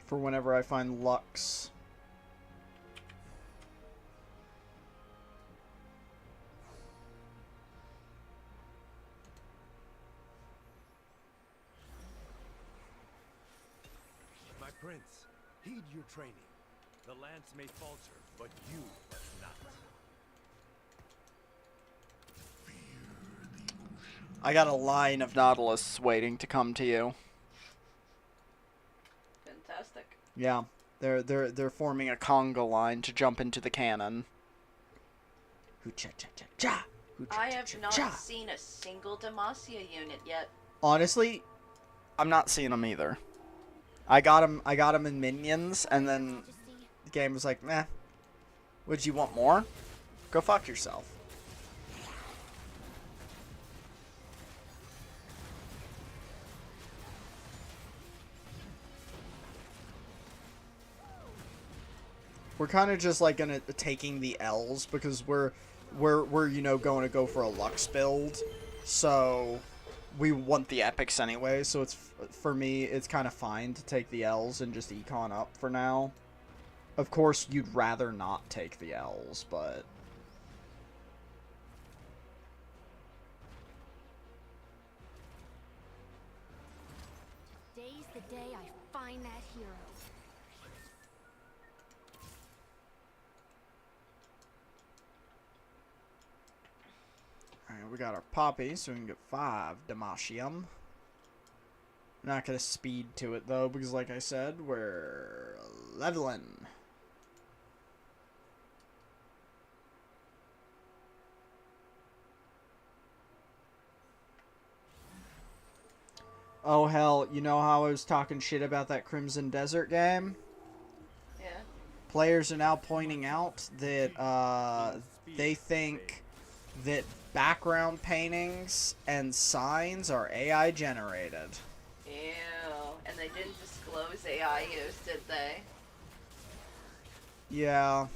for whenever I find Lux. My prince, heed your training. The lance may falter, but you must not. I got a line of Nautilus waiting to come to you. Fantastic. Yeah, they're forming a conga line to jump into the cannon. I have not seen a single Demacia unit yet. Honestly, I'm not seeing them either. I got them in minions, and then the game was like, meh. Would you want more? Go fuck yourself. We're kind of just like taking the L's because we're you know going to go for a Lux build, so we want the epics anyway. So it's for me it's kind of fine to take the L's and just econ up for now. Of course, you'd rather not take the L's, but Today's the day I find that hero. alright, we got our Poppy, so we can get 5 Demacium. Not gonna speed to it though, because like I said, we're leveling. Oh hell, you know how I was talking shit about that Crimson Desert game? Yeah. Players are now pointing out that they think that background paintings and signs are AI generated. Ew. And they didn't disclose AI use, did they? Yeah.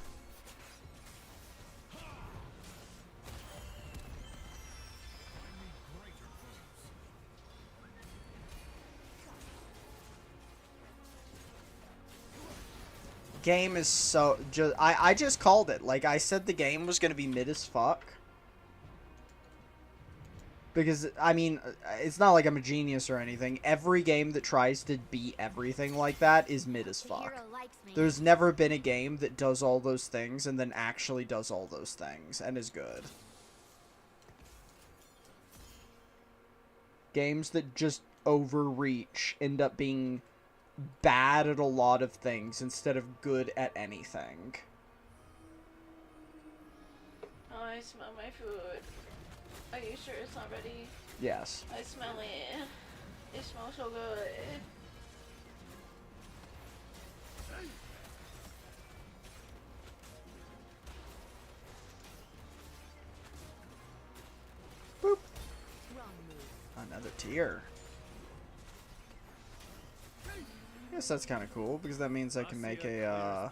Game is so I just called it. Like I said the game was going to be mid as fuck. Because I mean, it's not like I'm a genius or anything. Every game that tries to be everything like that is mid as fuck. There's never been a game that does all those things and then actually does all those things and is good. Games that just overreach end up being bad at a lot of things instead of good at anything. Oh, I smell my food. Are you sure it's not ready? Yes. I smell it. It smells so good. Boop. Another tier. I guess that's kind of cool because that means I can make a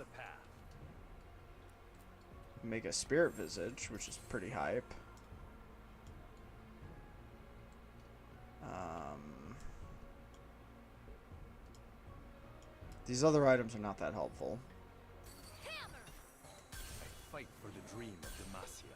spirit visage, which is pretty hype. These other items are not that helpful. I fight for the dream of Demacia.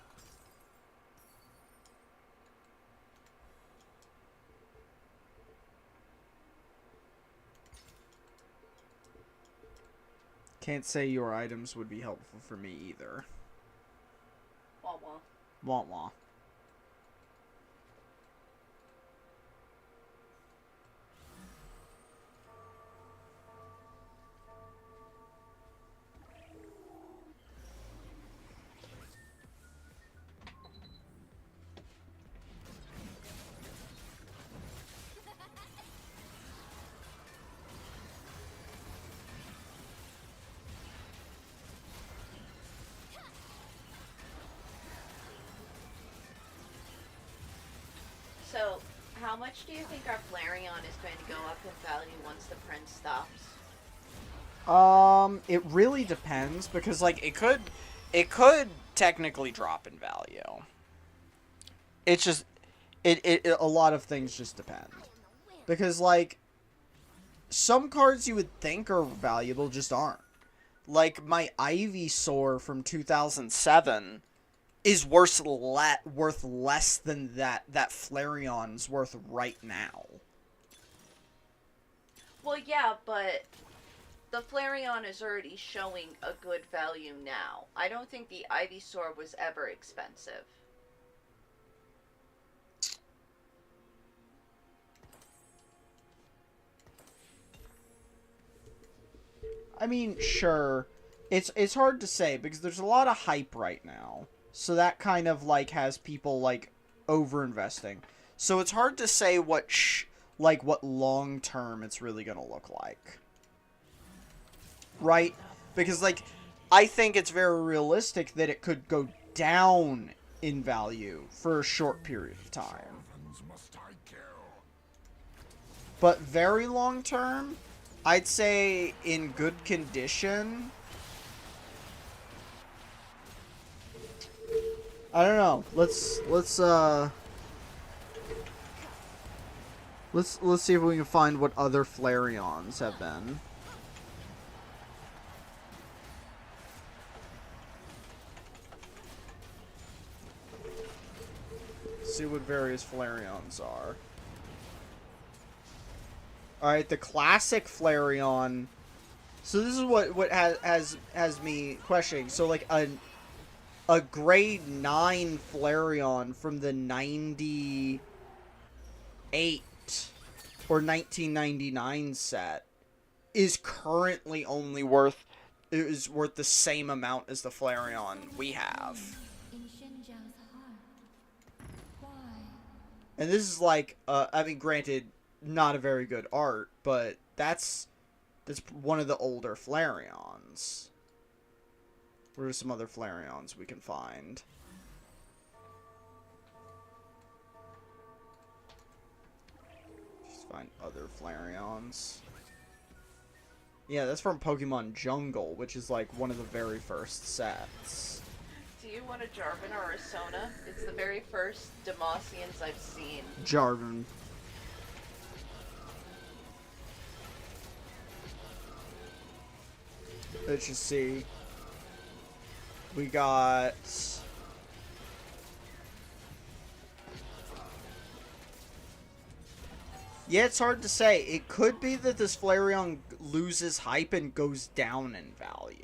Can't say your items would be helpful for me either. Wah wah. Wah wah. So, how much do you think our Flareon is going to go up in value once the print stops? It really depends, because, like, it could technically drop in value. It's just, a lot of things just depend. Because, like, some cards you would think are valuable just aren't. Like, my Ivysaur from 2007 is worth less than that Flareon's worth right now. Well, yeah, but the Flareon is already showing a good value now. I don't think the Ivysaur was ever expensive. I mean, sure. It's hard to say because there's a lot of hype right now. So that kind of like has people like over investing. So it's hard to say what what long term it's really going to look like. Right? Because like I think it's very realistic that it could go down in value for a short period of time. But very long term, I'd say in good condition. I don't know. Let's see if we can find what other Flareons have been. See what various Flareons are. Alright, the classic Flareon. So this is what has me questioning. So like a grade 9 Flareon from the 98 or 1999 set is currently only worth the same amount as the Flareon we have. And this is like I mean, granted, not a very good art, but that's one of the older Flareons. What are some other Flareons we can find? Just find other Flareons. Yeah, that's from Pokemon Jungle, which is like one of the very first sets. Do you want a Jarvan or a Sona? It's the very first Demacians I've seen. Jarvan. Let's just see. We got... Yeah, it's hard to say. It could be that this Flareon loses hype and goes down in value.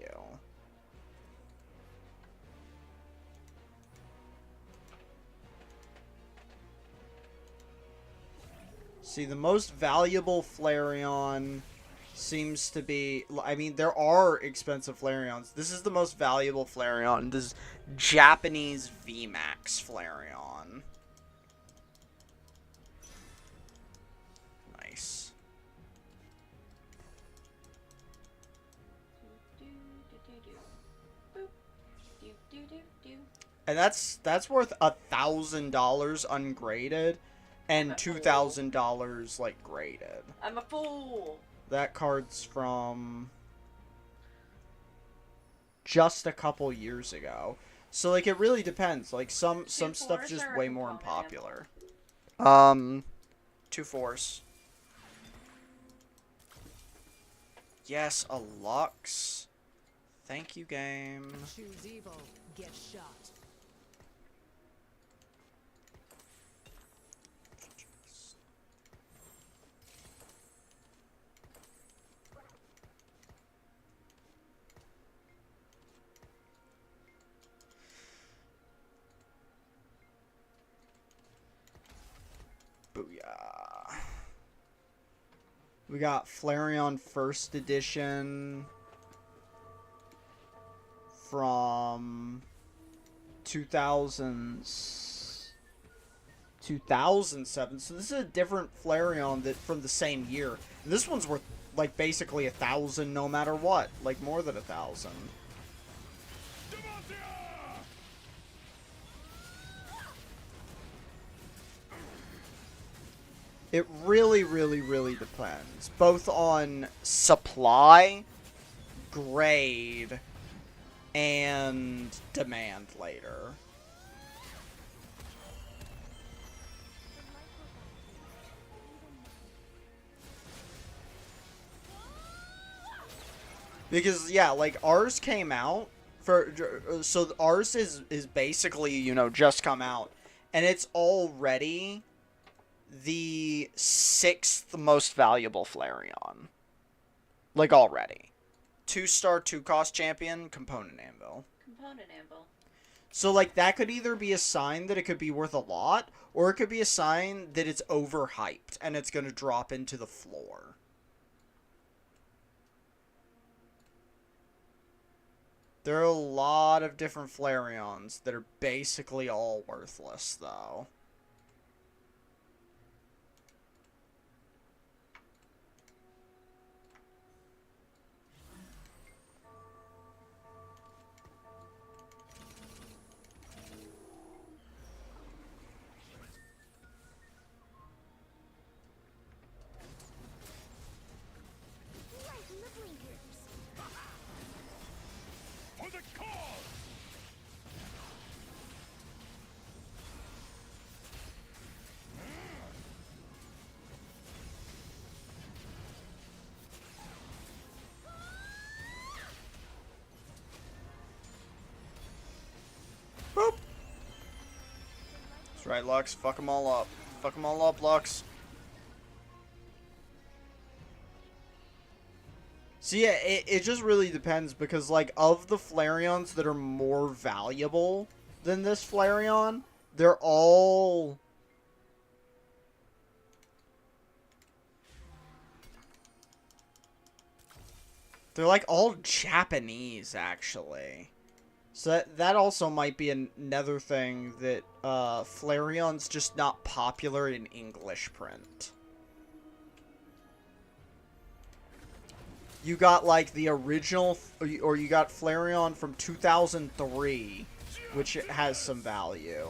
See, the most valuable Flareon seems to be... I mean, there are expensive Flareons. This is the most valuable Flareon. This is Japanese VMAX Flareon. Nice. And that's worth $1,000 ungraded and $2,000 like graded. I'm a fool. That card's from just a couple years ago. So like it really depends. Like some stuff's just way more unpopular. 2 force. Yes, a Lux. Thank you, game. Choose evil, get shot. Booyah. We got Flareon First Edition from 2007. So this is a different Flareon that from the same year. And this one's worth like basically 1,000 no matter what, like more than 1,000. It really, really, really depends. Both on supply, grade, and demand later. Because, yeah, like, ours came out for... So, ours is basically, you know, just come out. And it's already the 6th most valuable Flareon. Like, already. 2-star, 2-cost champion, component anvil. Component anvil. So, like, that could either be a sign that it could be worth a lot, or it could be a sign that it's overhyped and it's going to drop into the floor. There are a lot of different Flareons that are basically all worthless, though. For the cause! Boop. That's right, Lux. Fuck them all up. Fuck them all up, Lux. So yeah, it just really depends because, like, of the Flareons that are more valuable than this Flareon, they're all... They're, like, all Japanese, actually. So that also might be another thing that Flareon's just not popular in English print. You got, like, the original, or you got Flareon from 2003, which has some value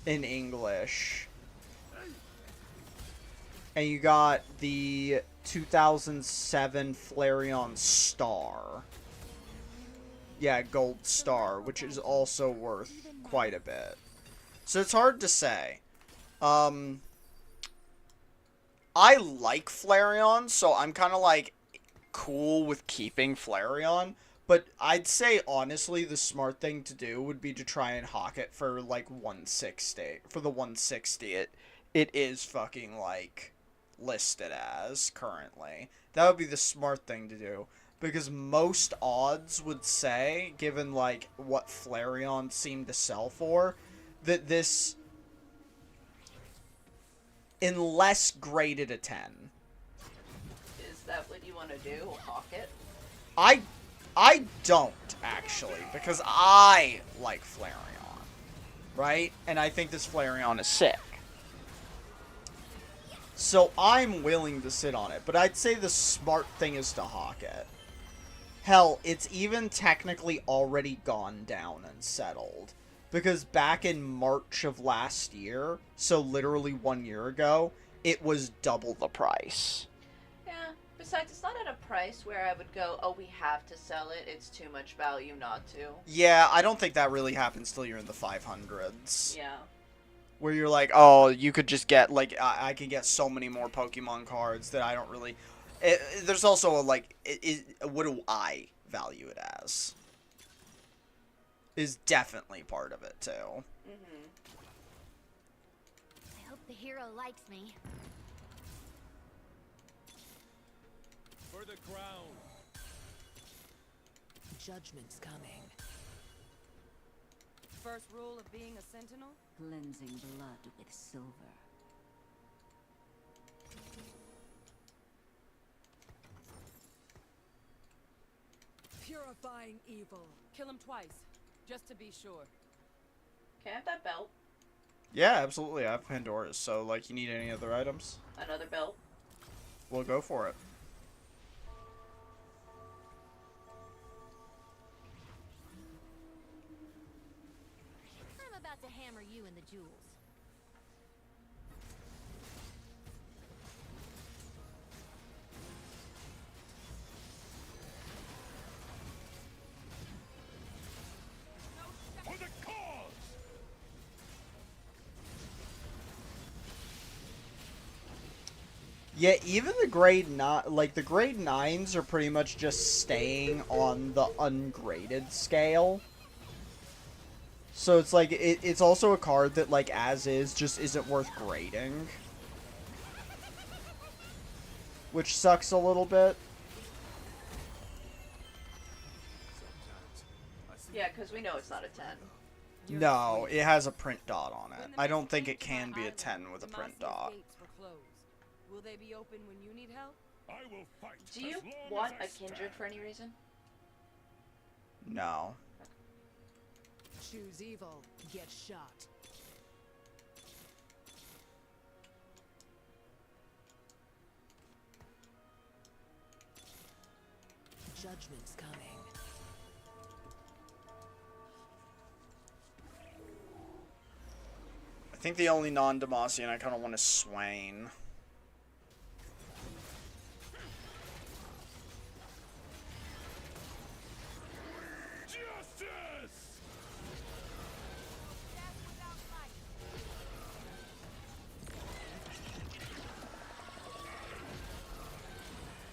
in English. And you got the 2007 Flareon Star. Yeah, Gold Star, which is also worth quite a bit. So it's hard to say. I like Flareon, so I'm kind of, like, cool with keeping Flareon. But I'd say, honestly, the smart thing to do would be to try and hawk it for, like, 160. For the 160, it is fucking, like, listed as currently. That would be the smart thing to do. Because most odds would say, given, like, what Flareon seemed to sell for, that this... Unless graded a 10. Is that what you want to do? Hawk it? I don't, actually, because I like Flareon, right? And I think this Flareon is sick. So I'm willing to sit on it, but I'd say the smart thing is to hawk it. Hell, it's even technically already gone down and settled. Because back in March of last year, so literally 1 year ago, it was double the price. Yeah, besides, it's not at a price where I would go, oh, we have to sell it, it's too much value not to. Yeah, I don't think that really happens till you're in the 500s. Yeah. Where you're like, oh, you could just get, like, I can get so many more Pokemon cards that I don't really... there's also, like, what do I value it as? Is definitely part of it, too. Mm-hmm. I hope the hero likes me. For the crown. Judgment's coming. First rule of being a sentinel? Cleansing blood with silver. Purifying evil. Kill him twice, just to be sure. Can I have that belt? Yeah, absolutely. I have Pandora's, so, like, you need any other items? Another belt? We'll go for it. I'm about to hammer you in the jewels. Yeah, even the grade 9, like the grade 9s are pretty much just staying on the ungraded scale. So it's like, it's also a card that, like, as is, just isn't worth grading. Which sucks a little bit. Yeah, because we know it's not a 10. No, it has a print dot on it. I don't think it can be a 10 with a print dot. Will they be open when you need help? I will fight. Do you want a kindred for any reason? No. Choose evil, get shot. Judgment's coming. I think the only non-Demacian I kind of want is Swain.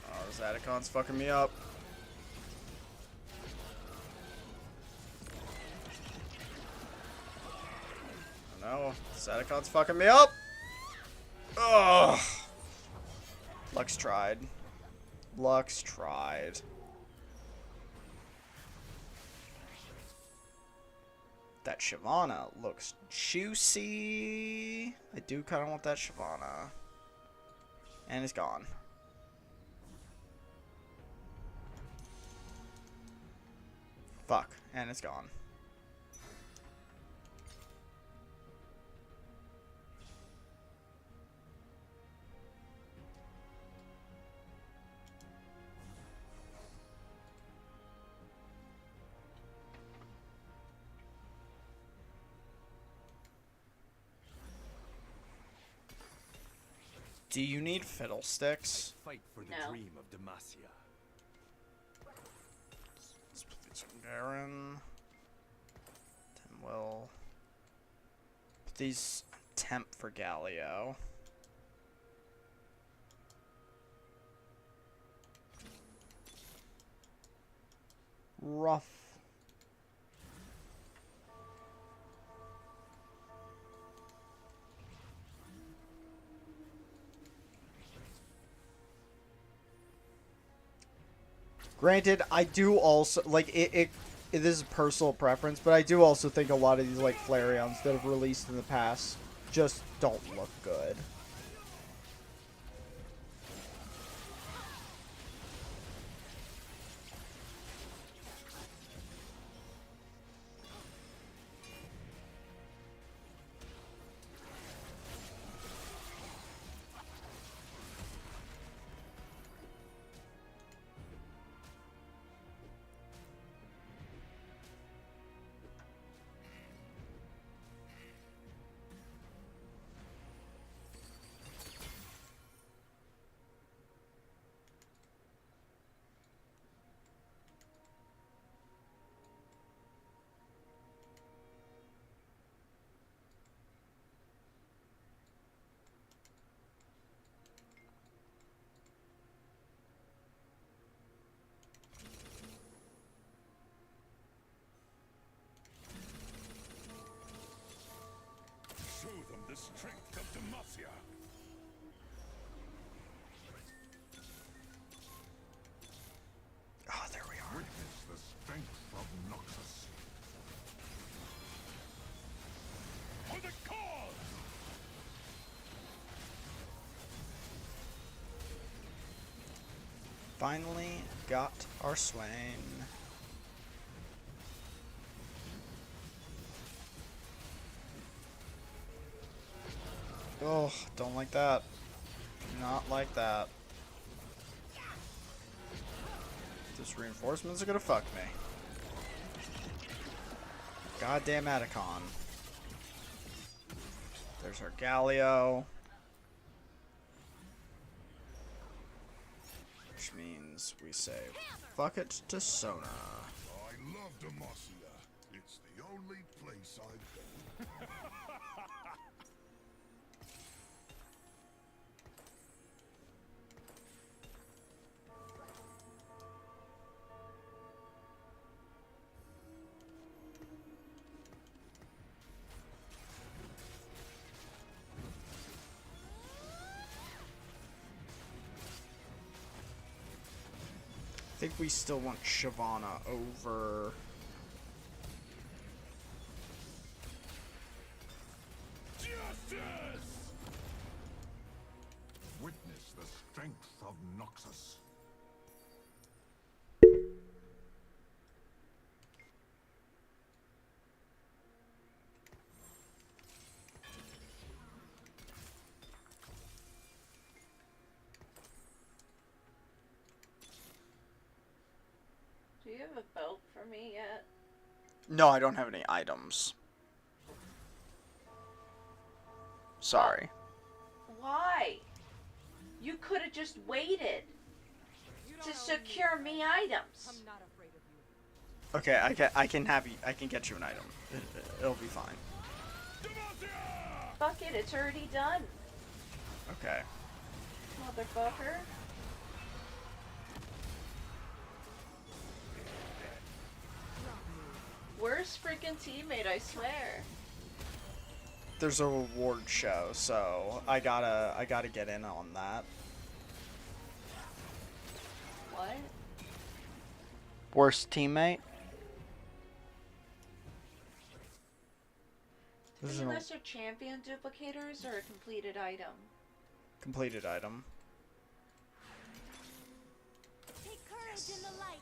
Oh, this Atacon's fucking me up. No, Satacon's fucking me up! Ugh! Lux tried. Lux tried. That Shyvana looks juicy. I do kind of want that Shyvana. And it's gone. Fuck, and it's gone. Do you need fiddlesticks? Fight for the No. dream of Demacia. Let's put these on Garen. Then we'll put these temp for Galio. Rough. Granted, I do also, like, this is personal preference, but I do also think a lot of these, like, Flareons that have released in the past just don't look good. Show them the strength of Demacia. Oh, there we are. Witness the strength of Noxus. For the cause! Finally got our Swain. Oh, don't like that. Do not like that. This reinforcements are gonna fuck me. Goddamn Atacon. There's our Galio. Which means we say, fuck it to Sona. I love Demacia. It's the only place I've been. I think we still want Shyvana over... Justice! Witness the strength of Noxus. Do you have a belt for me yet? No, I don't have any items. Sorry. Why? You could have just waited to secure me items. I'm not afraid of you. Okay, I can have you. I can get you an item. It'll be fine. Fuck it, it's already done. Okay. Motherfucker. Worst freaking teammate, I swear. There's a reward show, so I gotta get in on that. What? Worst teammate? This is Any a lesser champion duplicators or a completed item? completed item. Take courage in the light.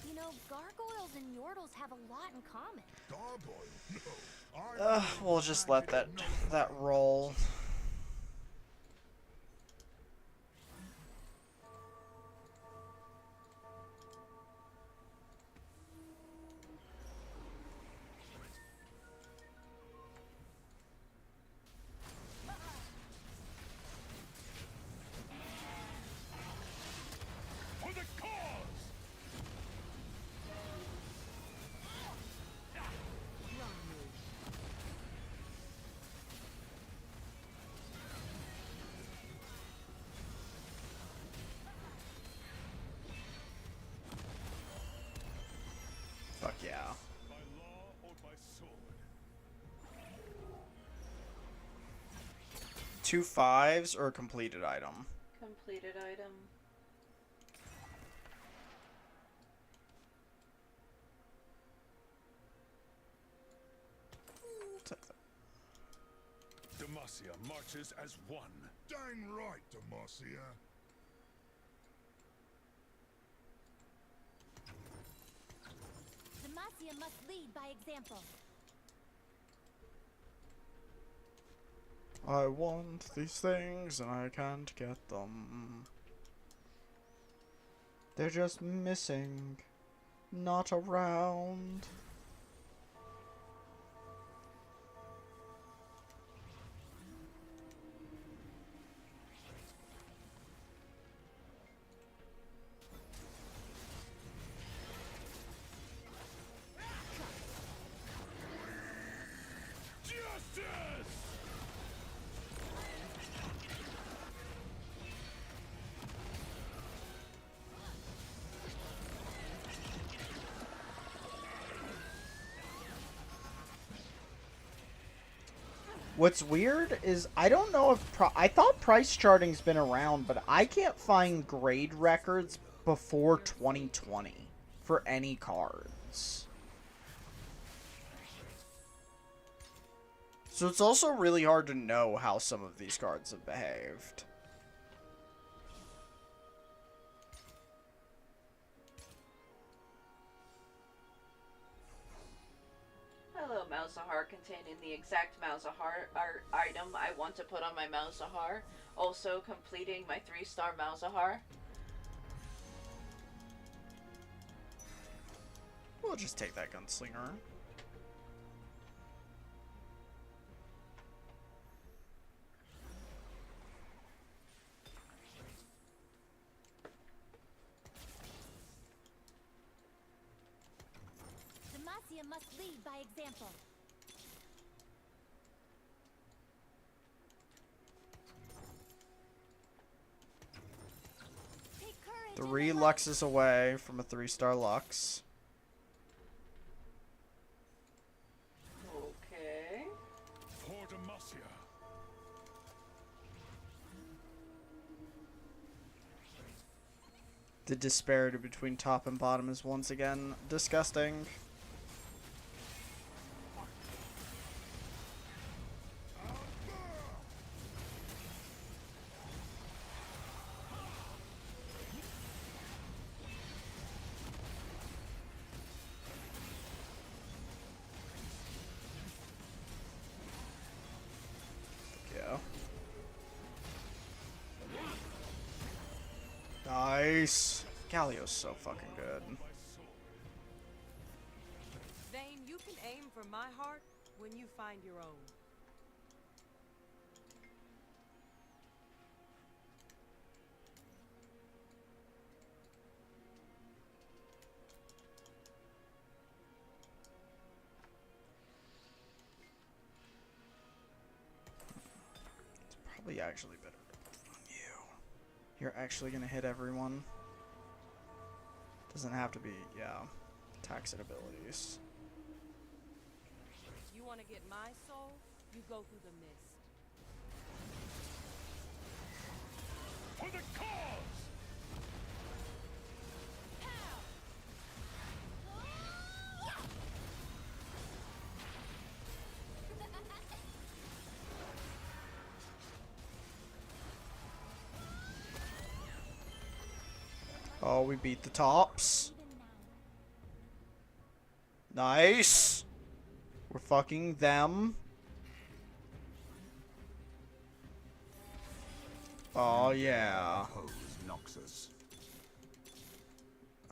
You know, gargoyles and yordles have a lot in common. We'll just let that roll. For the cause! Fuck yeah. By law or by sword? 2 5s or a completed item. Completed item. Take that. Demacia marches as one. Dang right, Demacia. Demacia must lead by example. I want these things and I can't get them. They're just missing. Not around. Justice! What's weird is I don't know if I thought price charting's been around, but I can't find grade records before 2020 for any cards. So it's also really hard to know how some of these cards have behaved. Hello, Malzahar, containing the exact Malzahar item I want to put on my Malzahar. Also completing my 3-star Malzahar. We'll just take that gunslinger. Demacia must lead by example. 3 Luxes away from a 3-star Lux. Okay. For Demacia. The disparity between top and bottom is once again disgusting. Nice. Galio's so fucking good. Vayne, you can aim for my heart when you find your own. It's probably actually better on you. You're actually gonna hit everyone. Doesn't have to be, yeah. Attacks and abilities. You want to get my soul? You go through the mist. For the cause! Oh, we beat the tops. Nice. We're fucking them. Oh, yeah.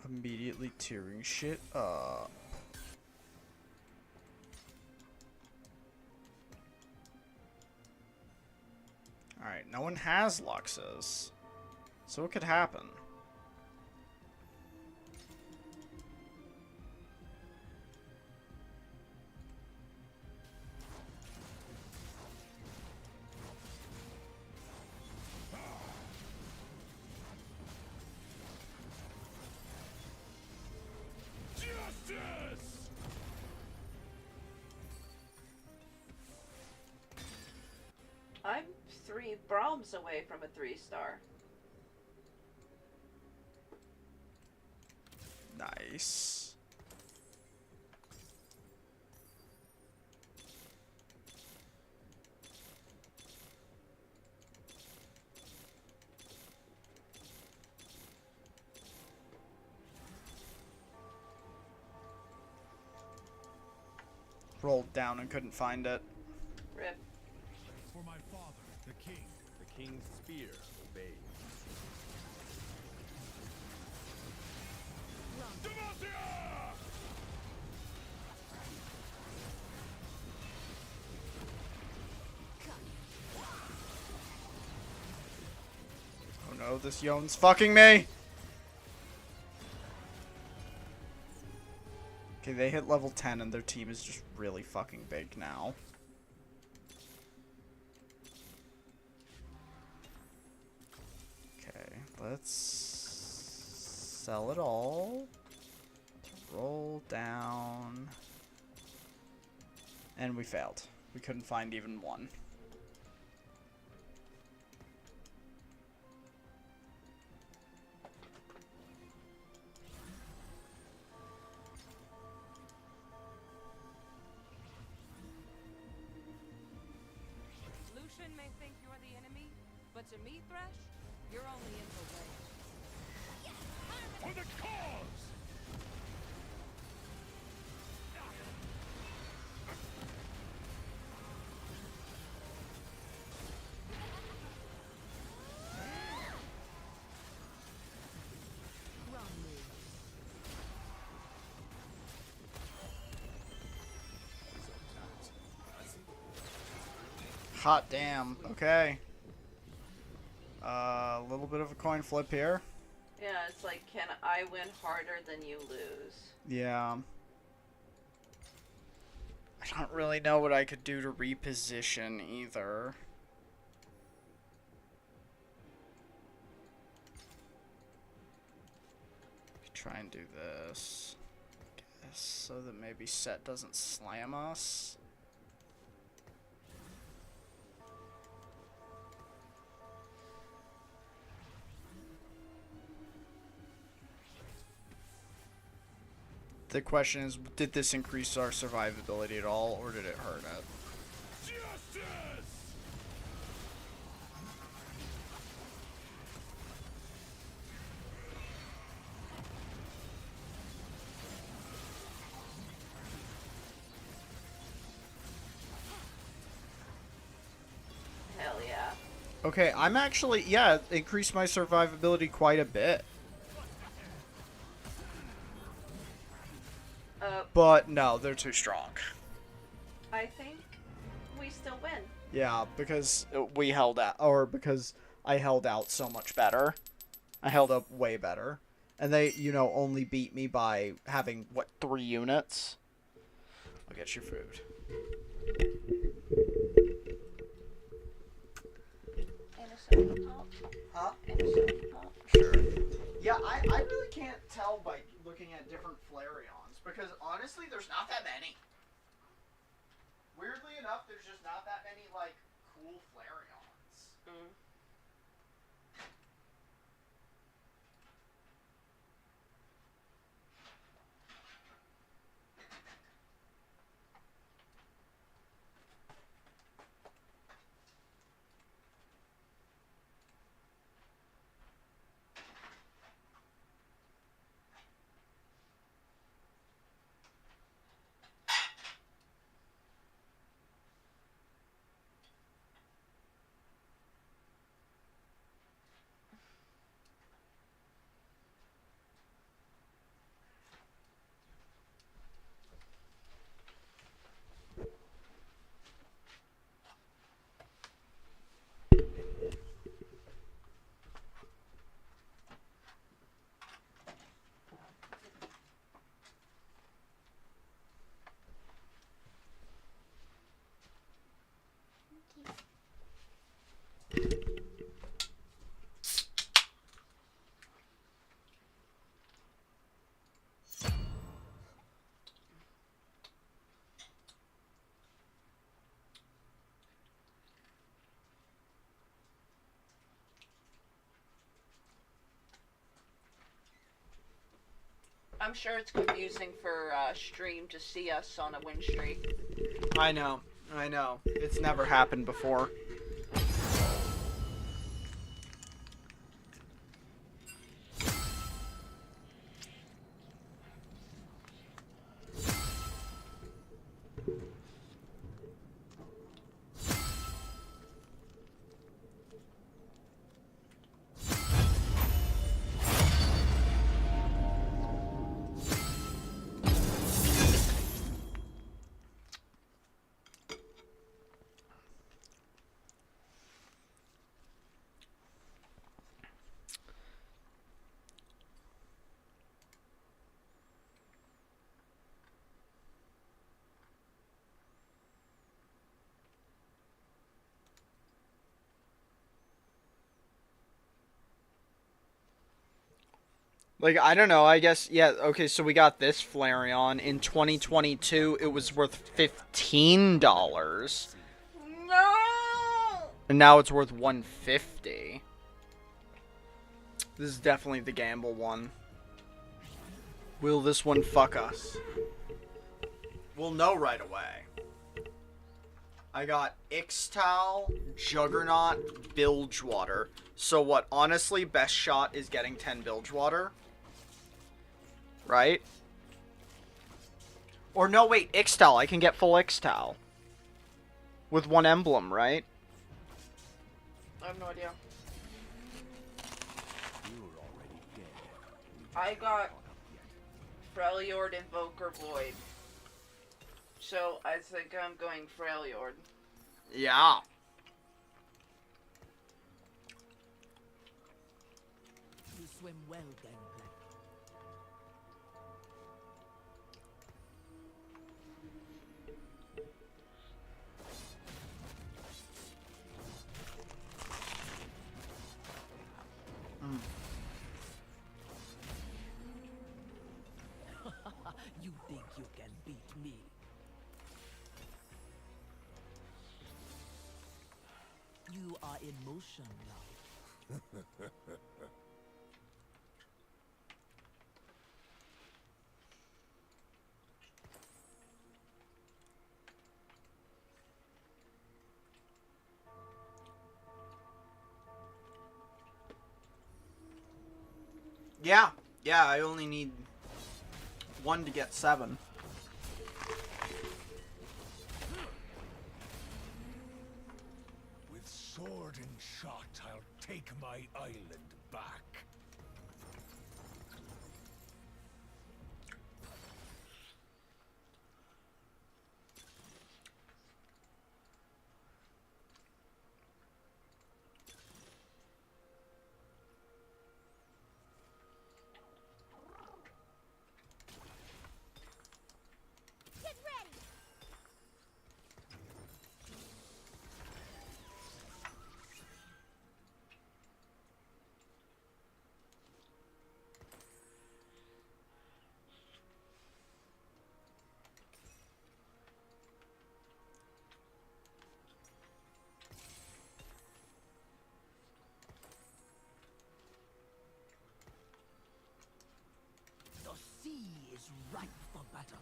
Immediately tearing shit up. Alright, no one has Luxes. So what could happen? Justice! I'm 3 Brahms away from a 3-star. Nice. Rolled down and couldn't find it. Rip. For my father, the king. The king's spear obeys. Demacia! Oh no, this Yone's fucking me! Okay, they hit level 10 and their team is just really fucking big now. Okay, let's sell it all. Roll down. And we failed. We couldn't find even one. Lucian may think you're the enemy, but to me, Thresh, you're only in the way. For the cause! Hot damn. Okay. A little bit of a coin flip here. Yeah, it's like, can I win harder than you lose? Yeah. I don't really know what I could do to reposition either. try and do this. Guess so that maybe Set doesn't slam us. The question is, did this increase our survivability at all, or did it hurt it? Hell yeah. Okay, I'm actually, yeah, it increased my survivability quite a bit. But no, they're too strong. I think we still win. Yeah, because we held out, or because I held out so much better. I held up way better. And they, you know, only beat me by having, what, 3 units? I'll get your food. Huh? Sure. Yeah, I really can't tell by looking at different Flareons, because honestly, there's not that many. Weirdly enough, there's just not that many, like, cool Flareons. Mm. I'm sure it's confusing for stream to see us on a win streak. I know. It's never happened before. Like, I don't know, I guess, yeah, okay, so we got this Flareon. In 2022, it was worth $15. No! And now it's worth $150. This is definitely the gamble one. Will this one fuck us? We'll know right away. I got Ixtal, Juggernaut, Bilgewater. So what, honestly, best shot is getting 10 Bilgewater. Right? Or no, wait, Ixtal. I can get full Ixtal. With 1 emblem, right? I have no idea. I got Freljord, Invoker, Void. So I think I'm going Freljord. Yeah. You swim well, Gangplank. are in motion now. Yeah, yeah, I only need 1 to get 7. With sword and shot, I'll take my island back. Get ready! The sea is ripe for battle.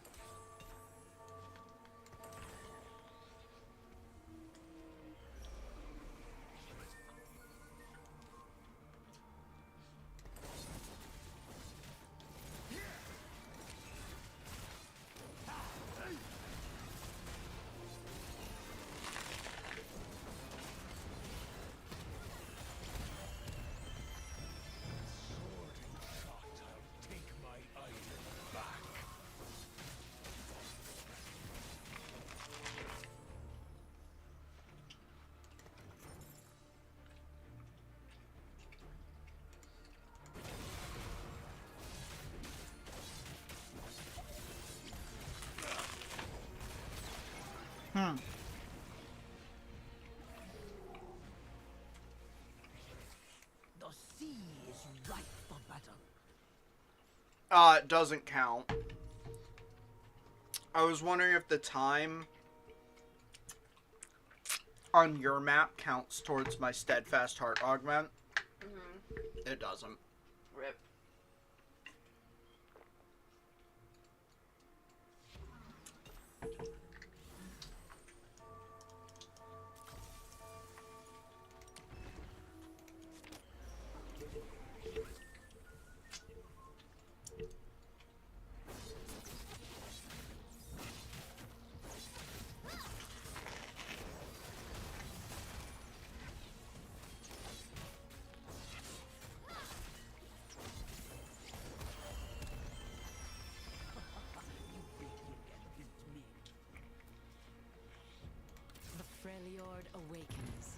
Sword and shot, I'll take my island back. The sea is ripe for battle. It doesn't count. I was wondering if the time on your map counts towards my steadfast heart augment. It doesn't. Rip. The Freljord awakens.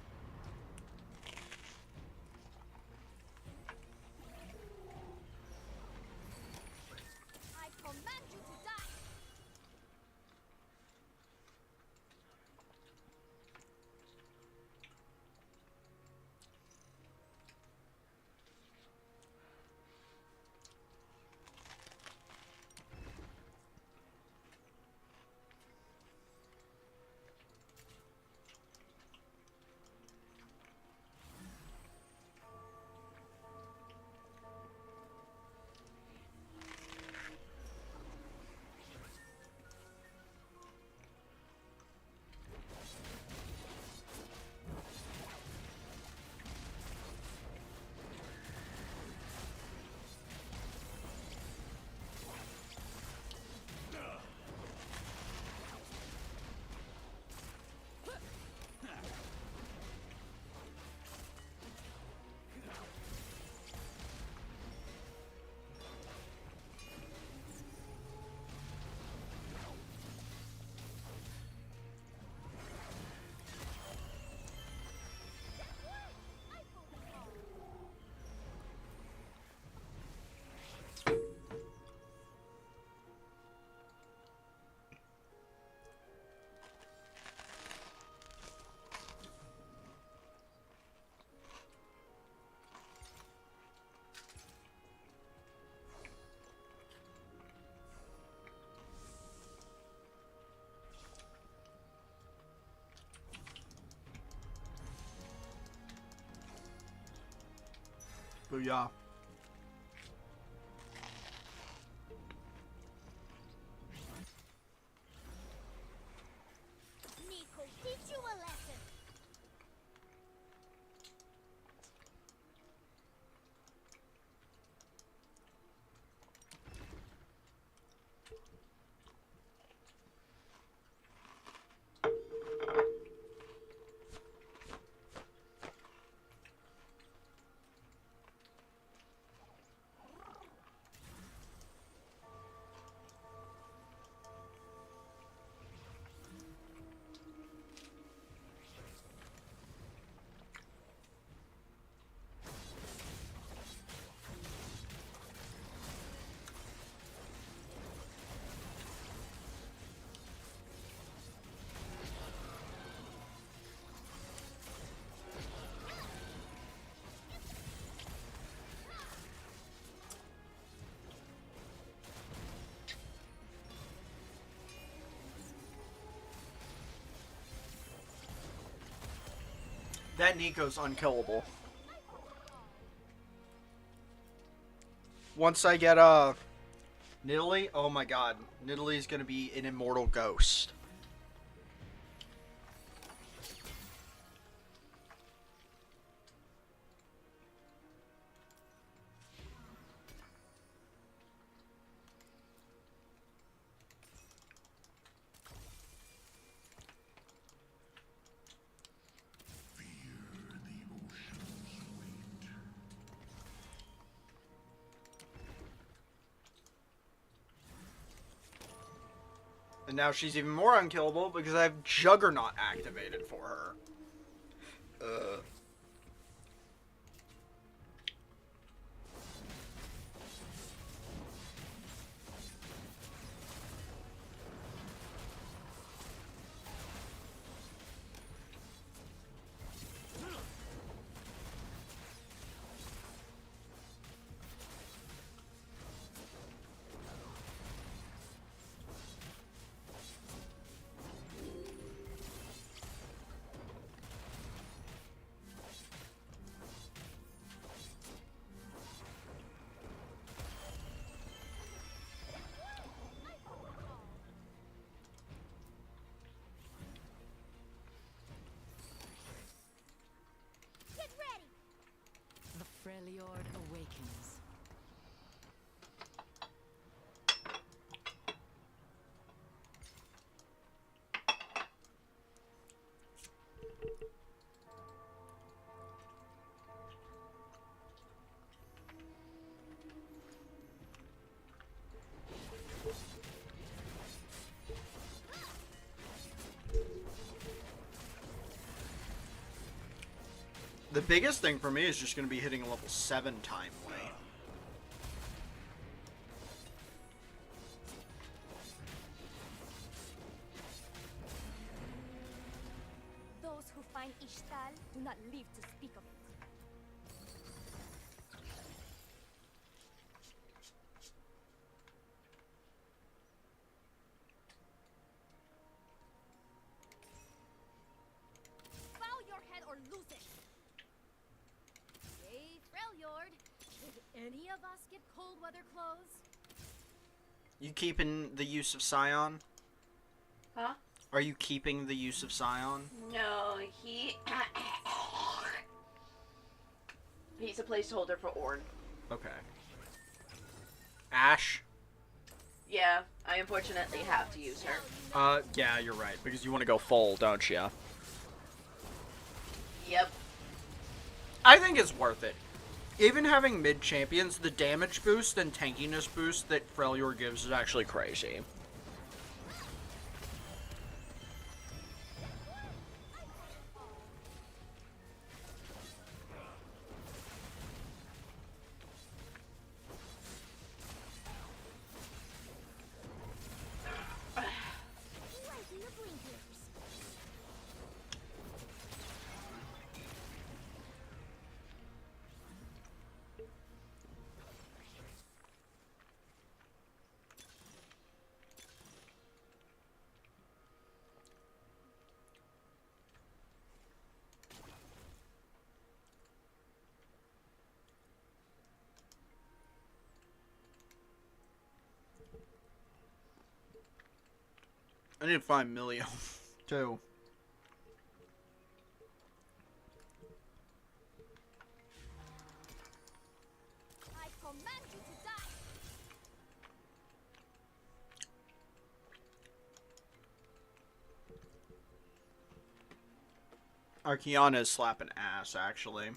I command you to die! Booyah. Nico, teach you a lesson. That Nico's unkillable. Once I get Nidalee, oh my god, Nidalee's gonna be an immortal ghost. And now she's even more unkillable because I have Juggernaut activated for her. Get ready. The Freljord awakens. The biggest thing for me is just going to be hitting a level 7 timely. Those who find Ishtal do not live to speak of it. Bow your head or lose it. Hey, Freljord, did any of us get cold weather clothes? You keeping the use of Scion? Huh? Are you keeping the use of Scion? No, he's a placeholder for Ornn. Okay. Ash? Yeah, I unfortunately have to use her. Yeah, you're right, because you want to go full, don't you? Yep. I think it's worth it. Even having mid-champions, the damage boost and tankiness boost that Freljord gives is actually crazy. Lighten the blinkers. I need to find Milio, too. I command you to die. Archeana is slapping ass, actually.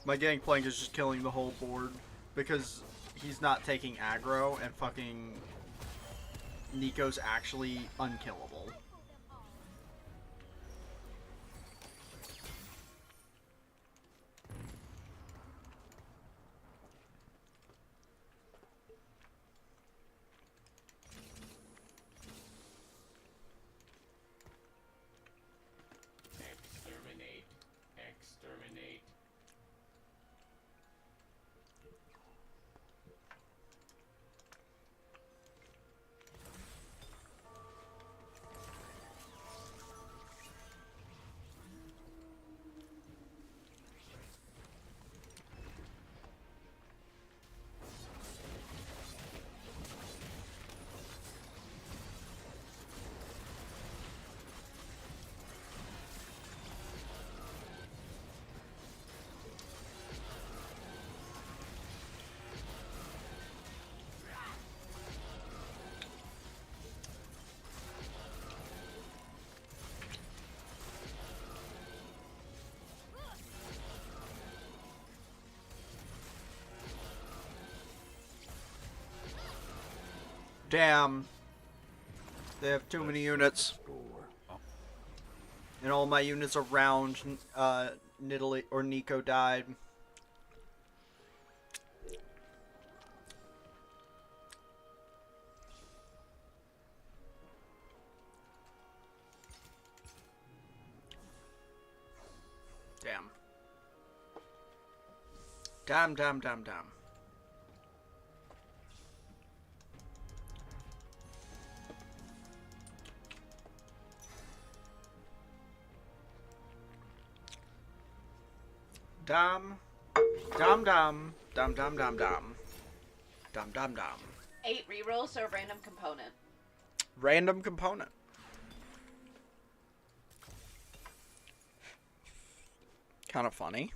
My Gangplank is just killing the whole board because he's not taking aggro and fucking Nico's actually unkillable. Exterminate. Exterminate. Damn. They have too many units. And all my units around Nidalee or Nico died. Damn. Damn, damn, damn, damn. Dam. Dam, dam. Dam, dam, dam, dam. Dam, dam, dam. 8 rerolls or a random component? Random component. Kind of funny.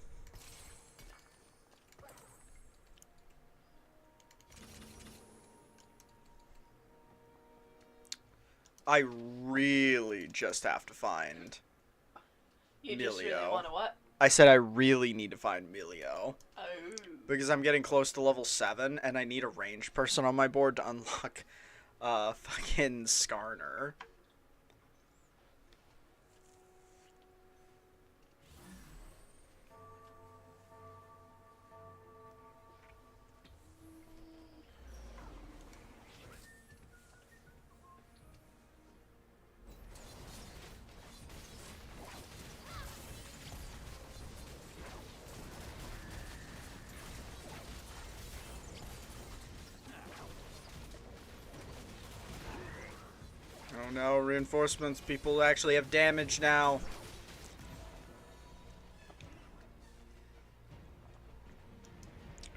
I really just have to find You just really Milio. want to what? I said I really need to find Milio. Oh. Because I'm getting close to level 7, and I need a ranged person on my board to unlock fucking Skarner. Oh no, reinforcements. People actually have damage now.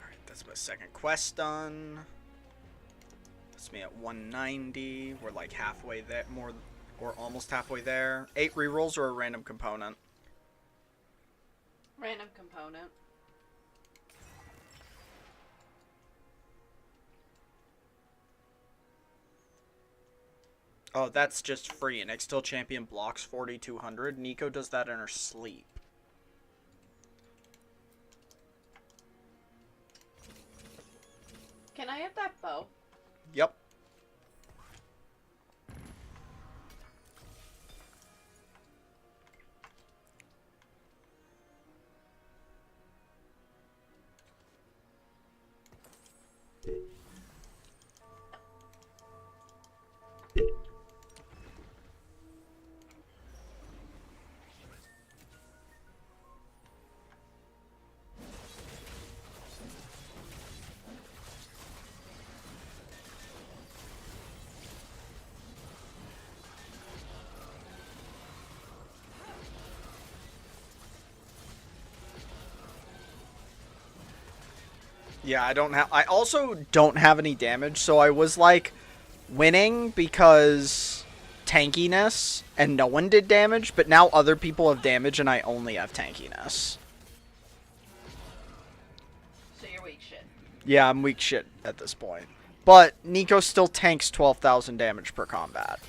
Alright, that's my second quest done. That's me at 190. We're like halfway there, more, or almost halfway there. 8 rerolls or a random component? Random component. Oh, that's just free. An Extil champion blocks 4200. Nico does that in her sleep. Can I have that bow? Yep. Yeah, I also don't have any damage, so I was like winning because tankiness and no one did damage, but now other people have damage and I only have tankiness. So you're weak shit. Yeah, I'm weak shit at this point. But Nico still tanks 12,000 damage per combat.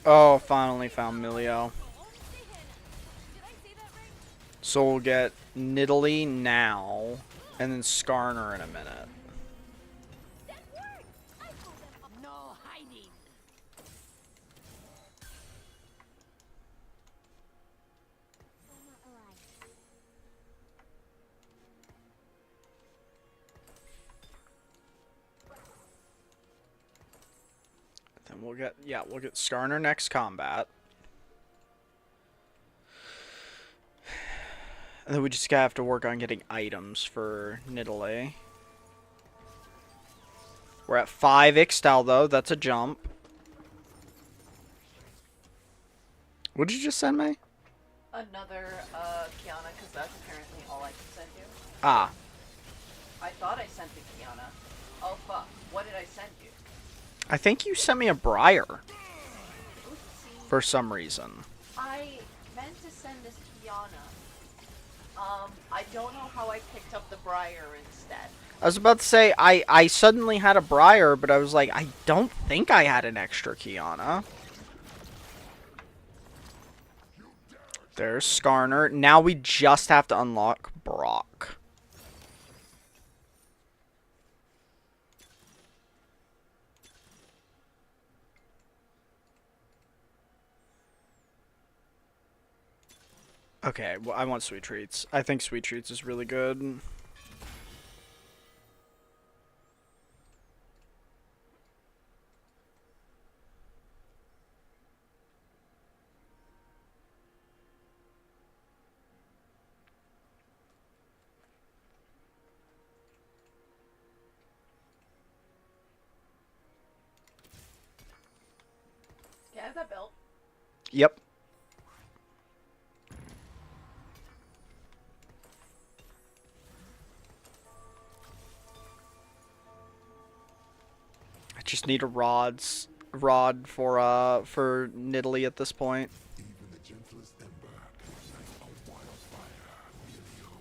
Oh, finally found Milio. So we'll get Nidalee now, and then Skarner in a minute. No hiding. Then we'll get Skarner next combat. And then we just gotta have to work on getting items for Nidalee. We're at 5 Ixtal though, that's a jump. What did you just send me? Another Kiana, because that's apparently all I can send you. Ah. I thought I sent the Kiana. Oh fuck, what did I send you? I think you sent me a Briar. Oopsie. For some reason. I meant to send this Kiana. I don't know how I picked up the Briar instead. I was about to say, I suddenly had a Briar, but I was like, I don't think I had an extra Kiana. There's Skarner. Now we just have to unlock Brock. Okay, well, I want Sweet Treats. I think Sweet Treats is really good. Can I have that belt? Yep. I just need a rod for Nidalee at this point. Even the gentlest ember can ignite a wildfire, Emilio.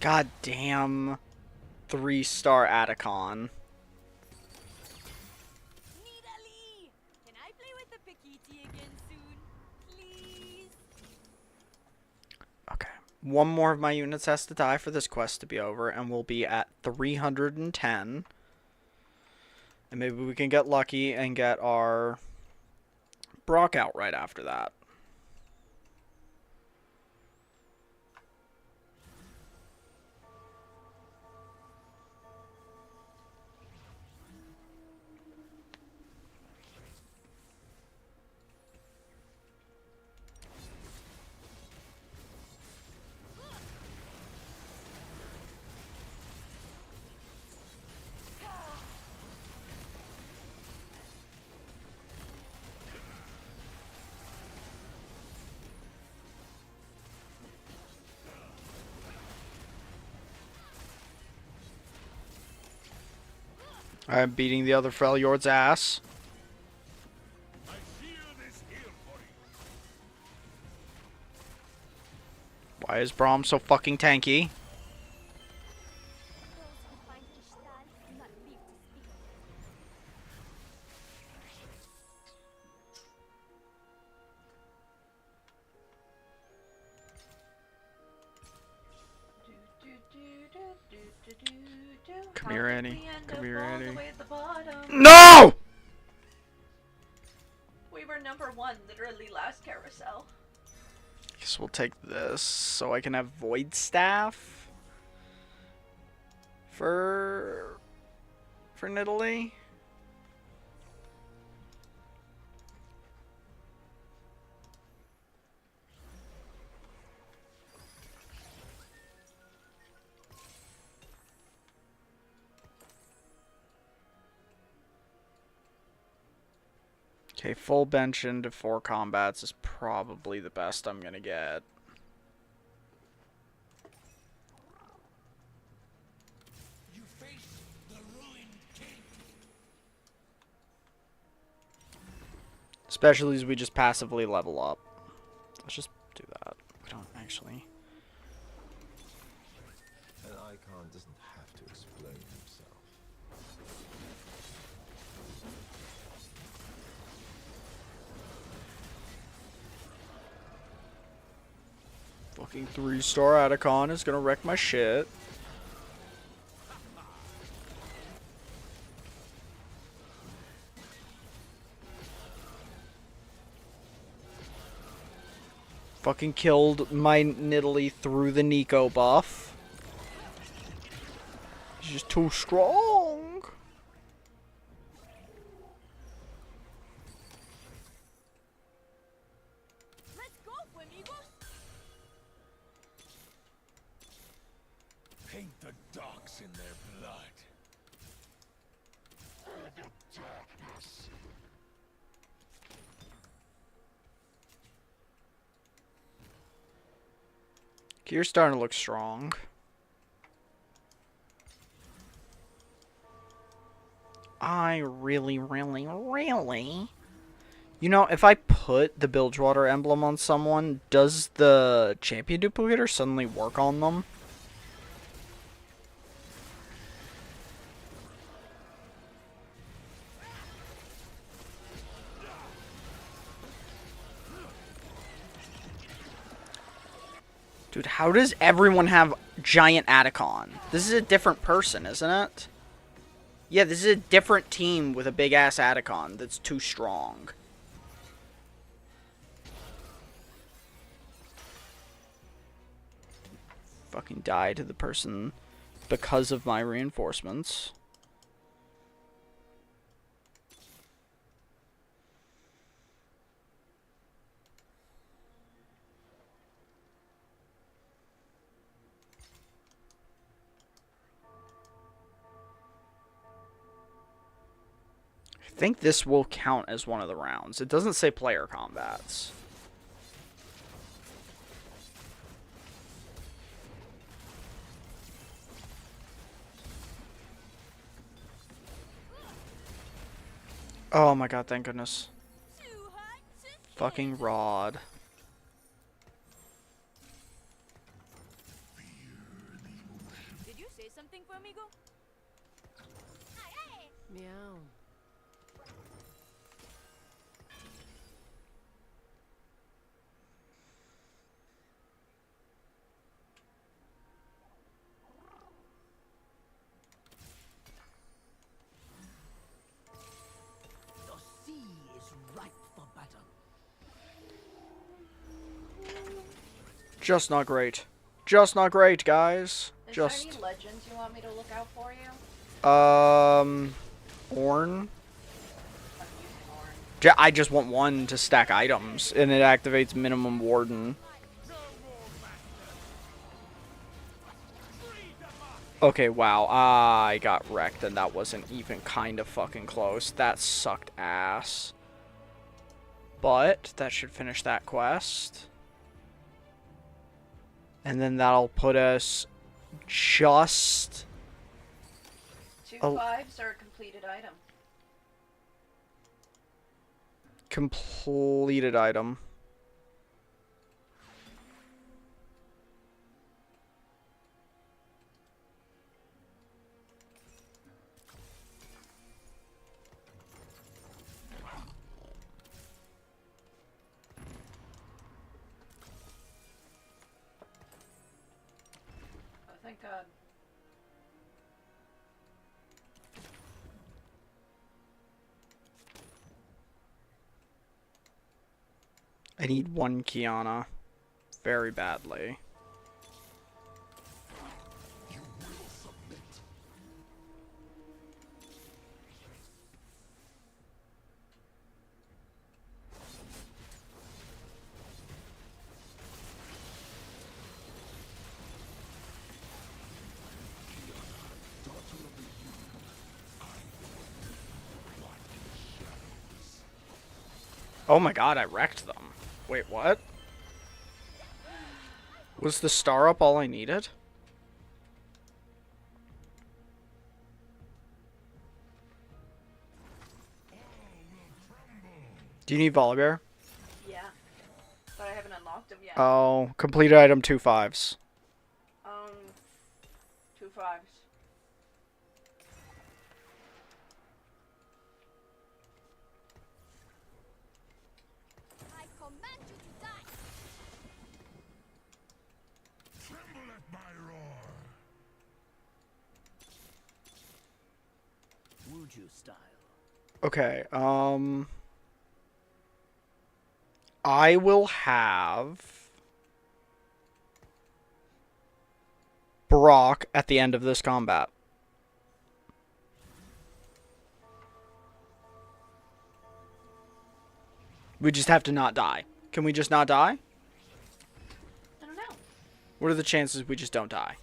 God damn. 3-star Atacon. Nidalee! Can I play with the Pikiti again soon? Please? Okay. One more of my units has to die for this quest to be over, and we'll be at 310. And maybe we can get lucky and get our Brock out right after that. I'm beating the other Freljord's ass. Why is Braum so fucking tanky? Those who find Ishtal do not live to speak. Come here, Annie. Come here, All the Annie. way at the bottom. No! We were number 1, literally last carousel. Guess we'll take this so I can have Void Staff for Nidalee. Okay, full bench into 4 combats is probably the best I'm gonna get. You face the ruined king. Especially as we just passively level up. Let's just do that. We don't actually. An icon doesn't have to explain himself. Fucking 3-star Atacon is gonna wreck my shit. Fucking killed my Nidalee through the Nico buff. He's just too strong. Let's go, amigos. Paint the dogs in their blood. For the darkness. You're starting to look strong. I really. You know, if I put the Bilgewater emblem on someone, does the champion duplicator suddenly work on them? Dude, how does everyone have giant Atacon? This is a different person, isn't it? Yeah, this is a different team with a big-ass Atacon that's too strong. Fucking die to the person because of my reinforcements. I think this will count as one of the rounds. It doesn't say player combats. Oh my god, thank goodness. Fucking Rod. Did you say something for amigo? Meow. The sea is ripe for battle. Just not great. Just not great, guys. Is Just there any legends you want me to look out for you? Ornn. I'm using Ornn. I just want one to stack items, and it activates minimum Warden. Okay, wow, I got wrecked, and that wasn't even kind of fucking close. That sucked ass. But that should finish that quest. And then that'll put us just... 2 5s are a completed item. Completed item. Oh, thank God. I need one Kiana. Very badly. Oh my god, I wrecked them. Wait, what? Was the star up all I needed? Do you need Volibear? Yeah. But I haven't unlocked them yet. Oh, completed item 2 5s. 2 5s. I command you to die. Tremble at my roar. Wuju style. Okay, I will have Brock at the end of this combat. We just have to not die. Can we just not die? I don't know. What are the chances we just don't die?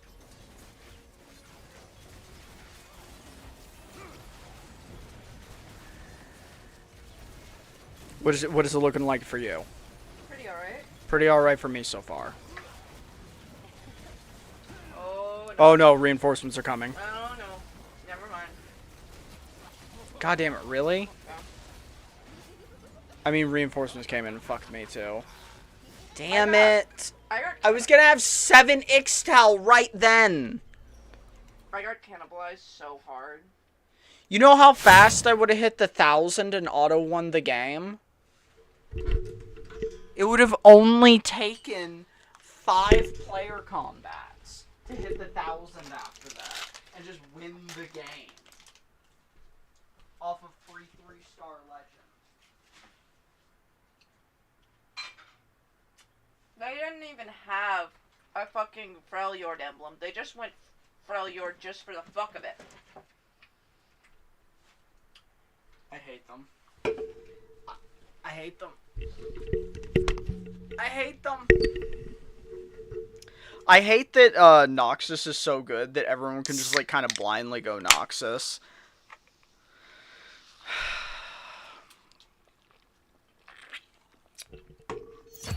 What is it looking like for you? Pretty alright. Pretty alright for me so far. Oh no. Oh no, reinforcements are coming. Oh no. Never mind. God damn it, really? I mean, reinforcements came in and fucked me too. Damn it! I was gonna have 7 Ixtal right then! I got cannibalized so hard. You know how fast I would have hit the 1,000 and auto won the game? It would have only taken 5 player combats to hit the 1,000 after that and just win the game. Off of free 3-star legend. They didn't even have a fucking Freljord emblem. They just went Freljord just for the fuck of it. I hate them. I hate them. I hate them. I hate that Noxus is so good that everyone can just like kind of blindly go Noxus.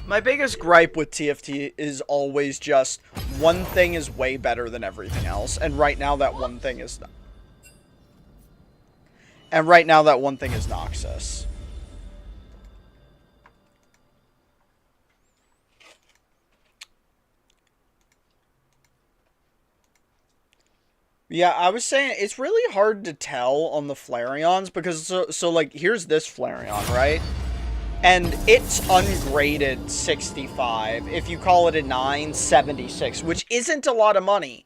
My biggest gripe with TFT is always just one thing is way better than everything else, and right now that one thing is not. And right now that one thing is Noxus. Yeah, I was saying it's really hard to tell on the Flareons because so like here's this Flareon, right? And it's ungraded 65. If you call it a 9, 76, which isn't a lot of money.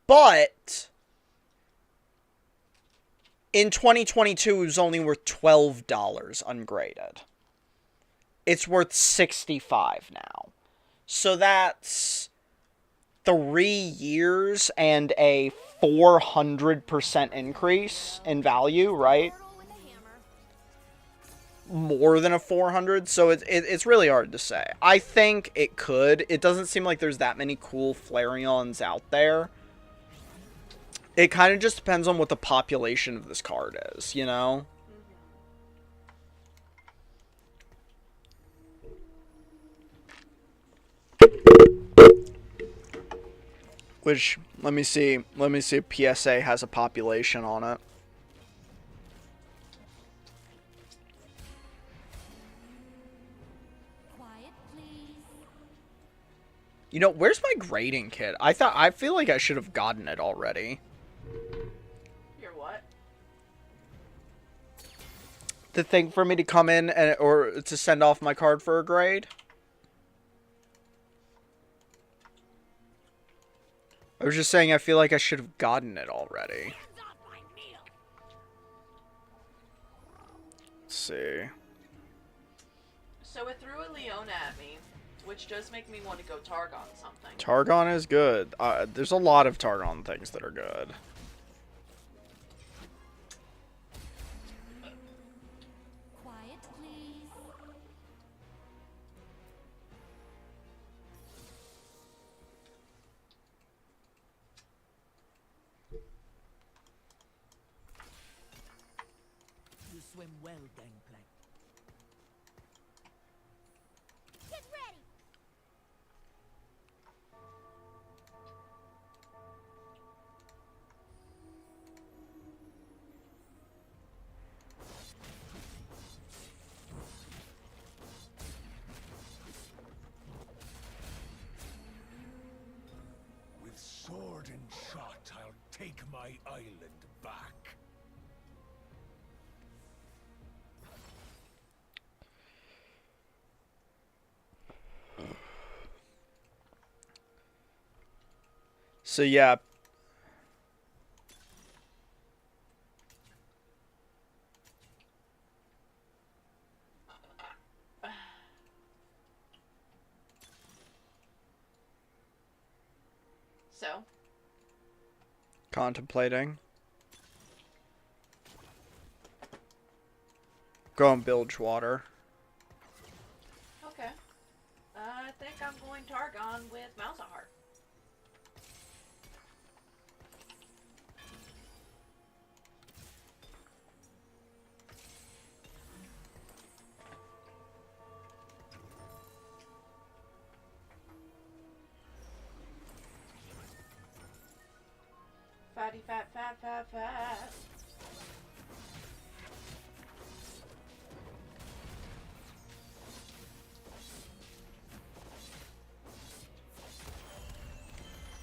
But in 2022 it was only worth $12 ungraded. It's worth 65 now. So that's 3 years and a 400% increase in value, right? More than a 400, so it's really hard to say. I think it could. It doesn't seem like there's that many cool Flareons out there. It kind of just depends on what the population of this card is, you know? Which, let me see if PSA has a population on it. You know, where's my grading kit? I feel like I should have gotten it already. Your what? The thing for me to come in and or to send off my card for a grade. I was just saying I feel like I should have gotten it already. Let's see. So with Thruelia which does make me want to go Targon something. Targon is good. There's a lot of Targon things that are good. Quiet, please. You swim well, Gangplank. Get ready. With sword and shot, I'll take my island back. So yeah. So? Contemplating. Go and bilge water. Okay. I think I'm going Targon with Malzahar. Fatty fat fat fat fat.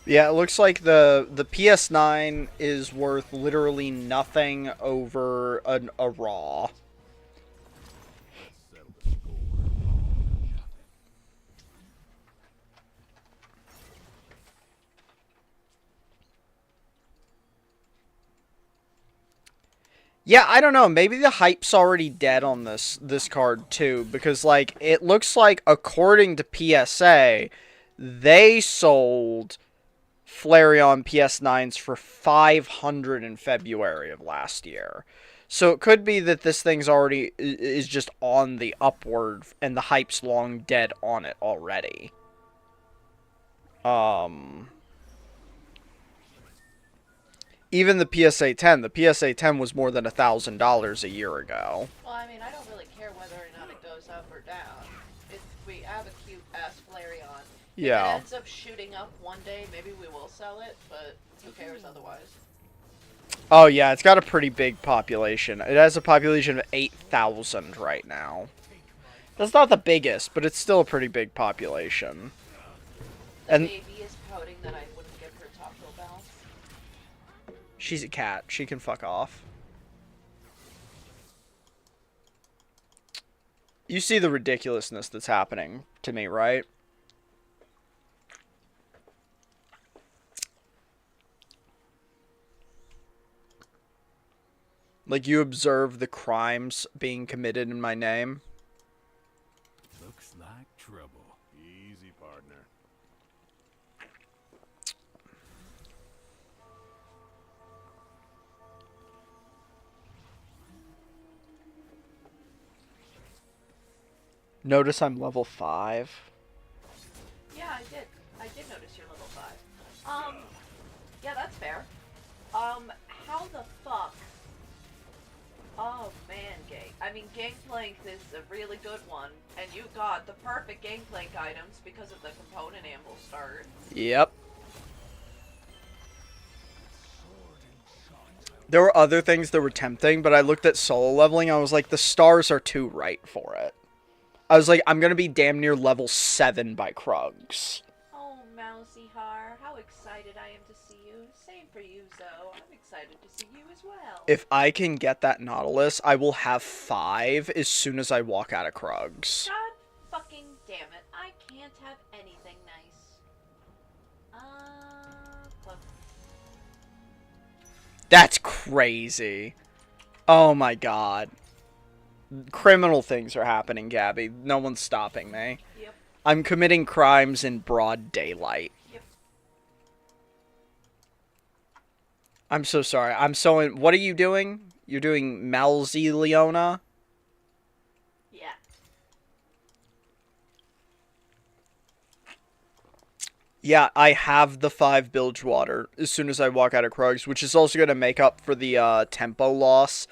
Yeah, it looks like the PS9 is worth literally nothing over a Raw. Yeah, I don't know. Maybe the hype's already dead on this card too, because like it looks like according to PSA, they sold Flareon PS9s for 500 in February of last year. So it could be that this thing's already is just on the upward and the hype's long dead on it already. Even the PSA 10, the PSA 10 was more than $1,000 a year ago. Well, I mean, I don't really care whether or not it goes up or down. If we have a cute ass Flareon, Yeah. if it ends up shooting up one day, maybe we will sell it, but who cares otherwise? Oh yeah, it's got a pretty big population. It has a population of 8,000 right now. That's not the biggest, but it's still a pretty big population. The And baby is pouting that I wouldn't give her Taco Bell. she's a cat. She can fuck off. You see the ridiculousness that's happening to me, right? Like, you observe the crimes being committed in my name? Looks like trouble. Easy, partner. Notice I'm level 5. Yeah, I did. I did notice you're level 5. Yeah, that's fair. How the fuck? Oh man, Gangplank is a really good one, and you got the perfect Gangplank items because of the component amble start. Yep. There were other things that were tempting, but I looked at solo leveling, I was like, the stars are too right for it. I was like, I'm gonna be damn near level 7 by Krugs. Oh, Mousy Har, how excited I am to see you. Same for you, Zoe. I'm excited to see you as well. If I can get that Nautilus, I will have 5 as soon as I walk out of Krugs. God fucking damn it. I can't have anything nice. Look. That's crazy. Oh my god. Criminal things are happening, Gabby. No one's stopping me. Yep. I'm committing crimes in broad daylight. Yep. I'm so sorry. I'm so in... What are you doing? You're doing Malzy Leona? Yeah. Yeah, I have the 5 bilge water as soon as I walk out of Krugs, which is also going to make up for the tempo loss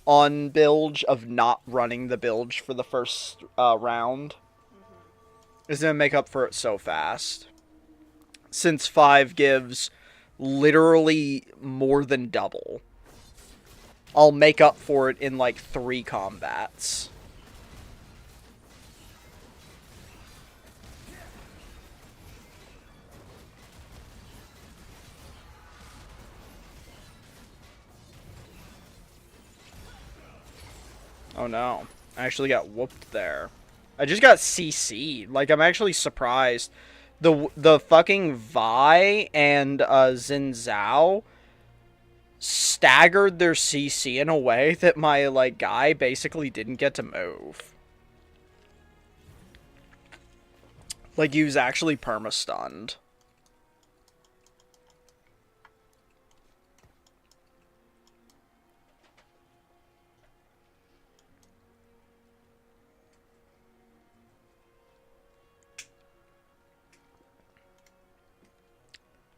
on bilge of not running the bilge for the first round. It's going to make up for it so fast. Since 5 gives literally more than double. I'll make up for it in like 3 combats. Oh no. I actually got whooped there. I just got CC'd. Like, I'm actually surprised. The fucking Vi and Xin Zhao staggered their CC in a way that my, like, guy basically didn't get to move. Like, he was actually perma-stunned.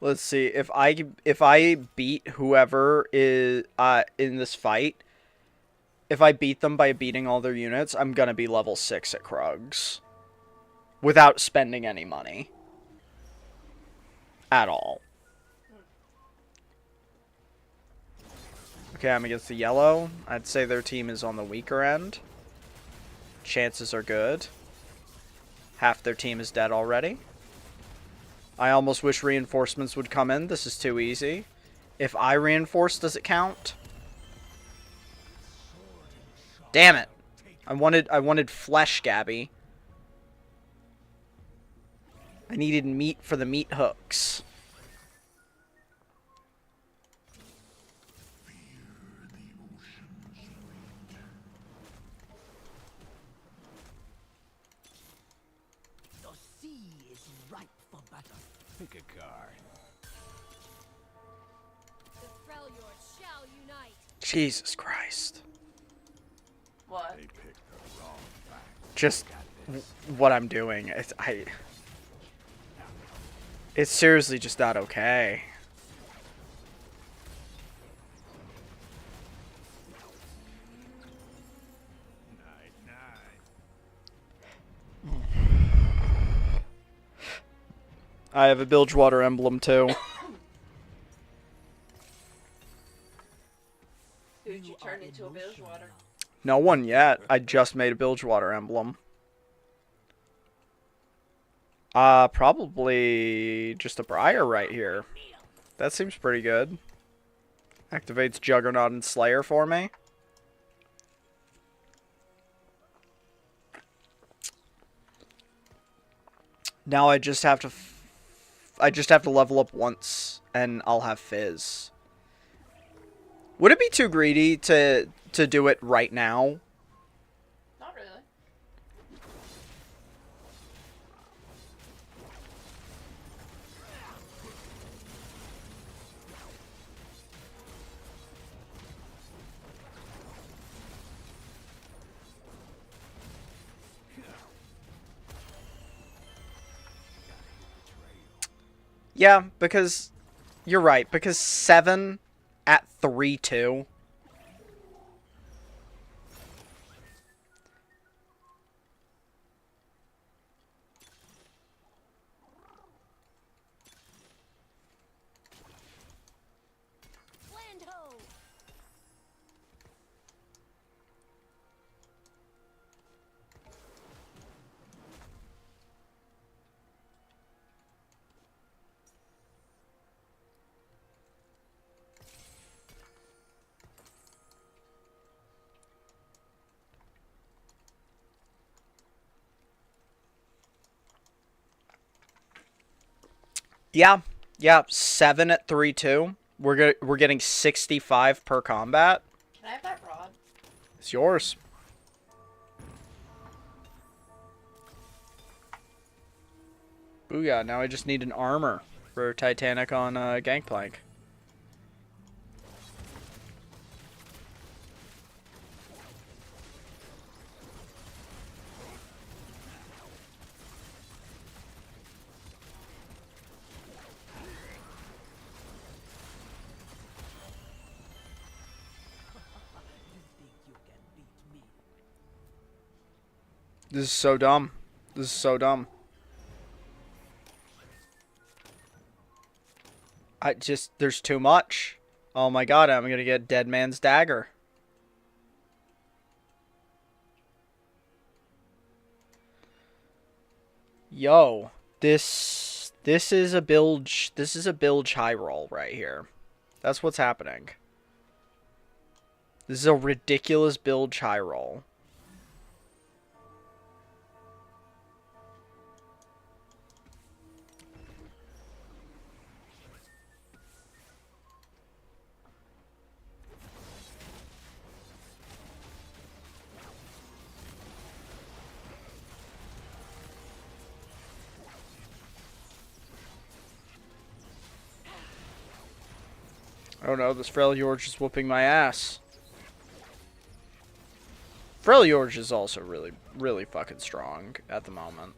Let's see, if I beat whoever is in this fight, if I beat them by beating all their units, I'm gonna be level 6 at Krugs. Without spending any money. At all. Okay, I'm against the yellow. I'd say their team is on the weaker end. Chances are good. Half their team is dead already. I almost wish reinforcements would come in. This is too easy. If I reinforce, does it count? Damn it. I wanted flesh, Gabby. I needed meat for the meat hooks. The sea is ripe for battle. Pick a card. The Freljord shall unite. Jesus Christ. What? Just what I'm doing. It's seriously just not okay. I have a Bilgewater emblem too. Who'd you turn into a Bilgewater? No one yet. I just made a Bilgewater emblem. Probably just a Briar right here. That seems pretty good. Activates Juggernaut and Slayer for me. Now I just have to level up once and I'll have Fizz. Would it be too greedy to do it right now? Not really. Yeah, because you're right, because 7 at 3-2. Land ho! Yeah, 7 at 3-2. We're getting 65 per combat. Can I have that rod? It's yours. Booyah, now I just need an armor for Titanic on Gangplank. This is so dumb. This is so dumb. There's too much. Oh my god, I'm gonna get Dead Man's Dagger. Yo, this is a bilge high roll right here. That's what's happening. This is a ridiculous bilge high roll. Oh no, this Freljord is whooping my ass. Freljord is also really fucking strong at the moment.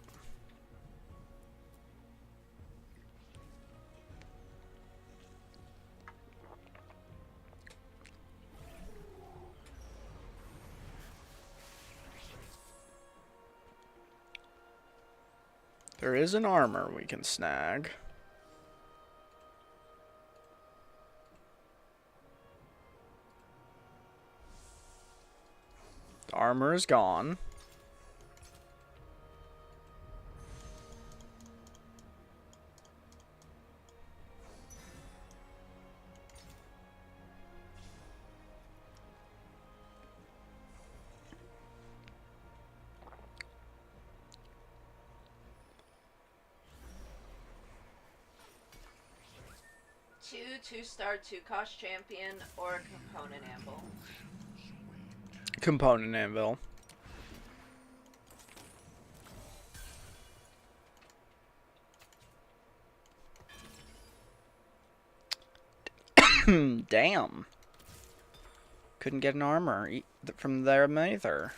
There is an armor we can snag. The armor is gone. Two-star, two-cost champion, or component anvil. Component anvil. Damn. Couldn't get an armor from there either.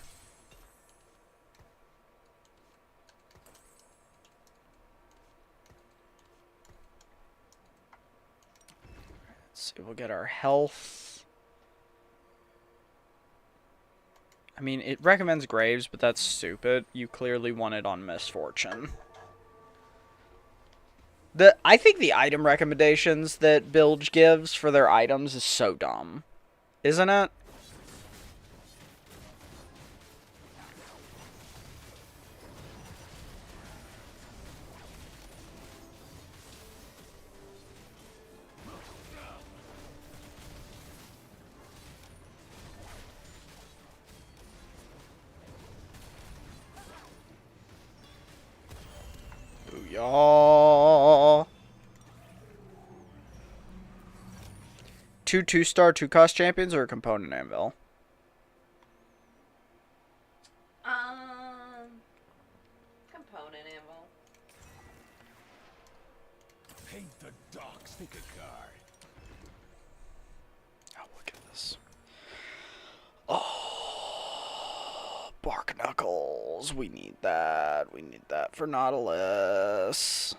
Let's see, we'll get our health. I mean, it recommends Graves, but that's stupid. You clearly want it on Misfortune. I think the item recommendations that Bilge gives for their items is so dumb. Isn't it? Booyah! Two-star, two-cost champions or a component anvil? Component anvil. Paint the docks. Pick a card. Oh, look at this. Oh, Bark Knuckles. We need that. We need that for Nautilus.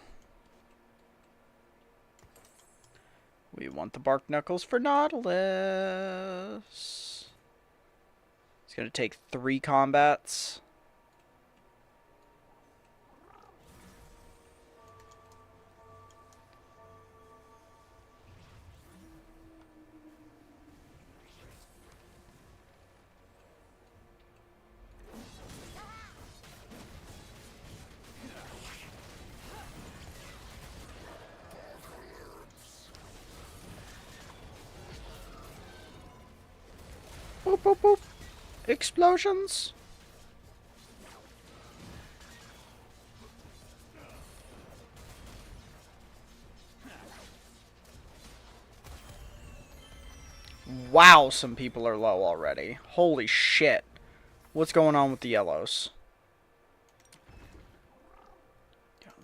We want the Bark Knuckles for Nautilus. It's going to take 3 combats. Boop, boop, boop. Explosions. Wow, some people are low already. Holy shit. What's going on with the yellows?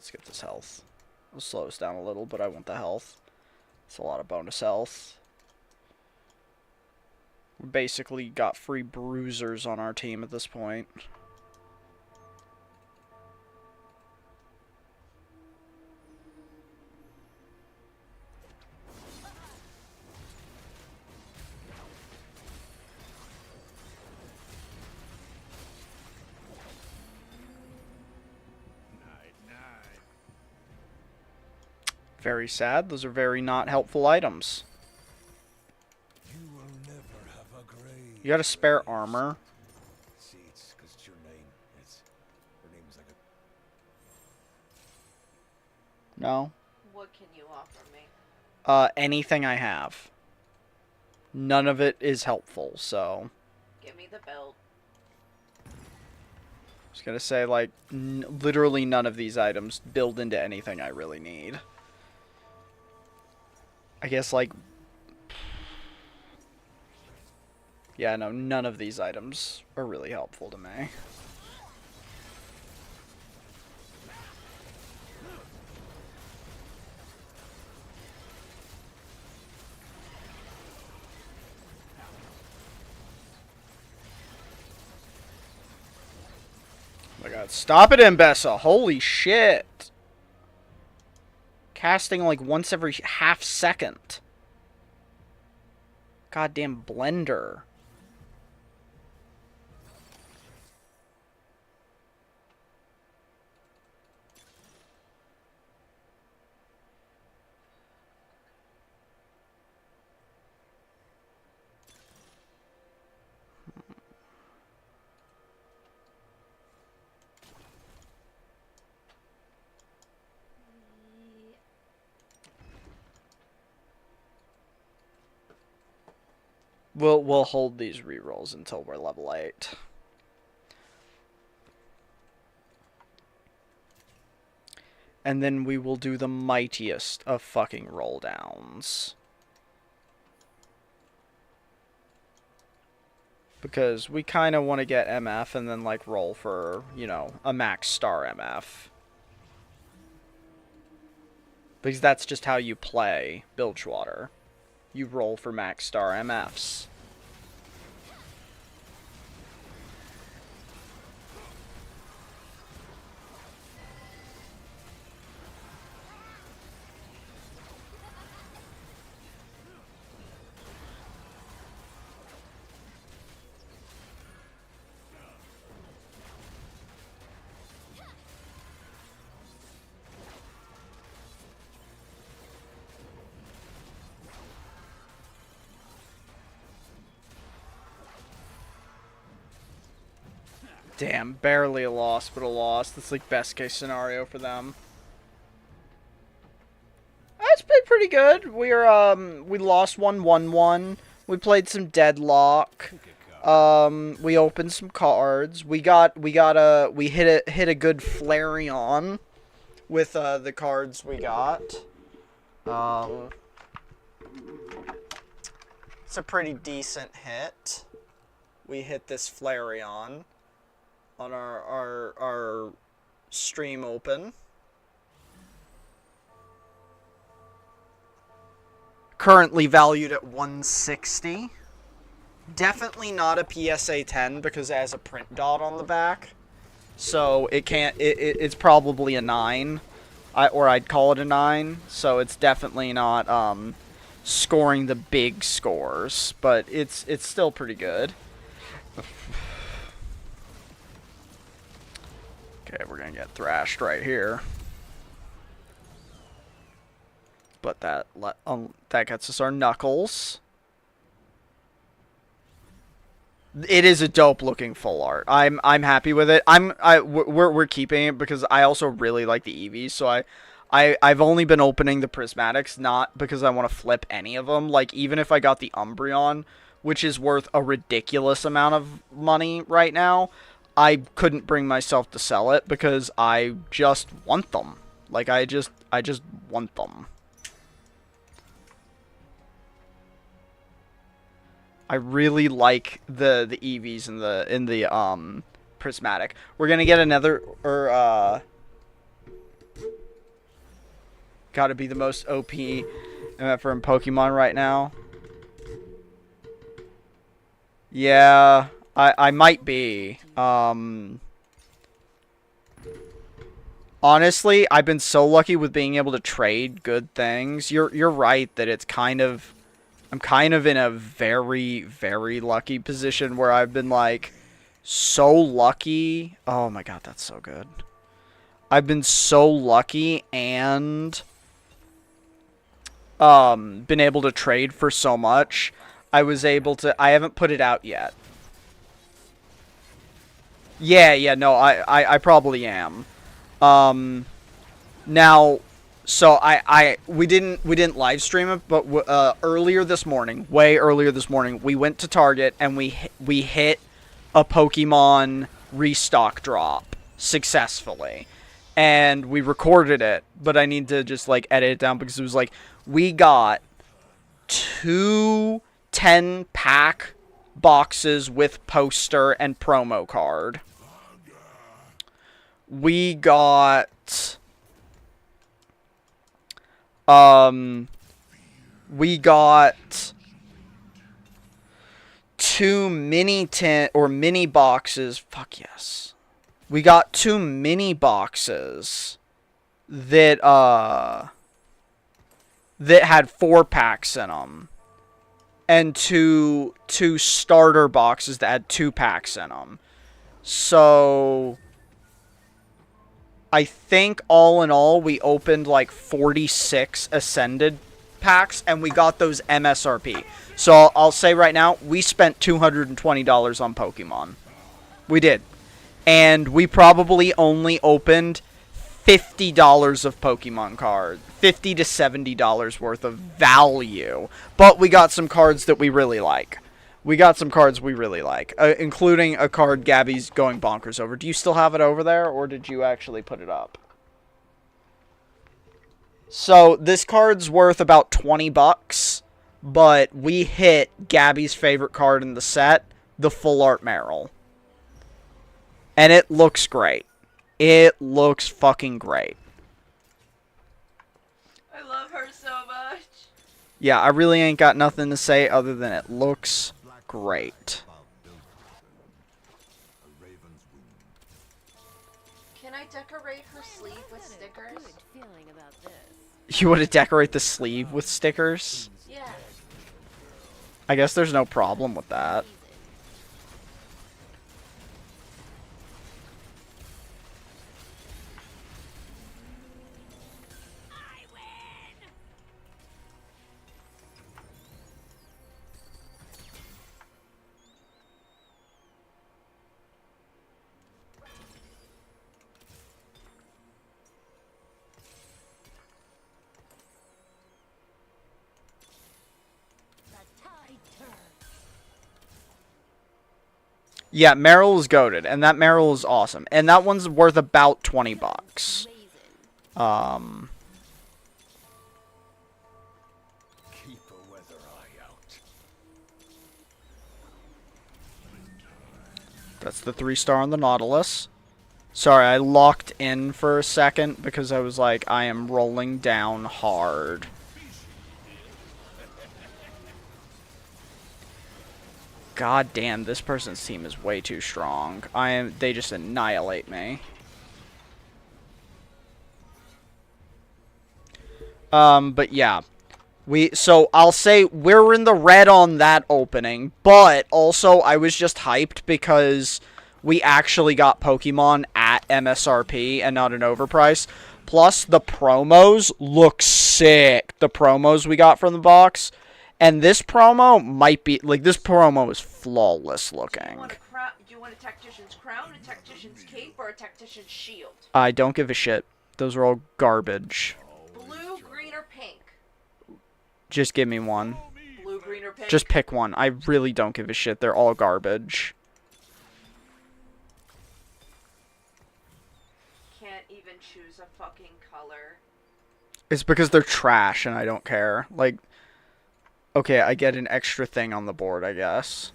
let's get this health. It'll slow us down a little, but I want the health. It's a lot of bonus health. We basically got free bruisers on our team at this point. Very sad. Those are very not helpful items. You got a spare armor? See, it's 'cause it's your name. Her name's like a... No. What can you offer me? Anything I have. None of it is helpful, so... Give me the belt. I was gonna say, like, literally none of these items build into anything I really need. I guess, like... Yeah, no, none of these items are really helpful to me. Oh my god, stop it, Mbessa! Holy shit! Casting like once every half second. Goddamn blender. We'll hold these rerolls until we're level 8. And then we will do the mightiest of fucking roll downs. Because we kind of want to get MF and then like roll for, you know, a max star MF. Because that's just how you play Bilgewater. You roll for max star MFs. Damn, barely a loss, but a loss. That's like best case scenario for them. That's been pretty good. We lost 1-1-1. We played some Deadlock. We opened some cards. We hit a good Flareon with the cards we got. It's a pretty decent hit. We hit this Flareon on our stream open. Currently valued at 160. Definitely not a PSA 10 because it has a print dot on the back. So it's probably a 9. Or I'd call it a 9. So it's definitely not scoring the big scores, but it's still pretty good. Okay, we're gonna get thrashed right here. But that gets us our knuckles. It is a dope looking full art. I'm happy with it. We're keeping it because I also really like the EVs. So I've only been opening the prismatics, not because I want to flip any of them. Like even if I got the Umbreon, which is worth a ridiculous amount of money right now, I couldn't bring myself to sell it because I just want them. Like I just want them. I really like the EVs in the prismatic. We're gonna get another Gotta be the most OP MFer in Pokemon right now. Yeah, I might be. Honestly, I've been so lucky with being able to trade good things. You're right that it's kind of... I'm kind of in a very, very lucky position where I've been, like, so lucky. Oh my god, that's so good. I've been so lucky and been able to trade for so much. I haven't put it out yet. Yeah, no, I probably am. Now, so we didn't live stream it, but earlier this morning, way earlier this morning, we went to Target and we hit a Pokemon restock drop successfully, and we recorded it. But I need to just like edit it down because it was like we got 2 10-pack boxes with poster and promo card. We got we got 2 mini boxes. Fuck yes. We got 2 mini boxes that that had 4 packs in them, and two starter boxes that had 2 packs in them. So I think all in all, we opened like 46 Ascended packs, and we got those MSRP. So I'll say right now, we spent $220 on Pokemon. We did. And we probably only opened $50 of Pokemon cards. $50 to $70 worth of value. But we got some cards that we really like. Including a card Gabby's going bonkers over. Do you still have it over there, or did you actually put it up? So, this card's worth about 20 bucks, but we hit Gabby's favorite card in the set, the Full Art Meryl. And it looks great. It looks fucking great. I love her so much. Yeah, I really ain't got nothing to say other than it looks great. Can I decorate her sleeve with stickers? You want to decorate the sleeve with stickers? Yeah. I guess there's no problem with that. Yeah, Meryl is goated, and that Meryl is awesome. And that one's worth about 20 bucks. Keep a weather eye out. That's the 3-star on the Nautilus. Sorry, I locked in for a second because I was like, I am rolling down hard. God damn, this person's team is way too strong. They just annihilate me. But yeah. So I'll say we're in the red on that opening, but also I was just hyped because we actually got Pokemon at MSRP and not an overprice. Plus, the promos look sick. The promos we got from the box. And this promo might be, like, this promo is flawless looking. Do you want a tactician's crown, a tactician's cape, or a tactician's shield? I don't give a shit. Those are all garbage. Blue, green, or pink? Just give me one. Blue, green, or pink? Just pick one. I really don't give a shit. They're all garbage. Can't even choose a fucking color. It's because they're trash and I don't care. Like... Okay, I get an extra thing on the board, I guess.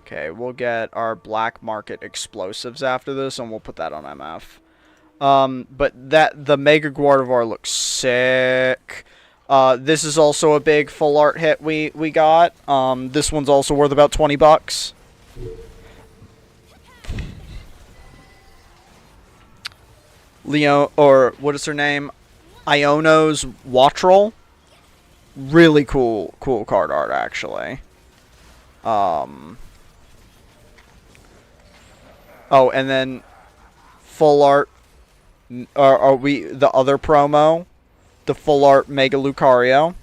Okay, we'll get our black market explosives after this, and we'll put that on MF. But the Mega Gardevoir looks sick. This is also a big full art hit we got. This one's also worth about $20. Leo, or what is her name? Iono's Watrel. Really cool card art, actually. Oh, and then full art. Are we the other promo? The full art Mega Lucario.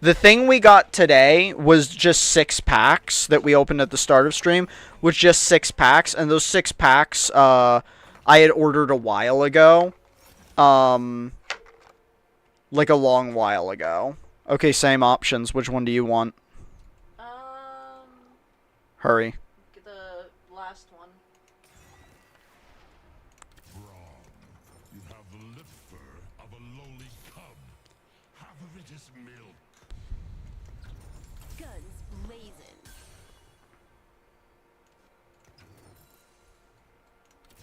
The thing we got today was just 6 packs that we opened at the start of stream, was just 6 packs, and those 6 packs I had ordered a while ago. Like a long while ago. Okay, same options. Which one do you want? Hurry. The last one. Wrong. You have the lip fur of a lowly cub. Half of it is milk. Guns blazing.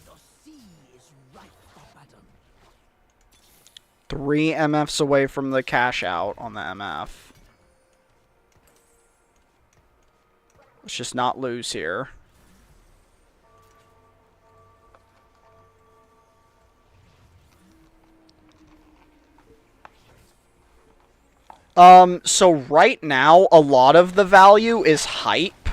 The sea is ripe for battle. 3 MFs away from the cash out on the MF. Let's just not lose here. So right now, a lot of the value is hype.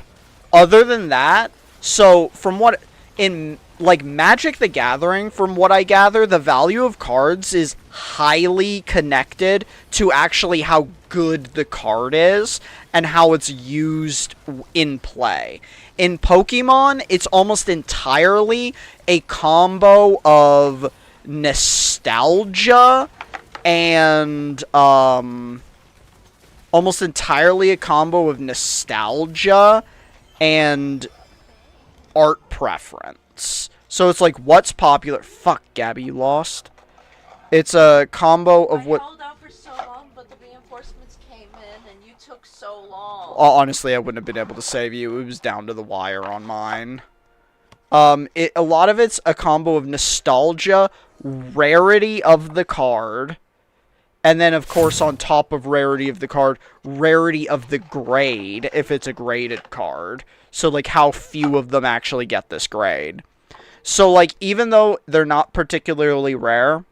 Other than that, so from what, in, like, Magic the Gathering, from what I gather, the value of cards is highly connected to actually how good the card is and how it's used in play. In Pokemon, it's almost entirely a combo of nostalgia and, almost entirely a combo of nostalgia and art preference. So it's like, what's popular? Fuck, Gabby, you lost. It's a combo of what... I held out for so long, but the reinforcements came in, and you took so long. Honestly, I wouldn't have been able to save you. It was down to the wire on mine. A lot of it's a combo of nostalgia, rarity of the card, and then, of course, on top of rarity of the card, rarity of the grade, if it's a graded card. So, like, how few of them actually get this grade. So, like, even though they're not particularly rare,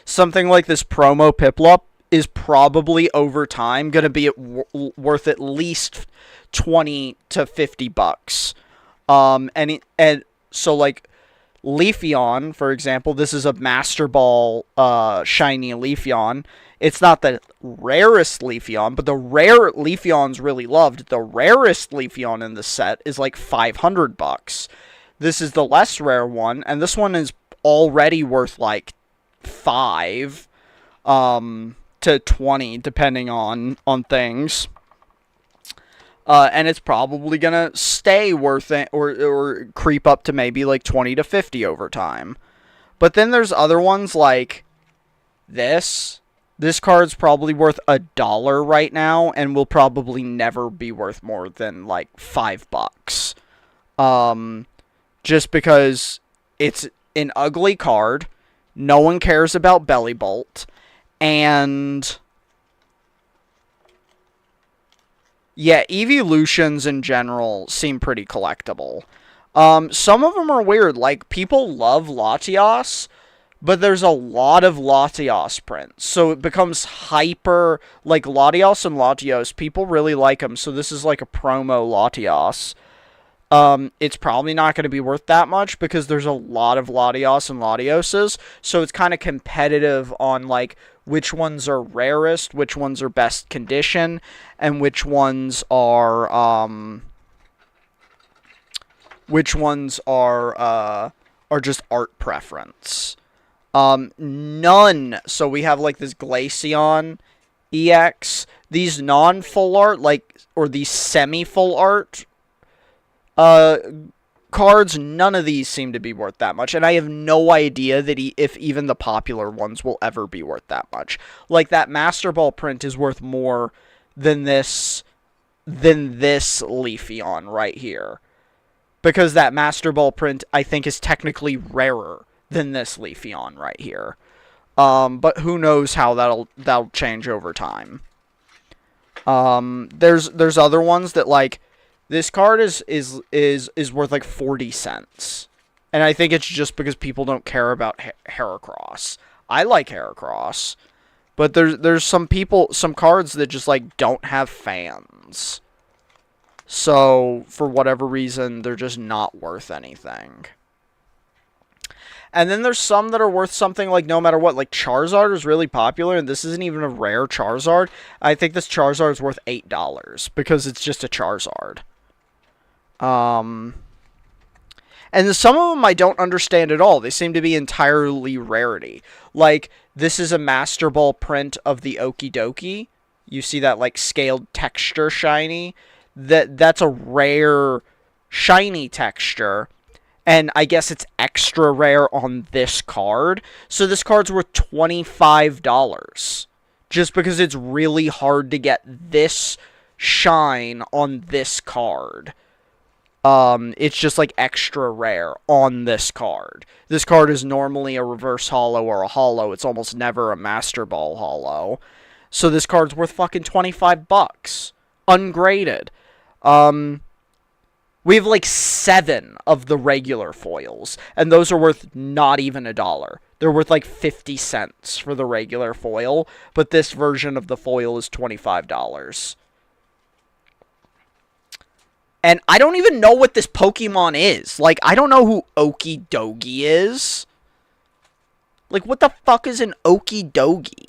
something like this promo Piplup is probably, over time, going to be worth at least 20 to 50 bucks. And so, like, Leafeon, for example, this is a Master Ball shiny Leafeon. It's not the rarest Leafeon, but the rare Leafeon's really loved. The rarest Leafeon in the set is like 500 bucks. This is the less rare one, and this one is already worth like 5 to 20, depending on things. And it's probably gonna stay worth it, or creep up to maybe like 20 to 50 over time. But then there's other ones like this. This card's probably worth $1 right now, and will probably never be worth more than like $5. Just because it's an ugly card, no one cares about Belly Bolt, and yeah, evolutions in general seem pretty collectible. Some of them are weird. Like, people love Latios, but there's a lot of Latios prints. So it becomes hyper... Like, Latios and Latios, people really like them. So this is like a promo Latios. It's probably not going to be worth that much because there's a lot of Latios and Latioses. So it's kind of competitive on, like, which ones are rarest, which ones are best condition, and which ones are just art preference. None. So we have like this Glaceon EX. These non-full art, like, or these semi-full art cards, none of these seem to be worth that much, and I have no idea that if even the popular ones will ever be worth that much. Like, that Master Ball print is worth more than this Leafeon right here. because that Master Ball print, I think, is technically rarer than this Leafeon right here. But who knows how that'll change over time. There's other ones that, like, this card is worth like 40 cents. And I think it's just because people don't care about Heracross. I like Heracross, but there's some cards that just, like, don't have fans. So, for whatever reason, they're just not worth anything. And then there's some that are worth something, like, no matter what. Like, Charizard is really popular, and this isn't even a rare Charizard. I think this Charizard is worth $8, because it's just a Charizard. And some of them I don't understand at all. They seem to be entirely rarity. Like, this is a Master Ball print of the Okidoki. You see that, like, scaled texture shiny? That's a rare shiny texture. And I guess it's extra rare on this card. So this card's worth $25. Just because it's really hard to get this shine on this card. It's just, like, extra rare on this card. This card is normally a reverse holo or a holo. It's almost never a Master Ball holo. So this card's worth fucking $25. Ungraded. We have, like, 7 of the regular foils, and those are worth not even $1. They're worth, like, 50 cents for the regular foil, but this version of the foil is $25. And I don't even know what this Pokemon is. Like, I don't know who Okidogi is. Like, what the fuck is an Okidogi?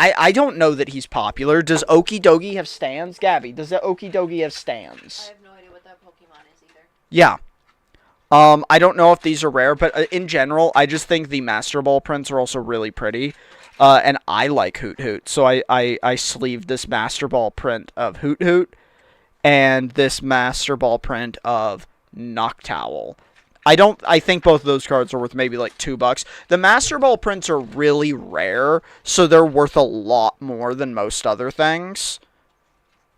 I don't know that he's popular. Does Okidogi have stands? Gabby, does the Okidogi have stands? I have no idea what that Pokemon is either. Yeah. I don't know if these are rare, but in general, I just think the Master Ball prints are also really pretty. And I like Hoot Hoot, so I sleeved this Master Ball print of Hoot Hoot and this Master Ball print of Noctowl. I think both of those cards are worth maybe like $2. The Master Ball prints are really rare, so they're worth a lot more than most other things.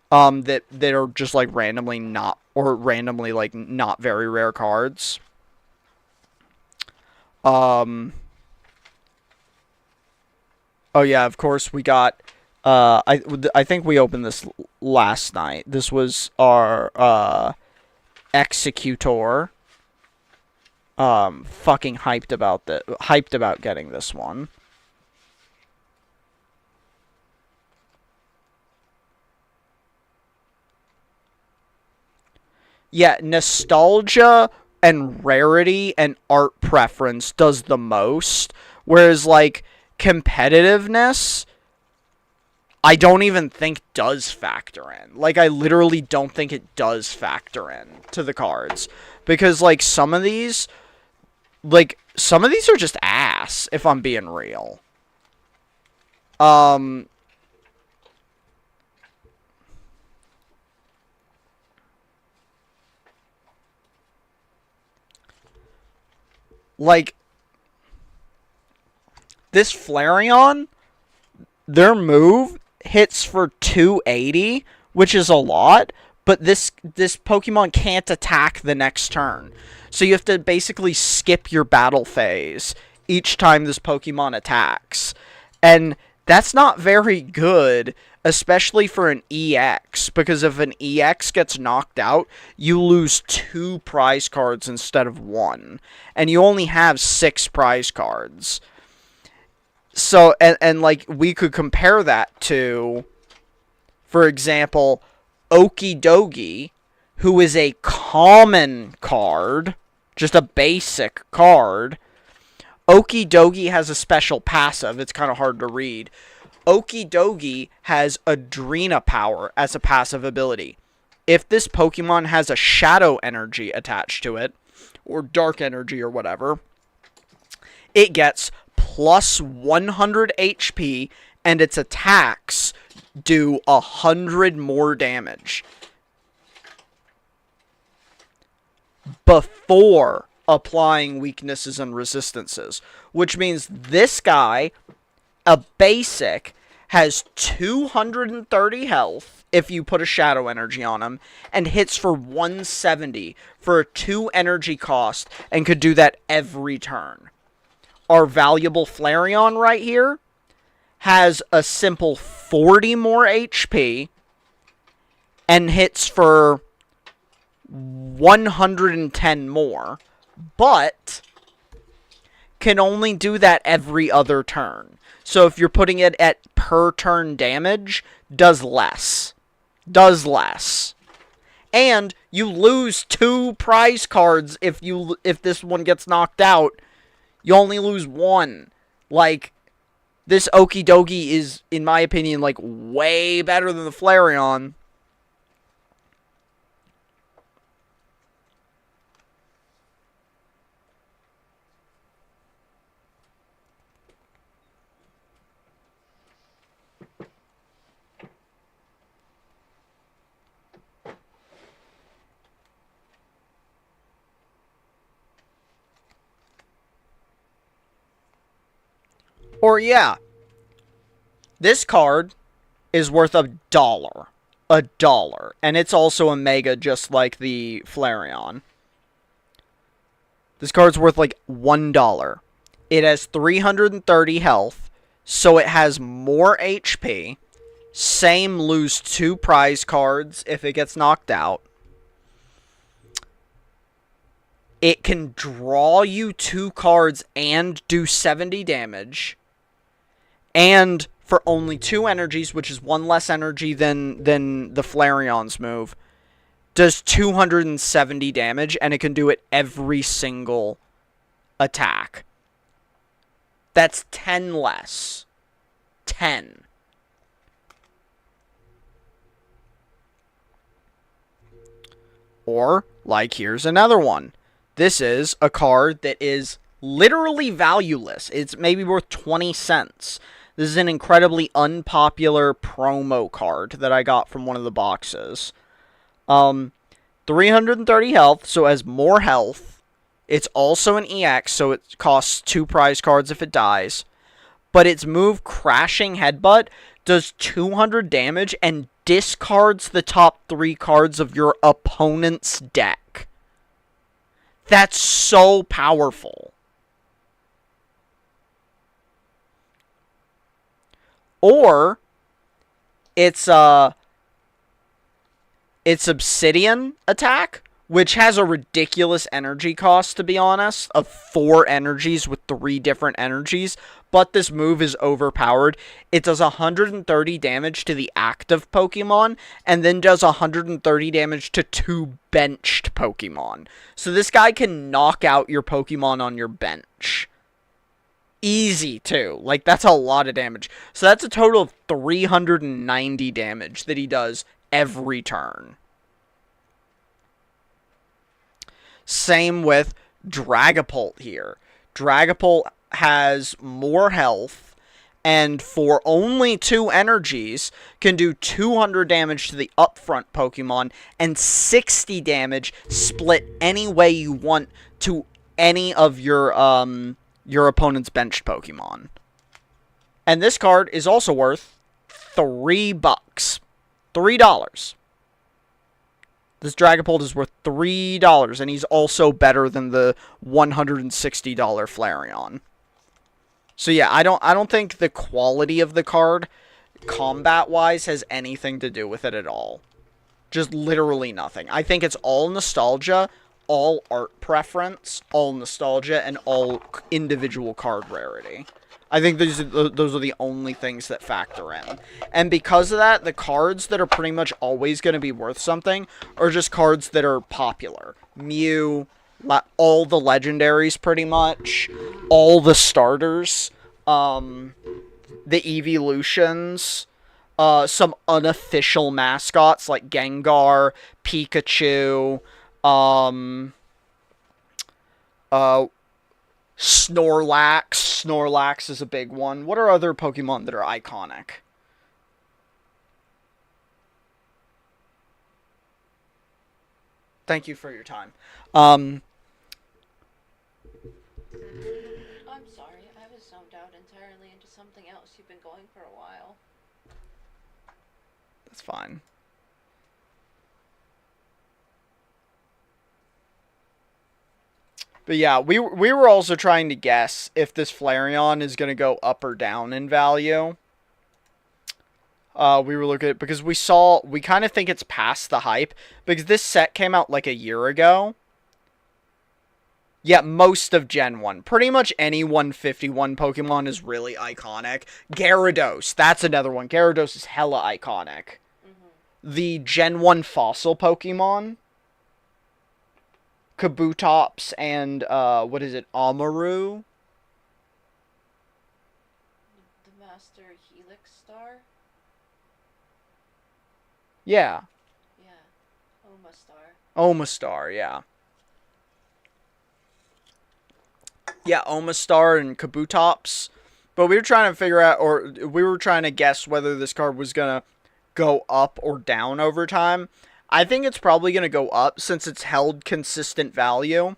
That are just, like, randomly not very rare cards. Oh yeah, of course we got I think we opened this last night. This was our Executor. Fucking hyped about getting this one. Yeah, nostalgia and rarity and art preference does the most, whereas, like, competitiveness, I don't even think does factor in. Like, I literally don't think it does factor in to the cards. Because, like, some of these are just ass, if I'm being real. Like, this Flareon, their move hits for 280, which is a lot, but this Pokemon can't attack the next turn. So you have to basically skip your battle phase each time this Pokemon attacks. And that's not very good, especially for an EX, because if an EX gets knocked out, you lose 2 prize cards instead of 1. And you only have 6 prize cards. So, and like, we could compare that to, for example, Okidogi, who is a common card, just a basic card. Okidogi has a special passive. It's kind of hard to read. Okidogi has Adrena Power as a passive ability. If this Pokemon has a Shadow Energy attached to it, or Dark Energy or whatever, it gets plus 100 HP, and its attacks do 100 more damage before applying weaknesses and resistances. Which means this guy, a basic, has 230 health if you put a shadow energy on him, and hits for 170 for a 2 energy cost, and could do that every turn. Our valuable Flareon right here has a simple 40 more HP and hits for 110 more, but can only do that every other turn. So if you're putting it at per turn damage, does less. Does less. And you lose 2 prize cards if this one gets knocked out. You only lose 1. Like, this Okie Dokie is, in my opinion, like, way better than the Flareon. Or, yeah, this card is worth $1. $1. And it's also a mega just like the Flareon. This card's worth like $1. It has 330 health, so it has more HP. Same, lose 2 prize cards if it gets knocked out. It can draw you 2 cards and do 70 damage. And for only 2 energies, which is 1 less energy than the Flareon's move, does 270 damage, and it can do it every single attack. That's 10 less. 10. Or, like, here's another one. This is a card that is literally valueless. It's maybe worth 20 cents. This is an incredibly unpopular promo card that I got from one of the boxes. 330 health, so it has more health. It's also an EX, so it costs 2 prize cards if it dies. But its move, Crashing Headbutt, does 200 damage and discards the top 3 cards of your opponent's deck. That's so powerful. Or, it's Obsidian attack, which has a ridiculous energy cost, to be honest, of 4 energies with 3 different energies, but this move is overpowered. It does 130 damage to the active Pokemon, and then does 130 damage to 2 benched Pokemon. So this guy can knock out your Pokemon on your bench. Easy, too. Like, that's a lot of damage. So that's a total of 390 damage that he does every turn. Same with Dragapult here. Dragapult has more health, and for only 2 energies, can do 200 damage to the upfront Pokemon, and 60 damage split any way you want to any of your opponent's benched Pokemon. And this card is also worth $3. $3. This Dragapult is worth $3, and he's also better than the $160 Flareon. So yeah, I don't think the quality of the card, combat-wise, has anything to do with it at all. Just literally nothing. I think it's all nostalgia, all art preference, all nostalgia, and all individual card rarity. I think those are the only things that factor in. And because of that, the cards that are pretty much always going to be worth something are just cards that are popular. Mew, all the legendaries pretty much, all the starters, the evolutions, some unofficial mascots like Gengar, Pikachu, Snorlax. Snorlax is a big one. What are other Pokemon that are iconic? Thank you for your time. I'm sorry, I was zoned out entirely into something else. You've been going for a while. That's fine. But yeah, we were also trying to guess if this Flareon is going to go up or down in value. We were looking at, because we kind of think it's past the hype, because this set came out like a year ago. Yeah, most of Gen 1. Pretty much any 151 Pokemon is really iconic. Gyarados, that's another one. Gyarados is hella iconic. The Gen 1 fossil Pokemon, Kabutops and, what is it, Amaru? The Master Helix Star? Yeah. Yeah. Omastar. Omastar, yeah. Yeah, Omastar and Kabutops. But we were trying to figure out, or we were trying to guess whether this card was going to go up or down over time. I think it's probably going to go up since it's held consistent value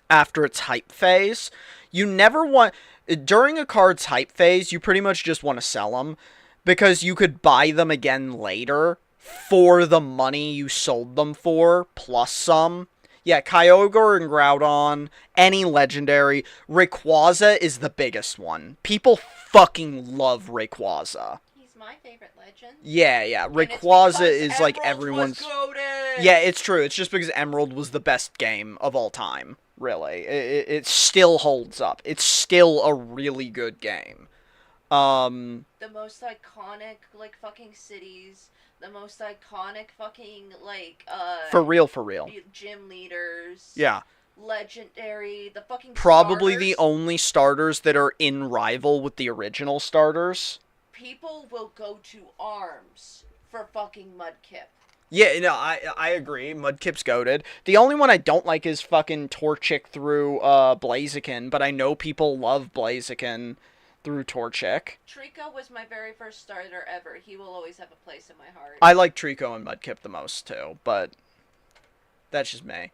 after its hype phase. You never want... During a card's hype phase, you pretty much just want to sell them, because you could buy them again later for the money you sold them for, plus some. Yeah, Kyogre and Groudon, any legendary. Rayquaza is the biggest one. People fucking love Rayquaza. He's my favorite legend. Yeah. Rayquaza is like everyone's... Yeah, it's true. It's just because Emerald was the best game of all time, really. It still holds up. It's still a really good game. The most iconic, like, fucking cities. The most iconic fucking, like, For real. gym leaders. Yeah. Legendary. The fucking Probably starters. the only starters that are in rival with the original starters. People will go to arms for fucking Mudkip. Yeah, no, I agree. Mudkip's goated. The only one I don't like is fucking Torchic through Blaziken, but I know people love Blaziken through Torchic. Trico was my very first starter ever. He will always have a place in my heart. I like Trico and Mudkip the most too, but that's just me.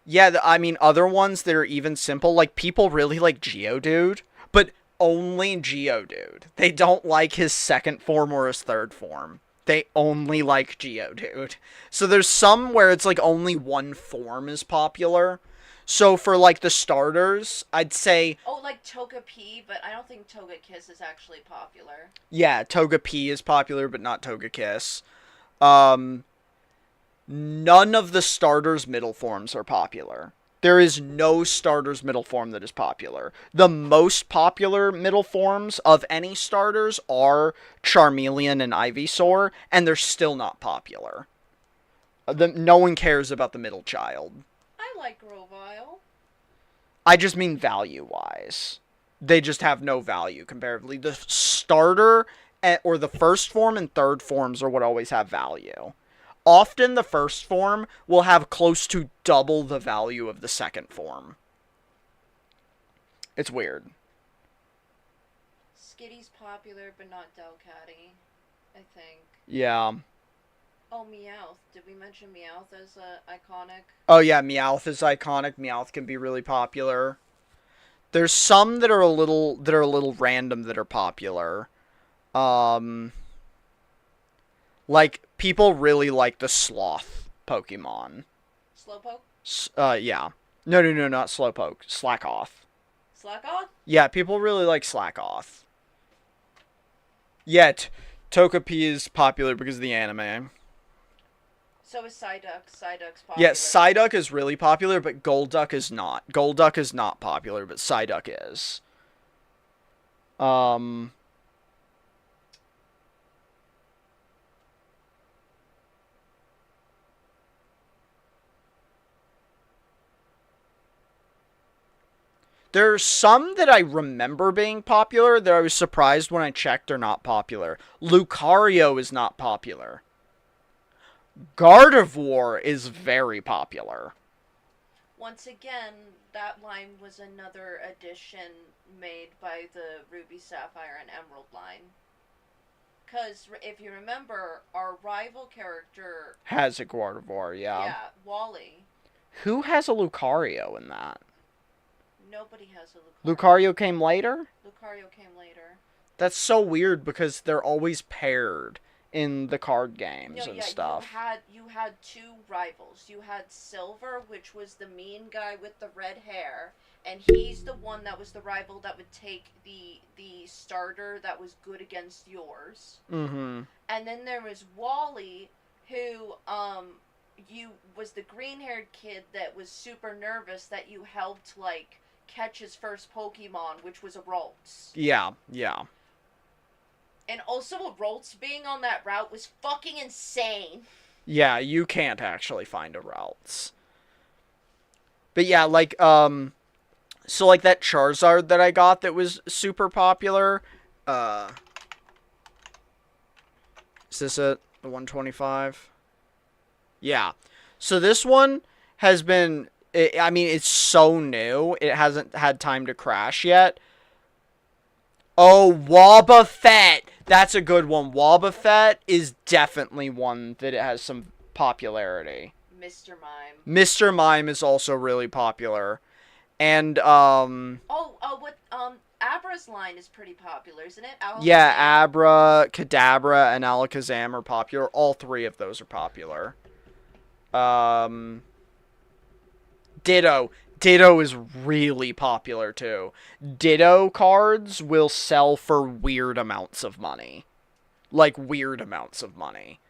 Yeah, I mean, other ones that are even simple, like, people really like Geodude, but only Geodude. They don't like his second form or his third form. They only like Geodude. So there's some where it's like only one form is popular. So for like the starters, I'd say... Oh, like Togepi, but I don't think Togekiss is actually popular. Yeah, Togepi is popular, but not Togekiss. None of the starters' middle forms are popular. There is no starter's middle form that is popular. The most popular middle forms of any starters are Charmeleon and Ivysaur, and they're still not popular. No one cares about the middle child. I like Grovyle. I just mean value-wise. They just have no value comparatively. The starter, or the first form and third forms are what always have value. Often the first form will have close to double the value of the second form. It's weird. Skitty's popular, but not Delcatty, I think. Yeah. Oh, Meowth. Did we mention Meowth as iconic? Oh yeah, Meowth is iconic. Meowth can be really popular. There's some that are a little random that are popular. Like, people really like the Sloth Pokemon. Slowpoke? Yeah. No, not Slowpoke. Slackoth. Slackoth? Yeah, people really like Slackoth. Yet, Togepi is popular because of the anime. So is Psyduck. Psyduck's popular. Yeah, Psyduck is really popular, but Golduck is not. Golduck is not popular, but Psyduck is. There's some that I remember being popular that I was surprised when I checked are not popular. Lucario is not popular. Gardevoir is very popular. Once again, that line was another addition made by the Ruby, Sapphire, and Emerald line. Because if you remember, our rival character... Has a Gardevoir, yeah. Yeah, Wally. Who has a Lucario in that? Nobody has a Lucario. Lucario came later? Lucario came later. That's so weird because they're always paired in the card games and stuff. You had two rivals. You had Silver, which was the mean guy with the red hair, and he's the one that was the rival that would take the starter that was good against yours. Mm-hmm. And then there was Wally, who you was the green-haired kid that was super nervous that you helped like catch his first Pokemon, which was a Ralts. Yeah, yeah. And also a Ralts being on that route was fucking insane. Yeah, you can't actually find a Ralts. But yeah, like, so like that Charizard that I got that was super popular, is this it? The 125? Yeah. So this one has been, I mean, it's so new, it hasn't had time to crash yet. Oh, Wobbuffet! That's a good one. Wobbuffet is definitely one that it has some popularity. Mr. Mime. Mr. Mime is also really popular. And, Abra's line is pretty popular, isn't it? yeah, Abra, Kadabra, and Alakazam are popular. All three of those are popular. Ditto. Ditto is really popular, too. Ditto cards will sell for weird amounts of money. Like, weird amounts of money.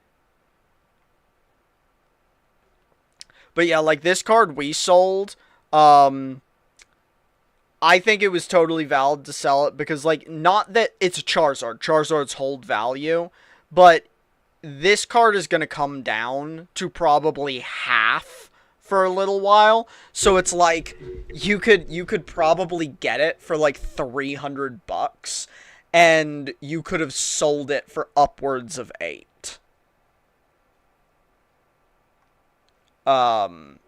But yeah, like, this card we sold, I think it was totally valid to sell it because, like, not that it's a Charizard. Charizards hold value, but this card is going to come down to probably half for a little while. So it's like you could probably get it for like $300 and you could have sold it for upwards of $8.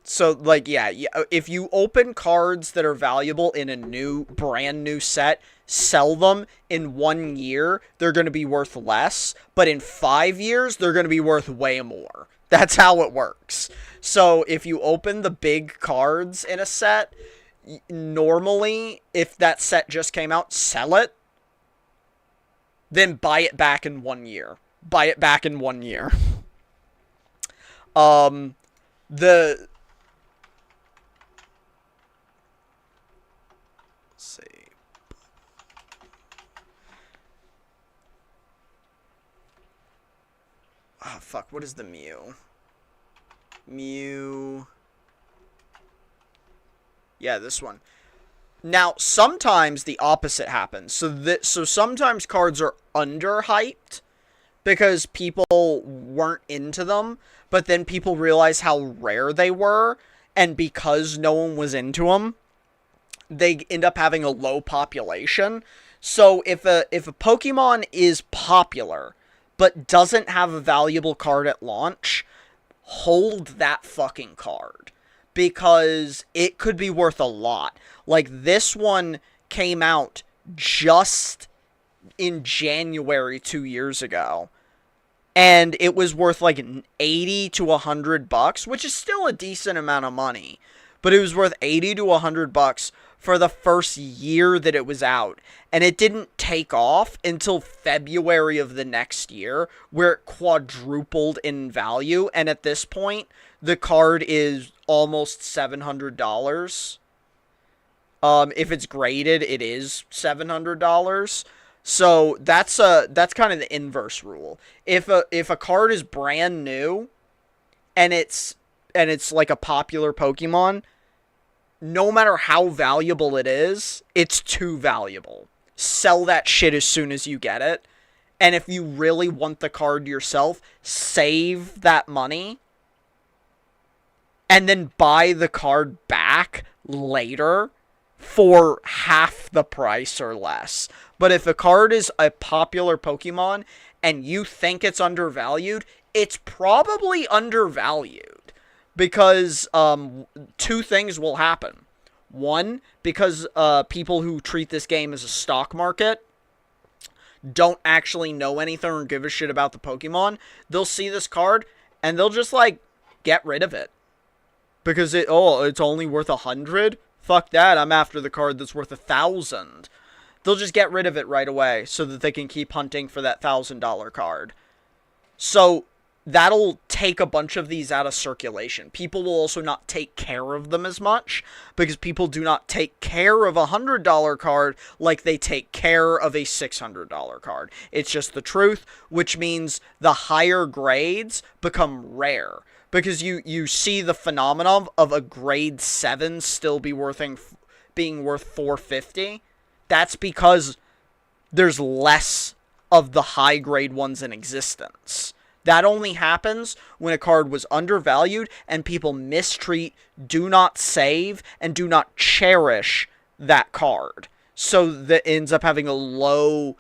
So, like, yeah, if you open cards that are valuable in a brand new set, sell them in 1 year, they're going to be worth less, but in 5 years, they're going to be worth way more. That's how it works. So, if you open the big cards in a set, normally, if that set just came out, sell it, then buy it back in 1 year. Buy it back in 1 year. Let's see. Oh, fuck, what is the Mew? Mew. Yeah, this one. Now, sometimes the opposite happens. So sometimes cards are underhyped because people weren't into them, but then people realize how rare they were, and because no one was into them, they end up having a low population. So if a Pokemon is popular, but doesn't have a valuable card at launch, hold that fucking card. Because it could be worth a lot. Like, this one came out just in January 2 years ago. And it was worth like $80 to $100, which is still a decent amount of money. But it was worth $80 to $100 for the first year that it was out. And it didn't take off until February of the next year, where it quadrupled in value. And at this point, the card is almost $700. If it's graded, it is $700. So that's kind of the inverse rule. If a card is brand new and it's like a popular Pokemon, no matter how valuable it is, it's too valuable. Sell that shit as soon as you get it. And if you really want the card yourself, save that money and then buy the card back later for half the price or less. But if a card is a popular Pokemon and you think it's undervalued, it's probably undervalued. Because two things will happen. One, because people who treat this game as a stock market don't actually know anything or give a shit about the Pokemon. They'll see this card and they'll just, like, get rid of it. Because it's only worth 100? Fuck that, I'm after the card that's worth 1,000. They'll just get rid of it right away so that they can keep hunting for that $1,000 card. So that'll take a bunch of these out of circulation. People will also not take care of them as much because people do not take care of a $100 card like they take care of a $600 card. It's just the truth, which means the higher grades become rare. Because you see the phenomenon of a grade 7 still being worth $450. That's because there's less of the high grade ones in existence. That only happens when a card was undervalued and people mistreat, do not save, and do not cherish that card. So that ends up having a low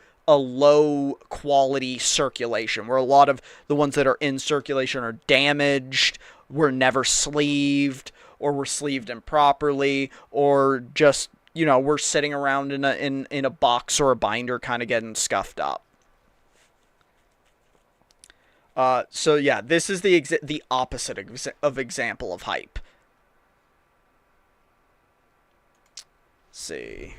quality circulation, where a lot of the ones that are in circulation are damaged, were never sleeved, or were sleeved improperly, or just, we're sitting around in a box or a binder kind of getting scuffed up. So yeah, this is the opposite of example of hype. Let's see.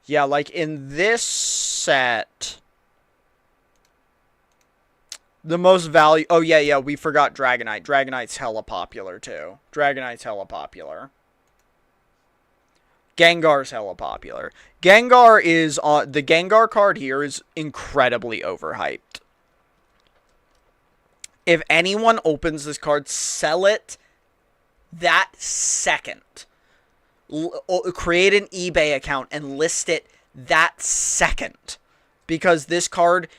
Yeah, like in this set, the most value... Oh, yeah, we forgot Dragonite. Dragonite's hella popular, too. Dragonite's hella popular. Gengar's hella popular. Gengar is... the Gengar card here is incredibly overhyped. If anyone opens this card, sell it that second. Create an eBay account and list it that second. Because this card...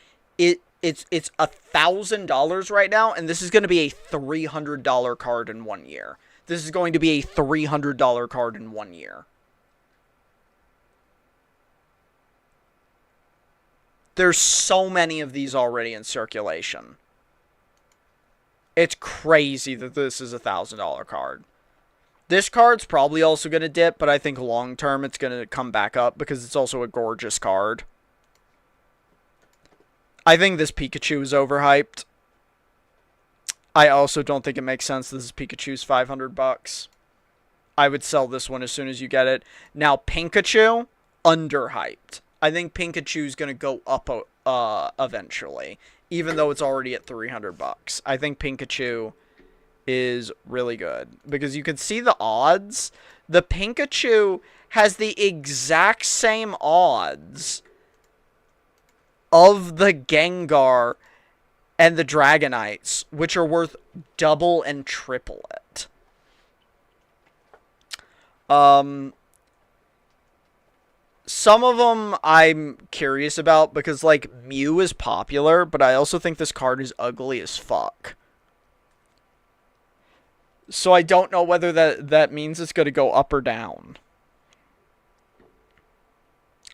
It's $1,000 right now, and this is going to be a $300 card in 1 year. This is going to be a $300 card in 1 year. There's so many of these already in circulation. It's crazy that this is a $1,000 card. This card's probably also going to dip, but I think long term it's going to come back up because it's also a gorgeous card. I think this Pikachu is overhyped. I also don't think it makes sense. This is Pikachu's $500. I would sell this one as soon as you get it. Now, Pikachu, underhyped. I think Pikachu's going to go up eventually, even though it's already at $300. I think Pikachu is really good because you can see the odds. The Pikachu has the exact same odds of the Gengar and the Dragonites, which are worth double and triple it. Some of them I'm curious about because, like, Mew is popular, but I also think this card is ugly as fuck. So I don't know whether that means it's going to go up or down.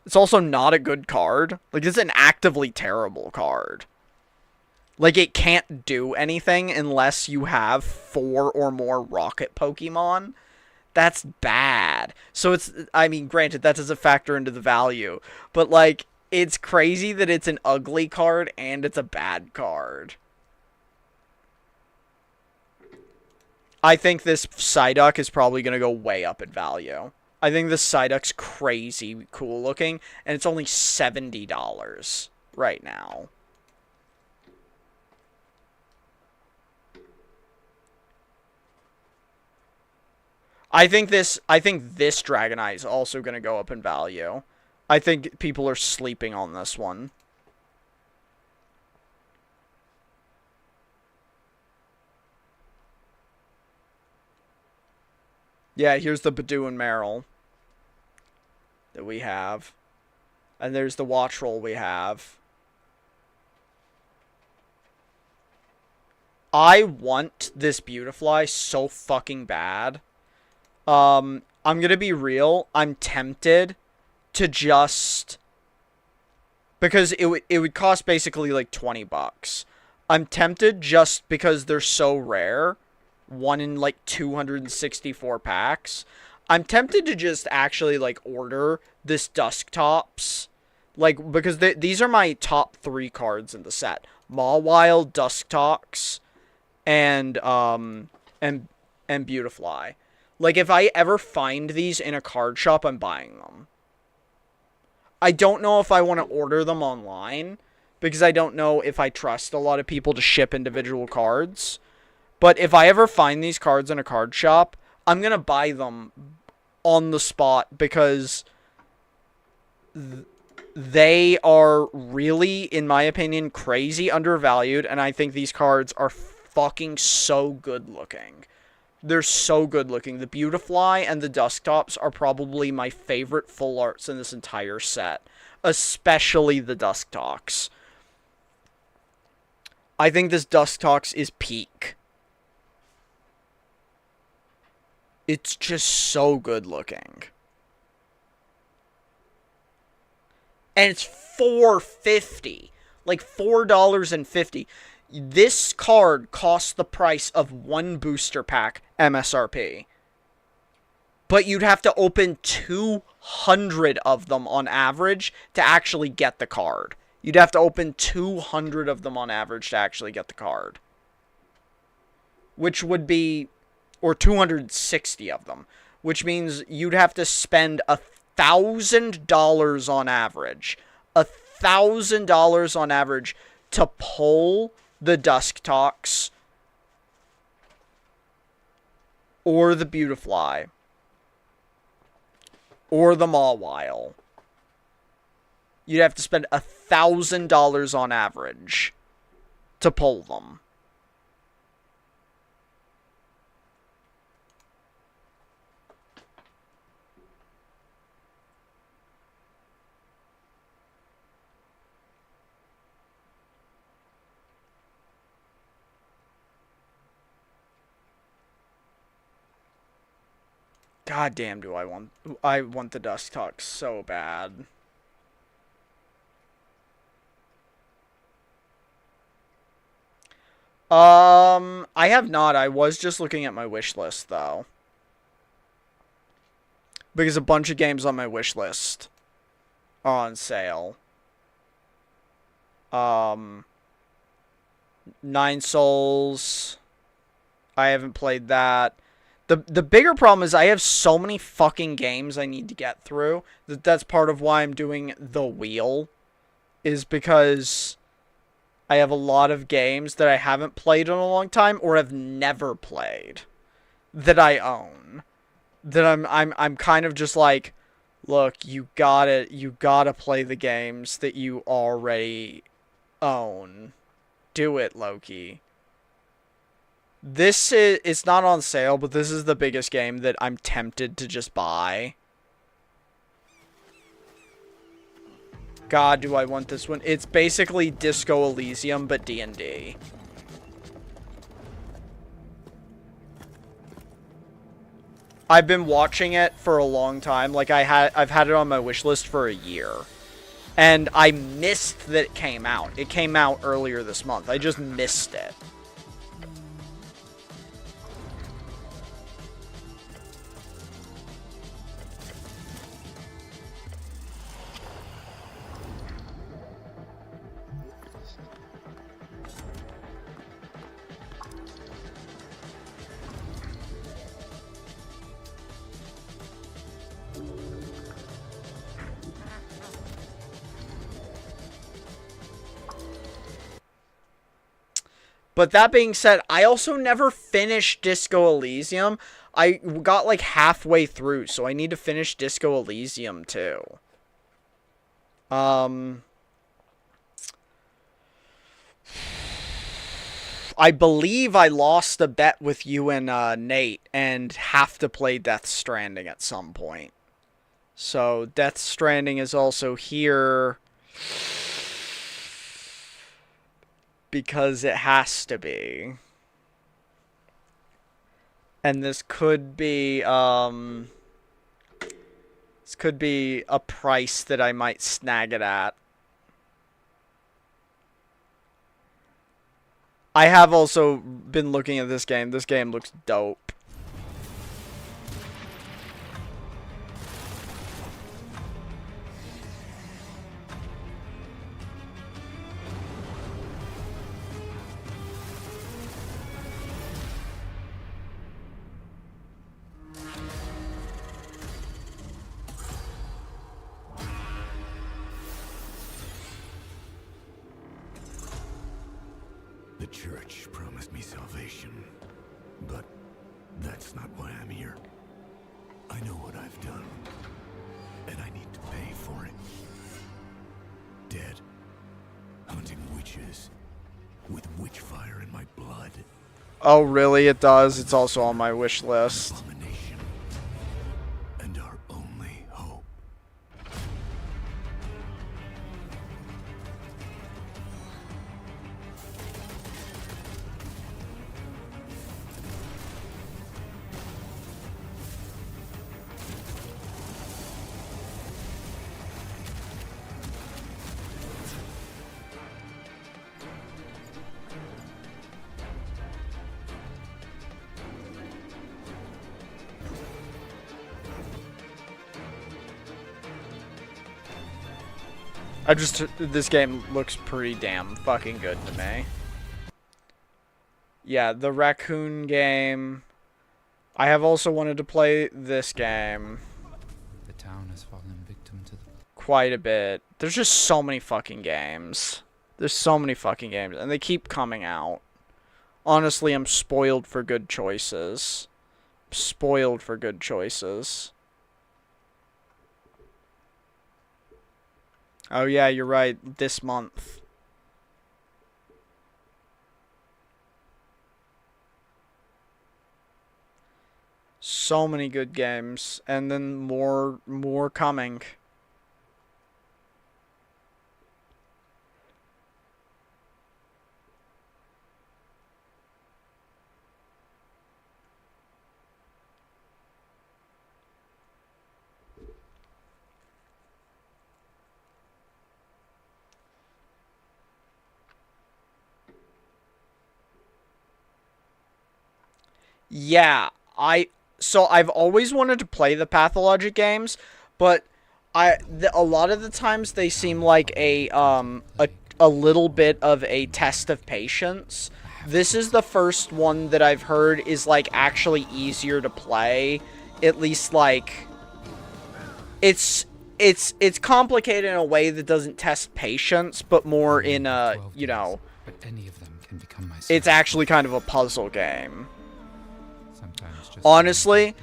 It's also not a good card. Like, it's an actively terrible card. Like, it can't do anything unless you have 4 or more rocket Pokemon. That's bad. So it's, I mean, granted, that doesn't factor into the value. But, like, it's crazy that it's an ugly card and it's a bad card. I think this Psyduck is probably going to go way up in value. I think the Psyduck's crazy cool looking, and it's only $70 right now. I think this Dragonite is also going to go up in value. I think people are sleeping on this one. Yeah, here's the Badoo and Meryl that we have. And there's the Watchroll we have. I want this Beautifly so fucking bad. I'm gonna be real. I'm tempted to just... Because it would cost basically like $20. I'm tempted just because they're so rare. 1 in like 264 packs. I'm tempted to just actually like order this Dusktops Like, because these are my top 3 cards in the set. Mawile, Dusktox, and Beautifly. Like, if I ever find these in a card shop, I'm buying them. I don't know if I want to order them online, because I don't know if I trust a lot of people to ship individual cards. But if I ever find these cards in a card shop, I'm going to buy them on the spot, because they are really, in my opinion, crazy undervalued, and I think these cards are fucking so good looking. They're so good looking. The Beautifly and the Dusktops are probably my favorite full arts in this entire set, especially the Dusktox. I think this Dusktox is peak. It's just so good looking. And it's $4.50. Like $4.50. This card costs the price of 1 booster pack MSRP. But you'd have to open 200 of them on average to actually get the card. You'd have to open 200 of them on average to actually get the card. Which would be, or 260 of them. Which means you'd have to spend $1,000 on average. $1,000 on average to pull the Dusktox or the Beautifly or the Mawile. You'd have to spend $1,000 on average to pull them. God damn, do I want the Dusktox so bad. I have not. I was just looking at my wish list though. Because a bunch of games on my wish list are on sale. Nine Souls. I haven't played that. The bigger problem is I have so many fucking games I need to get through. That's part of why I'm doing the wheel. Is because I have a lot of games that I haven't played in a long time or have never played that I own. That I'm kind of just like, look, you gotta play the games that you already own. Do it, Loki. This is, it's not on sale, but this is the biggest game that I'm tempted to just buy. God, do I want this one. It's basically Disco Elysium, but D&D. I've been watching it for a long time. Like, I've had it on my wish list for a year. And I missed that it came out. It came out earlier this month. I just missed it. But that being said, I also never finished Disco Elysium. I got like halfway through, so I need to finish Disco Elysium too. I believe I lost a bet with you and Nate and have to play Death Stranding at some point. So Death Stranding is also here. Because it has to be. And this could be a price that I might snag it at. I have also been looking at this game. This game looks dope. The church promised me salvation, but that's not why I'm here. I know what I've done, and I need to pay for it. Dead, hunting witches, with witch fire in my blood. Oh, really? It does? It's also on my wish list. Abomination, and our only hope. This game looks pretty damn fucking good to me. Yeah, the raccoon game. I have also wanted to play this game. The town has fallen victim to the... Quite a bit. There's just so many fucking games. There's so many fucking games, and they keep coming out. Honestly, I'm spoiled for good choices. Spoiled for good choices. Oh yeah, you're right. This month. So many good games, and then more coming. Yeah, I've always wanted to play the Pathologic games, but a lot of the times they seem like a little bit of a test of patience. This is the first one that I've heard is like actually easier to play. At least like it's complicated in a way that doesn't test patience, but more in a, you know, But any of them can become my it's actually kind of a puzzle game. Sometimes just Honestly,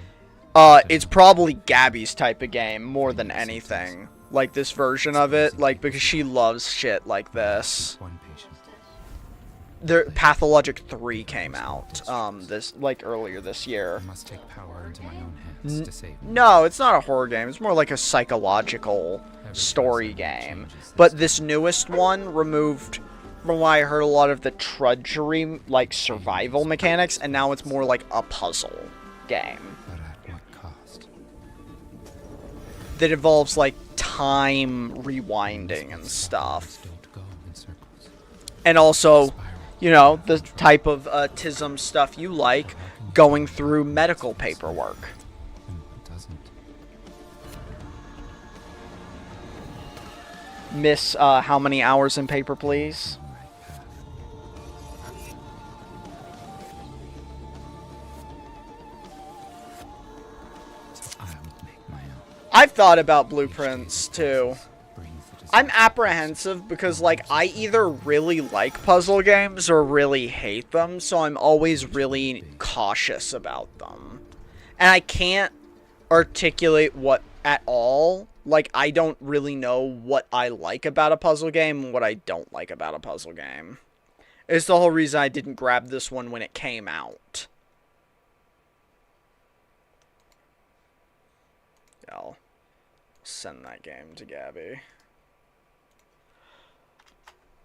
it's probably Gabby's type of game more than anything. Like this version of it, like because she loves shit like this. one patient. The Pathologic 3 came out this like earlier this year. I must take power into my own hands to save me. No, it's not a horror game. It's more like a psychological story game. But this newest one removed, from what I heard, a lot of the trudgery, like survival mechanics, and now it's more like a puzzle game But at what cost? that involves like time rewinding and stuff. Don't go in circles. And also, you know, the type of TISM stuff you like, going through medical paperwork. And what doesn't? Miss, how many hours in paper, please? I'll make my own. I've thought about blueprints, too. I'm apprehensive because, like, I either really like puzzle games or really hate them, so I'm always really cautious about them. And I can't articulate what at all. Like, I don't really know what I like about a puzzle game and what I don't like about a puzzle game. It's the whole reason I didn't grab this one when it came out. Yeah, I'll send that game to Gabby.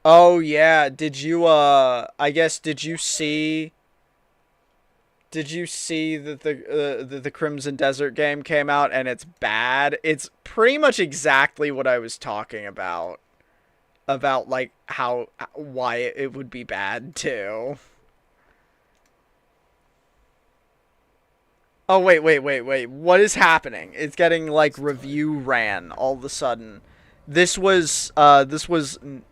Oh yeah, did you I guess did you see that the Crimson Desert game came out and it's bad? It's pretty much exactly what I was talking about like why it would be bad too. Oh wait, what is happening? It's getting like review ran all of a sudden. This was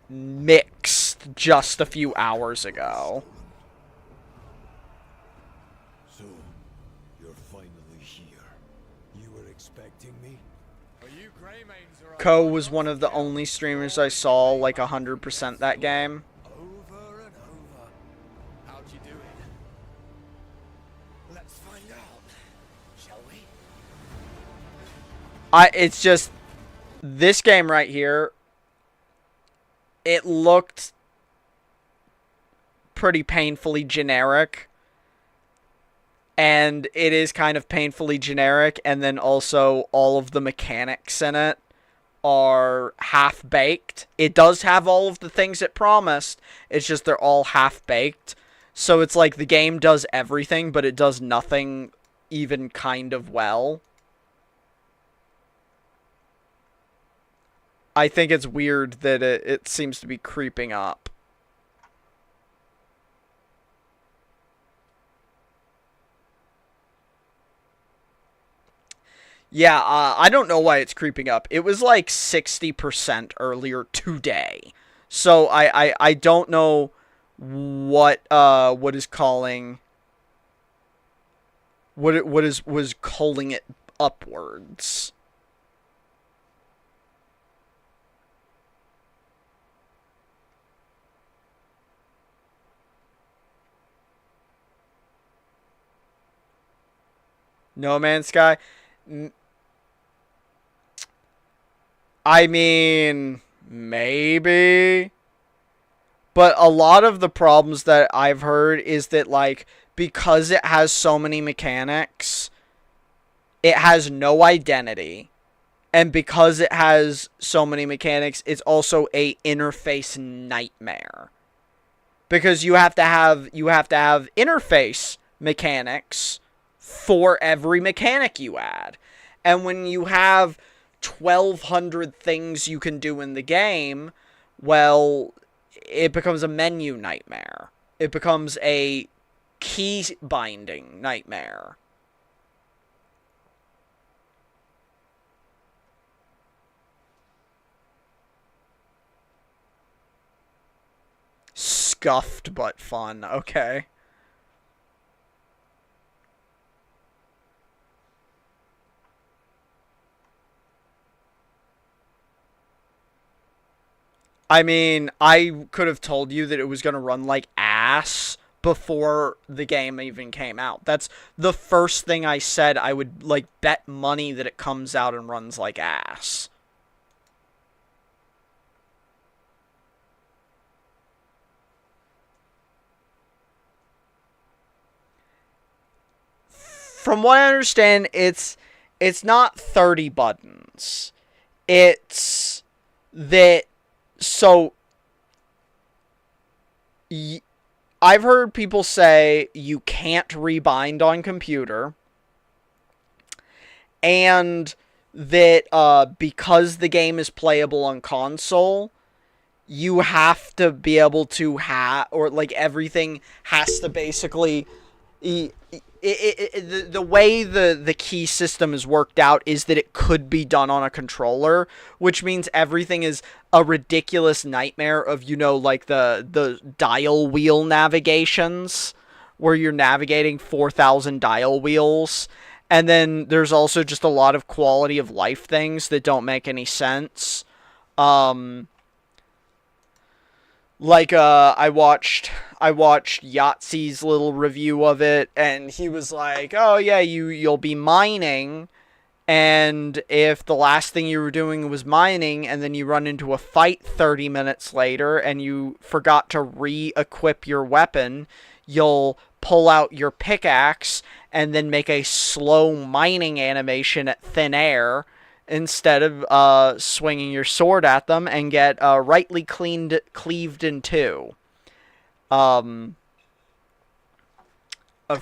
mixed just a few hours ago. So, you're finally here. You were expecting me? Are you Greymanes or Ko was one of the only streamers I saw like 100% that game. over and over? It's just this game right here. It looked pretty painfully generic. And it is kind of painfully generic, and then also all of the mechanics in it are half-baked. It does have all of the things it promised, it's just they're all half-baked. So it's like the game does everything, but it does nothing even kind of well. I think it's weird that it seems to be creeping up. Yeah, I don't know why it's creeping up. It was like 60% earlier today. So I don't know what is calling was calling it upwards. No Man's Sky. I mean, maybe. But a lot of the problems that I've heard is that, like, because it has so many mechanics, it has no identity. And because it has so many mechanics, it's also a interface nightmare. Because you have to have interface mechanics for every mechanic you add. And when you have 1,200 things you can do in the game, well, it becomes a menu nightmare. It becomes a key binding nightmare. Scuffed but fun, okay. I mean, I could have told you that it was going to run like ass before the game even came out. That's the first thing I said. I would, like, bet money that it comes out and runs like ass. From what I understand, it's not 30 buttons. It's that, so I've heard people say you can't rebind on computer, and that because the game is playable on console, you have to be able to or like everything has to basically the way the key system is worked out is that it could be done on a controller, which means everything is a ridiculous nightmare of, you know, like the dial wheel navigations, where you're navigating 4,000 dial wheels. And then there's also just a lot of quality of life things that don't make any sense. Like, I watched Yahtzee's little review of it, and he was like, oh yeah, you'll be mining, and if the last thing you were doing was mining, and then you run into a fight 30 minutes later, and you forgot to re-equip your weapon, you'll pull out your pickaxe, and then make a slow mining animation at thin air, instead of swinging your sword at them, and get rightly cleaved in two. Of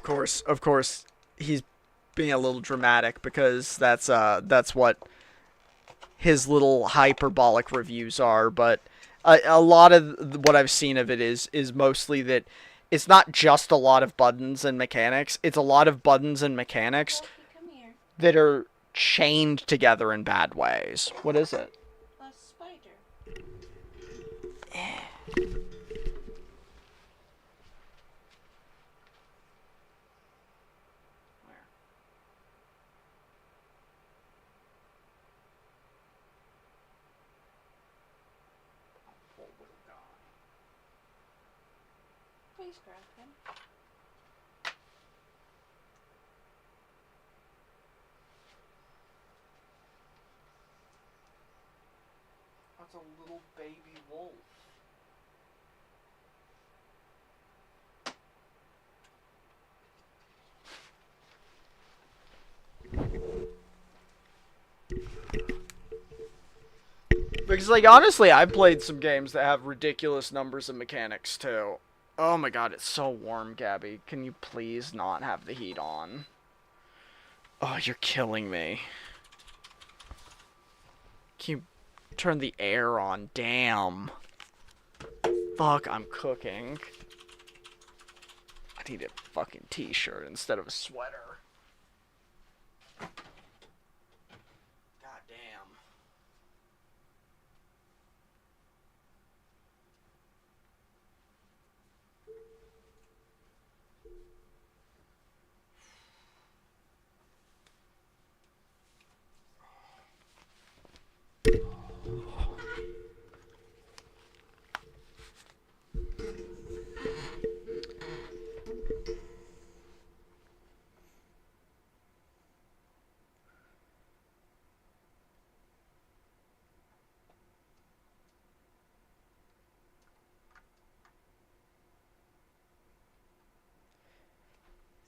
course, he's being a little dramatic, because that's what his little hyperbolic reviews are. But a lot of what I've seen of it is mostly that it's not just a lot of buttons and mechanics. It's a lot of buttons and mechanics that are chained together in bad ways. What is it? A spider. Please grab him. a little baby wolf. Because, like, honestly, I've played some games that have ridiculous numbers and mechanics, too. Oh my god, it's so warm, Gabby. Can you please not have the heat on? Oh, you're killing me. Can you turn the air on? Damn. Fuck, I'm cooking. I need a fucking t-shirt instead of a sweater. God damn.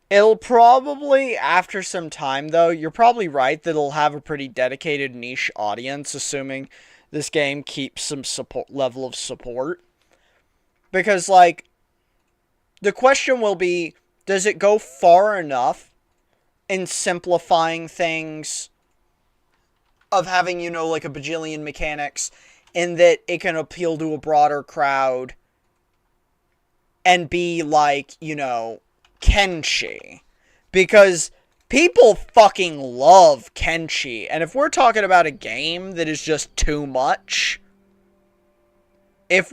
It'll probably, after some time though, you're probably right that it'll have a pretty dedicated niche audience, assuming this game keeps some level of support. Because, like, the question will be, does it go far enough in simplifying things of having, you know, like a bajillion mechanics, in that it can appeal to a broader crowd and be like, you know, Kenshi? Because people fucking love Kenshi, and if we're talking about a game that is just too much, because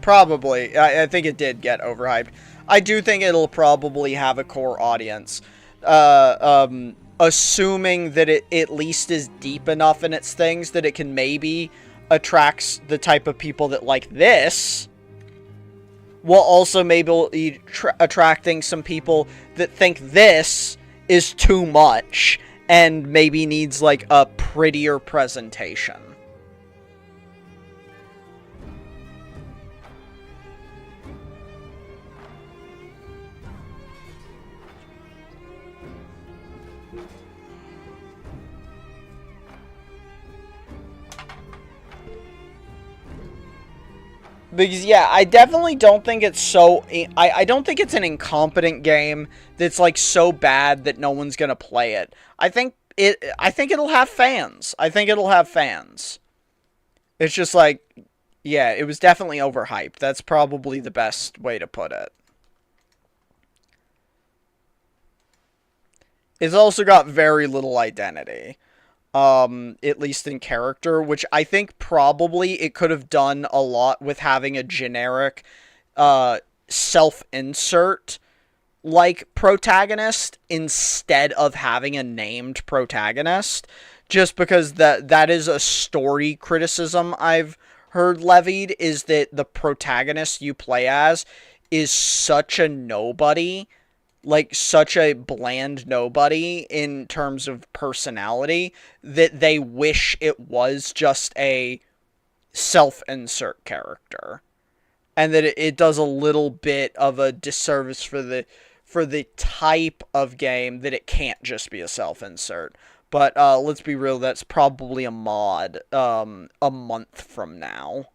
probably, I think it did get overhyped. I do think it'll probably have a core audience. Assuming that it at least is deep enough in its things that it can maybe attracts the type of people that like this, while also maybe attracting some people that think this is too much and maybe needs, like, a prettier presentation. Because, yeah, I definitely don't think it's so... I don't think it's an incompetent game that's, like, so bad that no one's gonna play it. I think it'll have fans. It's just like... Yeah, it was definitely overhyped. That's probably the best way to put it. It's also got very little identity. At least in character, which I think probably it could have done a lot with having a generic, self-insert, like, protagonist instead of having a named protagonist, just because that is a story criticism I've heard levied, is that the protagonist you play as is such a nobody, like, such a bland nobody in terms of personality, that they wish it was just a self-insert character. And that it does a little bit of a disservice for the type of game that it can't just be a self-insert. But let's be real, that's probably a mod a month from now.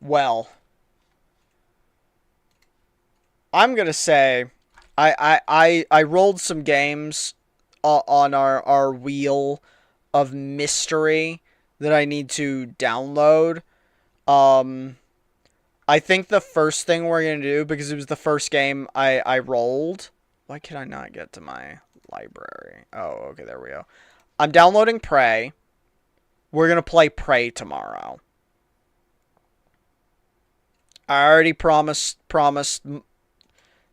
Well, I'm gonna say, I rolled some games on our wheel of mystery that I need to download. I think the first thing we're going to do, because it was the first game I rolled. Why can I not get to my library? Oh, okay, there we go. I'm downloading Prey. We're going to play Prey tomorrow. I already promised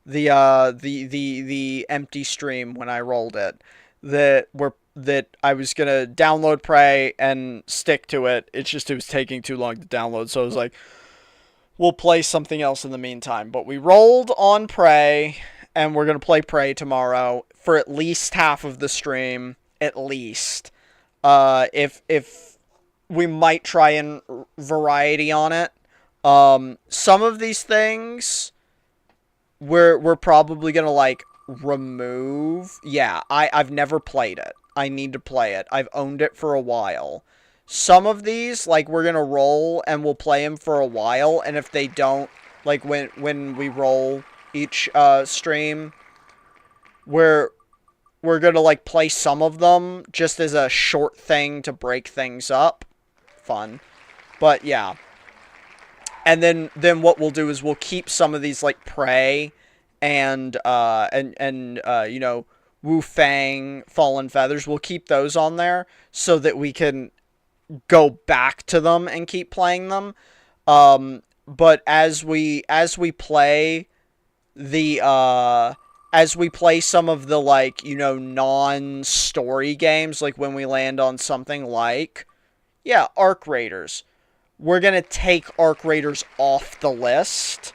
the empty stream when I rolled it that I was gonna download Prey and stick to it. It's just it was taking too long to download, so I was like, we'll play something else in the meantime. But we rolled on Prey, and we're gonna play Prey tomorrow for at least half of the stream, at least. If we might try and variety on it. Some of these things we're probably gonna like remove. Yeah, I've never played it. I need to play it. I've owned it for a while. Some of these, like, we're gonna roll and we'll play them for a while, and if they don't, like, when we roll each stream, we're gonna like play some of them just as a short thing to break things up. Fun. But yeah. And then what we'll do is we'll keep some of these, like, Prey and you know, Wu Fang, Fallen Feathers. We'll keep those on there so that we can go back to them and keep playing them. But as we play the as we play some of the, like, you know, non-story games, like when we land on something like, yeah, Arc Raiders. We're going to take Arc Raiders off the list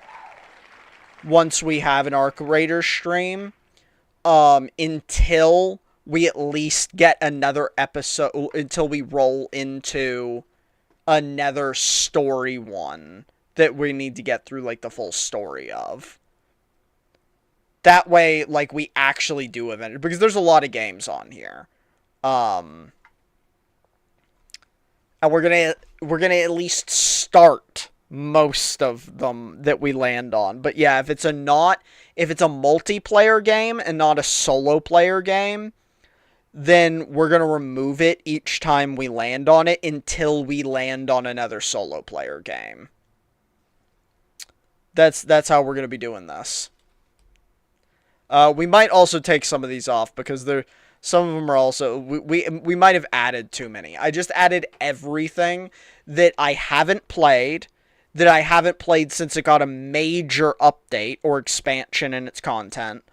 once we have an Arc Raiders stream, until we at least get another episode, until we roll into another story one that we need to get through, like, the full story of. That way, like, we actually do event, because there's a lot of games on here. And we're gonna at least start most of them that we land on. But yeah, if it's a multiplayer game and not a solo player game, then we're gonna remove it each time we land on it until we land on another solo player game. That's how we're gonna be doing this. We might also take some of these off because some of them are also, we might have added too many. I just added everything that I haven't played since it got a major update or expansion in its content,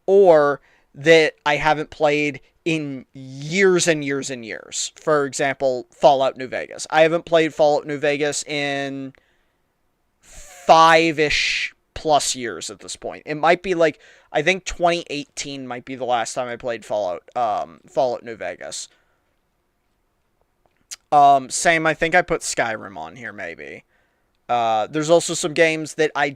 or that I haven't played in years and years and years. For example, Fallout New Vegas. I haven't played Fallout New Vegas in 5-ish plus years at this point. It might be like, I think 2018 might be the last time I played Fallout New Vegas. Same, I think I put Skyrim on here, maybe. There's also some games that I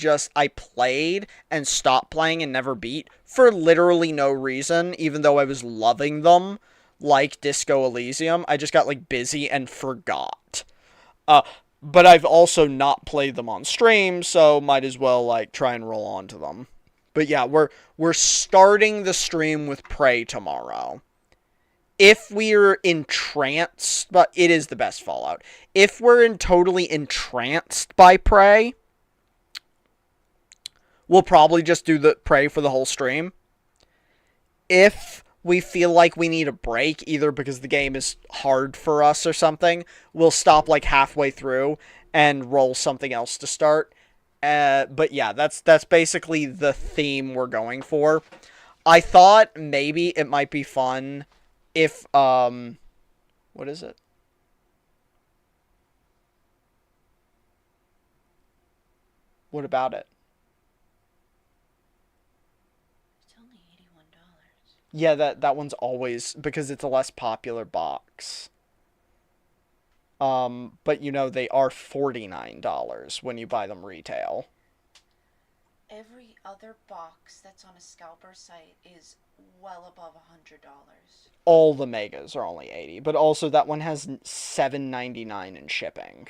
played and stopped playing and never beat for literally no reason, even though I was loving them, like Disco Elysium. I just got, like, busy and forgot. But I've also not played them on stream, so might as well, like, try and roll onto them. But yeah, we're starting the stream with Prey tomorrow. If we're entranced, but it is the best Fallout. If we're totally entranced by Prey, we'll probably just do the Prey for the whole stream. If we feel like we need a break, either because the game is hard for us or something, we'll stop, like, halfway through and roll something else to start. But yeah, that's basically the theme we're going for. I thought maybe it might be fun if, what is it? What about it? It's only $81. Yeah, that one's always, because it's a less popular box. But you know, they are $49 when you buy them retail. Every other box that's on a scalper site is well above $100. All the megas are only $80, but also that one has $7.99 in shipping.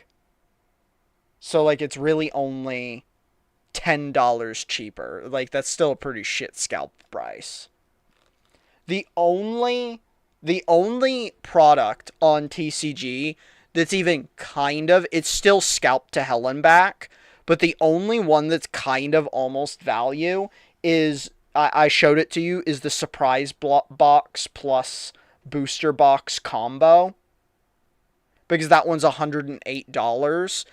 So, like, it's really only $10 cheaper. Like, that's still a pretty shit scalp price. The only product on TCG that's even kind of, it's still scalped to hell and back, but the only one that's kind of almost value is, I showed it to you, is the surprise box plus booster box combo. Because that one's $108,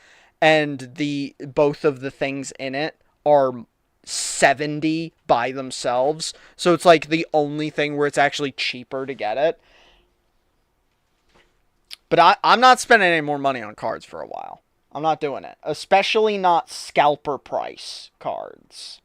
and both of the things in it are $70 by themselves. So it's like the only thing where it's actually cheaper to get it. But I'm not spending any more money on cards for a while. I'm not doing it. Especially not scalper price cards.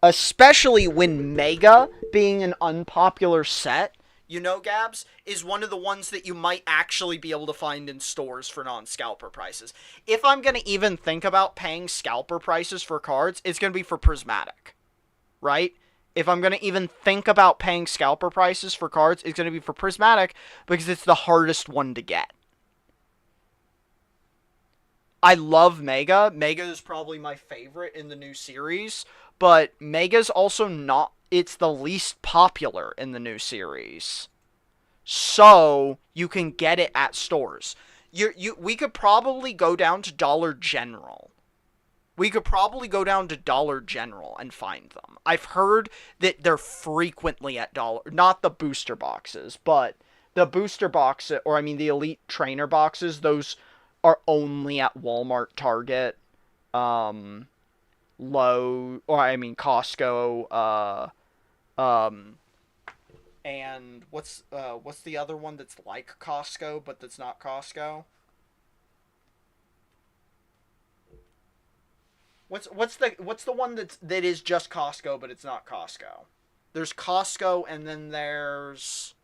Especially when Mega, being an unpopular set, you know, Gabs, is one of the ones that you might actually be able to find in stores for non-scalper prices. If I'm going to even think about paying scalper prices for cards, it's going to be for Prismatic, right? If I'm going to even think about paying scalper prices for cards, it's going to be for Prismatic because it's the hardest one to get. I love Mega. Mega is probably my favorite in the new series, but Mega's also not, it's the least popular in the new series. So, you can get it at stores. We could probably go down to Dollar General. We could probably go down to Dollar General and find them. I've heard that they're frequently at Dollar, not the booster boxes, but the booster box, or I mean the Elite Trainer boxes, those are only at Walmart, Target, Costco, and what's the other one that's like Costco but that's not Costco? What's the one that is just Costco but it's not Costco? There's Costco and then there's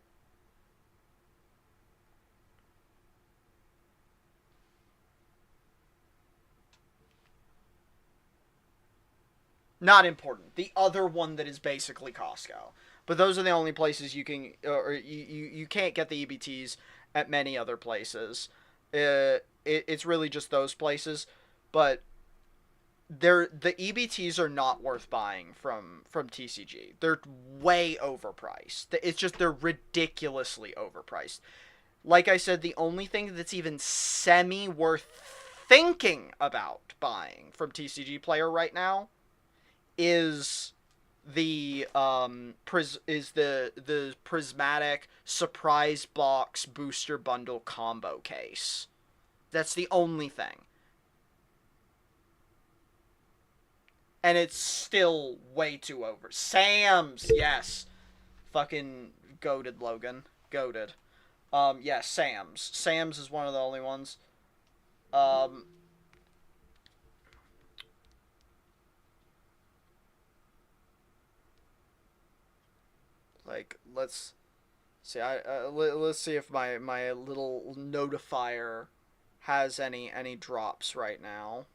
not important. The other one that is basically Costco. But those are the only places you can, or you can't get the EBTs at many other places. It's really just those places. But the EBTs are not worth buying from TCG. They're way overpriced. It's just they're ridiculously overpriced. Like I said, the only thing that's even semi worth thinking about buying from TCG Player right now is the Prismatic Surprise Box Booster Bundle Combo Case. That's the only thing. And it's still way too over. Sam's, yes. Fucking goated, Logan. Goated. Yes, Sam's. Sam's is one of the only ones. Like, let's see. Let's see if my little notifier has any drops right now.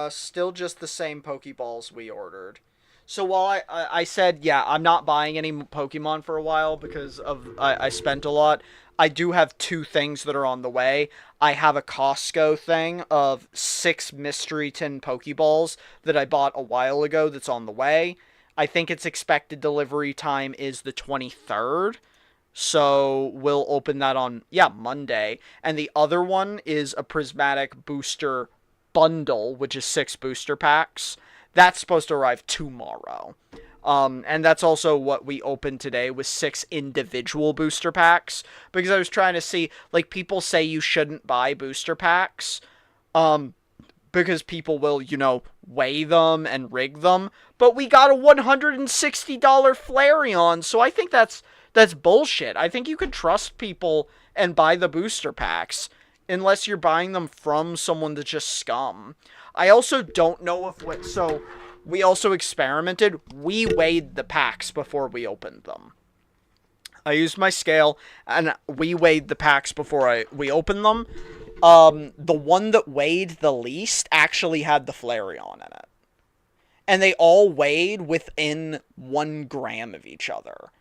Still just the same Pokeballs we ordered. So while I said, yeah, I'm not buying any Pokemon for a while because I spent a lot, I do have two things that are on the way. I have a Costco thing of 6 Mystery Tin Pokeballs that I bought a while ago that's on the way. I think its expected delivery time is the 23rd. So we'll open that on, Monday. And the other one is a Prismatic Booster Bundle, which is 6 booster packs. That's supposed to arrive tomorrow. And that's also what we opened today with 6 individual booster packs. Because I was trying to see, like, people say you shouldn't buy booster packs. Because people will, weigh them and rig them. But we got a $160 Flareon, so I think that's bullshit. I think you can trust people and buy the booster packs. Unless you're buying them from someone that's just scum. I also don't know so we also experimented. We weighed the packs before we opened them. I used my scale, and we weighed the packs before we opened them. The one that weighed the least actually had the Flareon in it. And they all weighed within 1 gram of each other.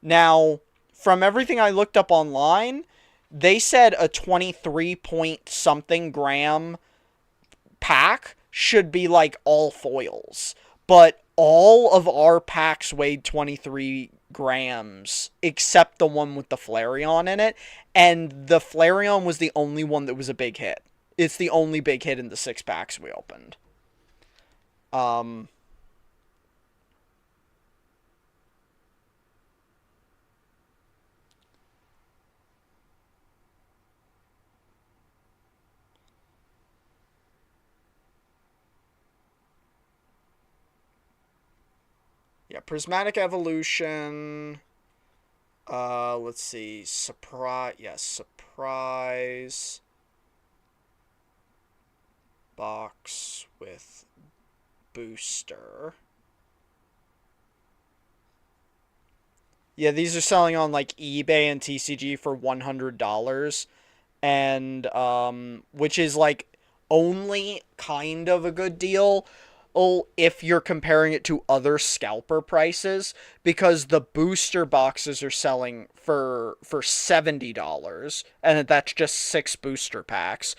Now, from everything I looked up online, they said a 23-point-something gram pack should be like all foils. but all of our packs weighed 23 grams, except the one with the Flareon in it, and the Flareon was the only one that was a big hit. It's the only big hit in the 6 packs we opened. Yeah, Prismatic Evolution. Let's see. Surprise. Yes, surprise. Box with booster. Yeah, these are selling on like eBay and TCG for $100, and which is like only kind of a good deal if you're comparing it to other scalper prices, because the booster boxes are selling for $70, and that's just 6 booster packs.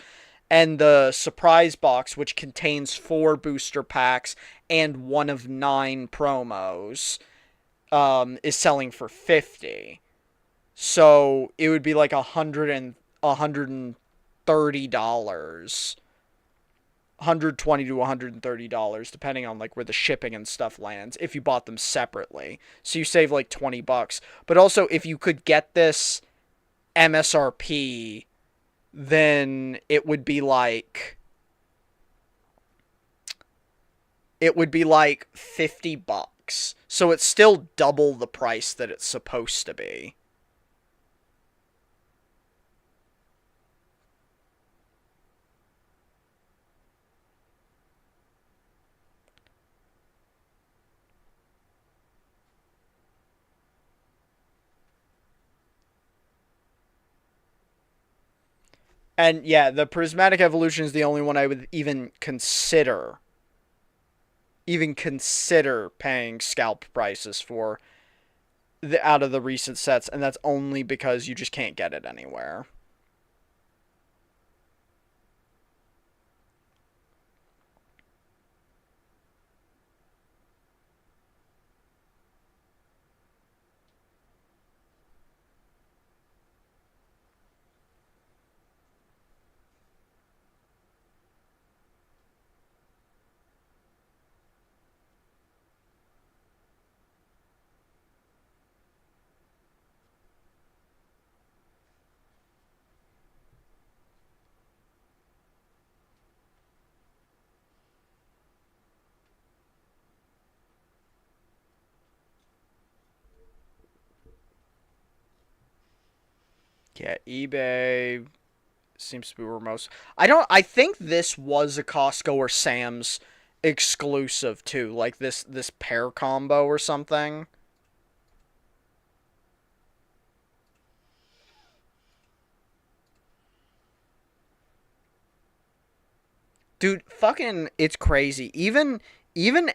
And the surprise box, which contains 4 booster packs and one of 9 promos, is selling for $50. So it would be like $130, $120 to $130, depending on like where the shipping and stuff lands, if you bought them separately. So you save like $20. But also, if you could get this MSRP, then it would be like $50. So it's still double the price that it's supposed to be. And yeah, the Prismatic Evolution is the only one I would even consider paying scalp prices for out of the recent sets, and that's only because you just can't get it anywhere. Yeah, eBay seems to be where most... I think this was a Costco or Sam's exclusive too, like this pair combo or something. Dude, fucking, it's crazy. Even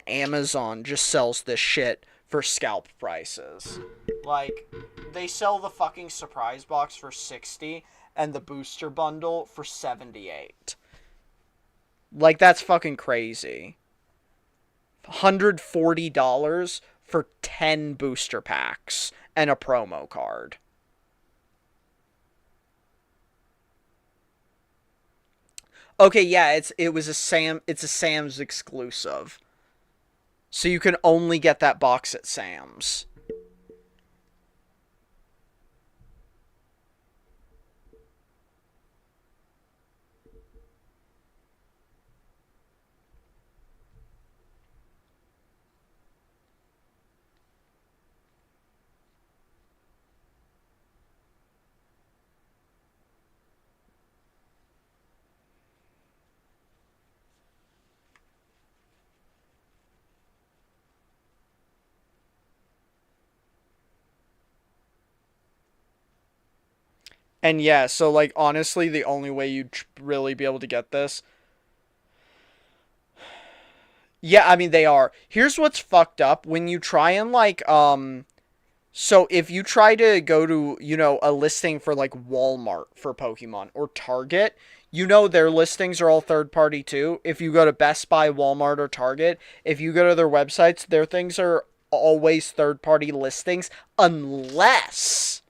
Amazon just sells this shit for scalp prices. Like, they sell the fucking surprise box for $60 and the booster bundle for $78. Like, that's fucking crazy. $140 for 10 booster packs and a promo card. Okay, yeah, it's a Sam's exclusive. So you can only get that box at Sam's. And yeah, so like honestly, the only way you'd really be able to get this... Yeah, I mean, they are. Here's what's fucked up. When you try and like, so if you try to go to, a listing for like Walmart for Pokemon or Target, you know their listings are all third party too. If you go to Best Buy, Walmart, or Target, if you go to their websites, their things are always third party listings unless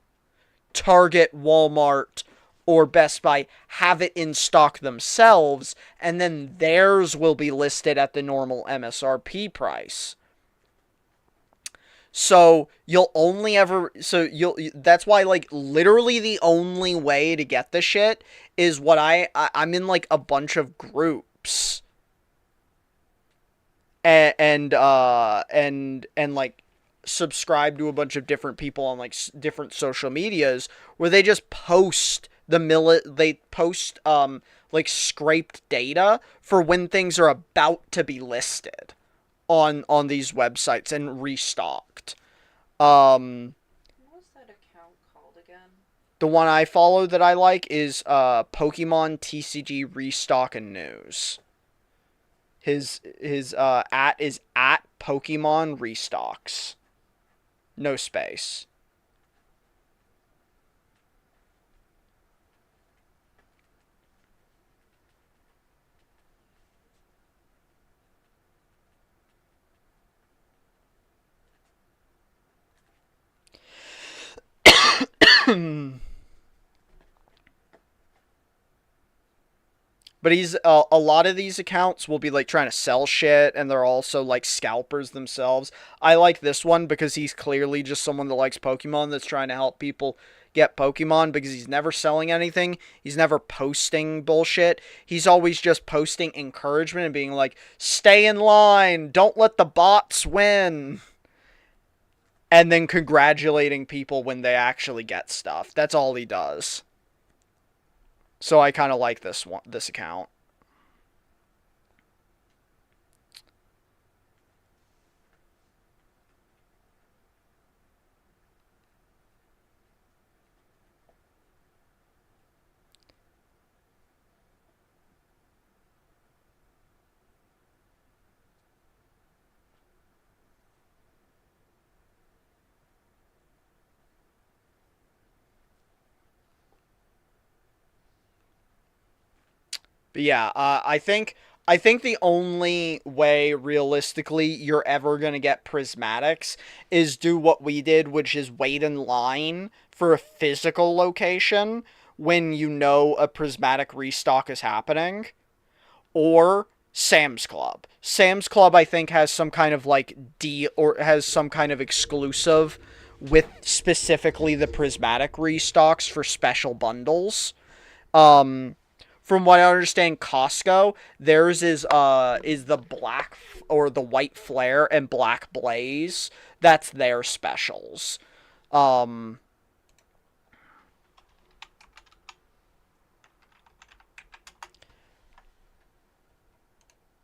Target, Walmart, or Best Buy have it in stock themselves, and then theirs will be listed at the normal MSRP price. So you'll only ever, that's why, like, literally the only way to get the shit is what I'm in, like, a bunch of groups. And like, subscribe to a bunch of different people on, like, different social medias where they just post like, scraped data for when things are about to be listed on these websites and restocked. What was that account called again? The one I follow that I like is Pokemon TCG Restock and News. His at is at Pokemon Restocks. No space. But he's a lot of these accounts will be like trying to sell shit, and they're also like scalpers themselves. I like this one because he's clearly just someone that likes Pokemon that's trying to help people get Pokemon, because he's never selling anything. He's never posting bullshit. He's always just posting encouragement and being like, stay in line, don't let the bots win. And then congratulating people when they actually get stuff. That's all he does. So I kind of like this account. But yeah, I think the only way realistically you're ever gonna get prismatics is do what we did, which is wait in line for a physical location when you know a prismatic restock is happening, or Sam's Club. Sam's Club, I think, has some kind of like or has some kind of exclusive with specifically the prismatic restocks for special bundles. From what I understand, Costco, theirs is the black or the white flare and black blaze. That's their specials.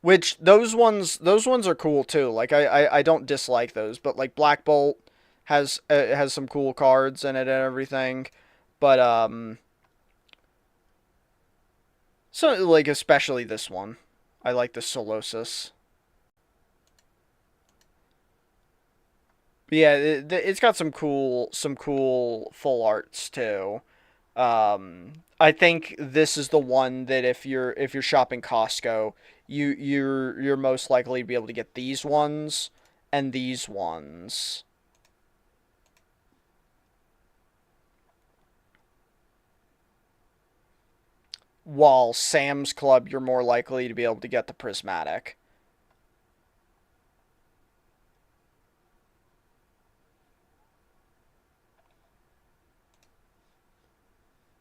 Which those ones are cool too. Like I don't dislike those, but like Black Bolt has some cool cards in it and everything. But so, like, especially this one. I like the Solosis. But yeah, it's got some cool full arts too. I think this is the one that if you're shopping Costco, you're most likely to be able to get these ones and these ones. While Sam's Club, you're more likely to be able to get the prismatic.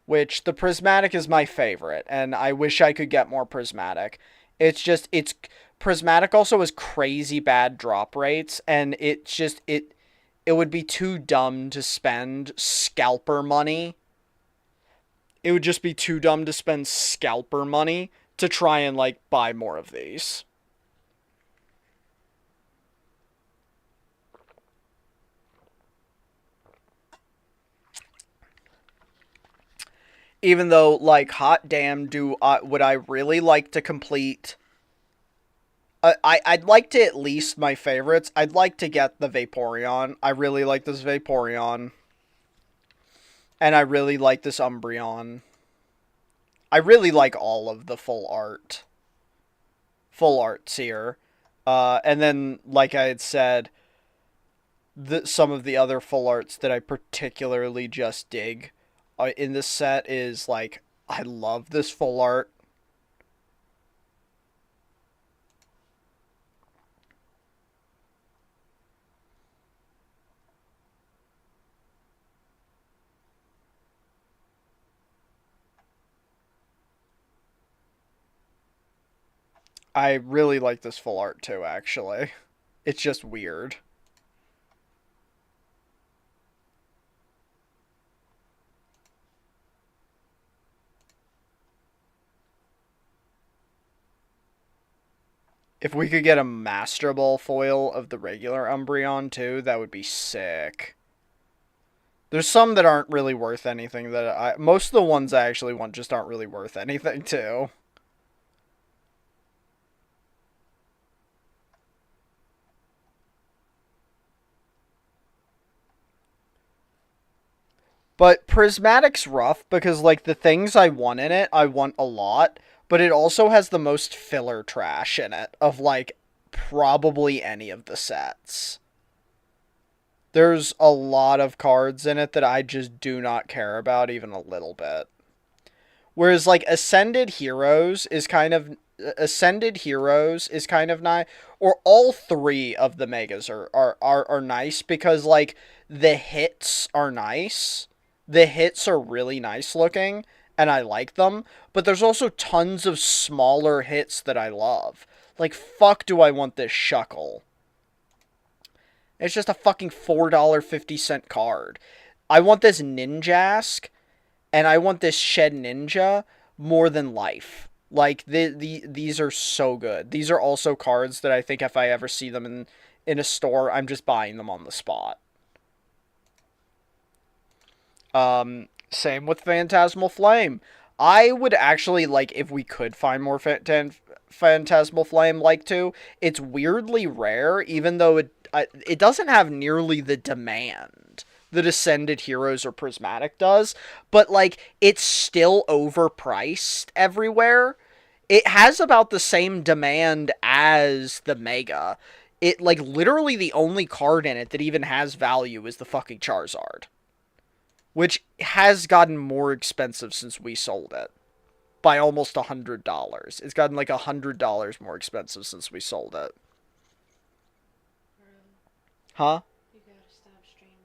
Which, the prismatic is my favorite, and I wish I could get more prismatic. It's prismatic also has crazy bad drop rates, and it would be too dumb to spend scalper money. It would just be too dumb to spend scalper money to try and, like, buy more of these. Even though, like, hot damn, would I really like to complete... I'd like to at least my favorites. I'd like to get the Vaporeon. I really like this Vaporeon. And I really like this Umbreon. I really like all of the full arts here. And then, like I had said, some of the other full arts that I particularly just dig in this set is, like, I love this full art. I really like this full art too, actually. It's just weird. If we could get a Master Ball foil of the regular Umbreon too, that would be sick. There's some that aren't really worth anything most of the ones I actually want just aren't really worth anything too. But Prismatic's rough because, like, the things I want in it, I want a lot, but it also has the most filler trash in it of, like, probably any of the sets. There's a lot of cards in it that I just do not care about even a little bit. Whereas, like, Ascended Heroes is kind of nice, or all three of the megas are nice because, like, the hits are nice. The hits are really nice looking, and I like them, but there's also tons of smaller hits that I love. Like, fuck do I want this Shuckle? It's just a fucking $4.50 card. I want this Ninjask, and I want this Shed Ninja more than life. Like, these are so good. These are also cards that I think if I ever see them in a store, I'm just buying them on the spot. Same with Phantasmal Flame. I would actually like if we could find more Phantasmal Flame like to. It's weirdly rare, even though it doesn't have nearly the demand that Ascended Heroes or Prismatic does, but, like, it's still overpriced everywhere. It has about the same demand as the Mega. It, like, literally the only card in it that even has value is the fucking Charizard, which has gotten more expensive since we sold it by almost $100. It's gotten like $100 more expensive since we sold it. Huh? You gotta stop streaming.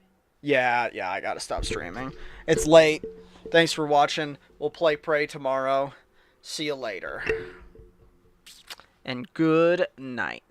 Yeah, I gotta stop streaming. It's late. Thanks for watching. We'll play Prey tomorrow. See you later. And good night.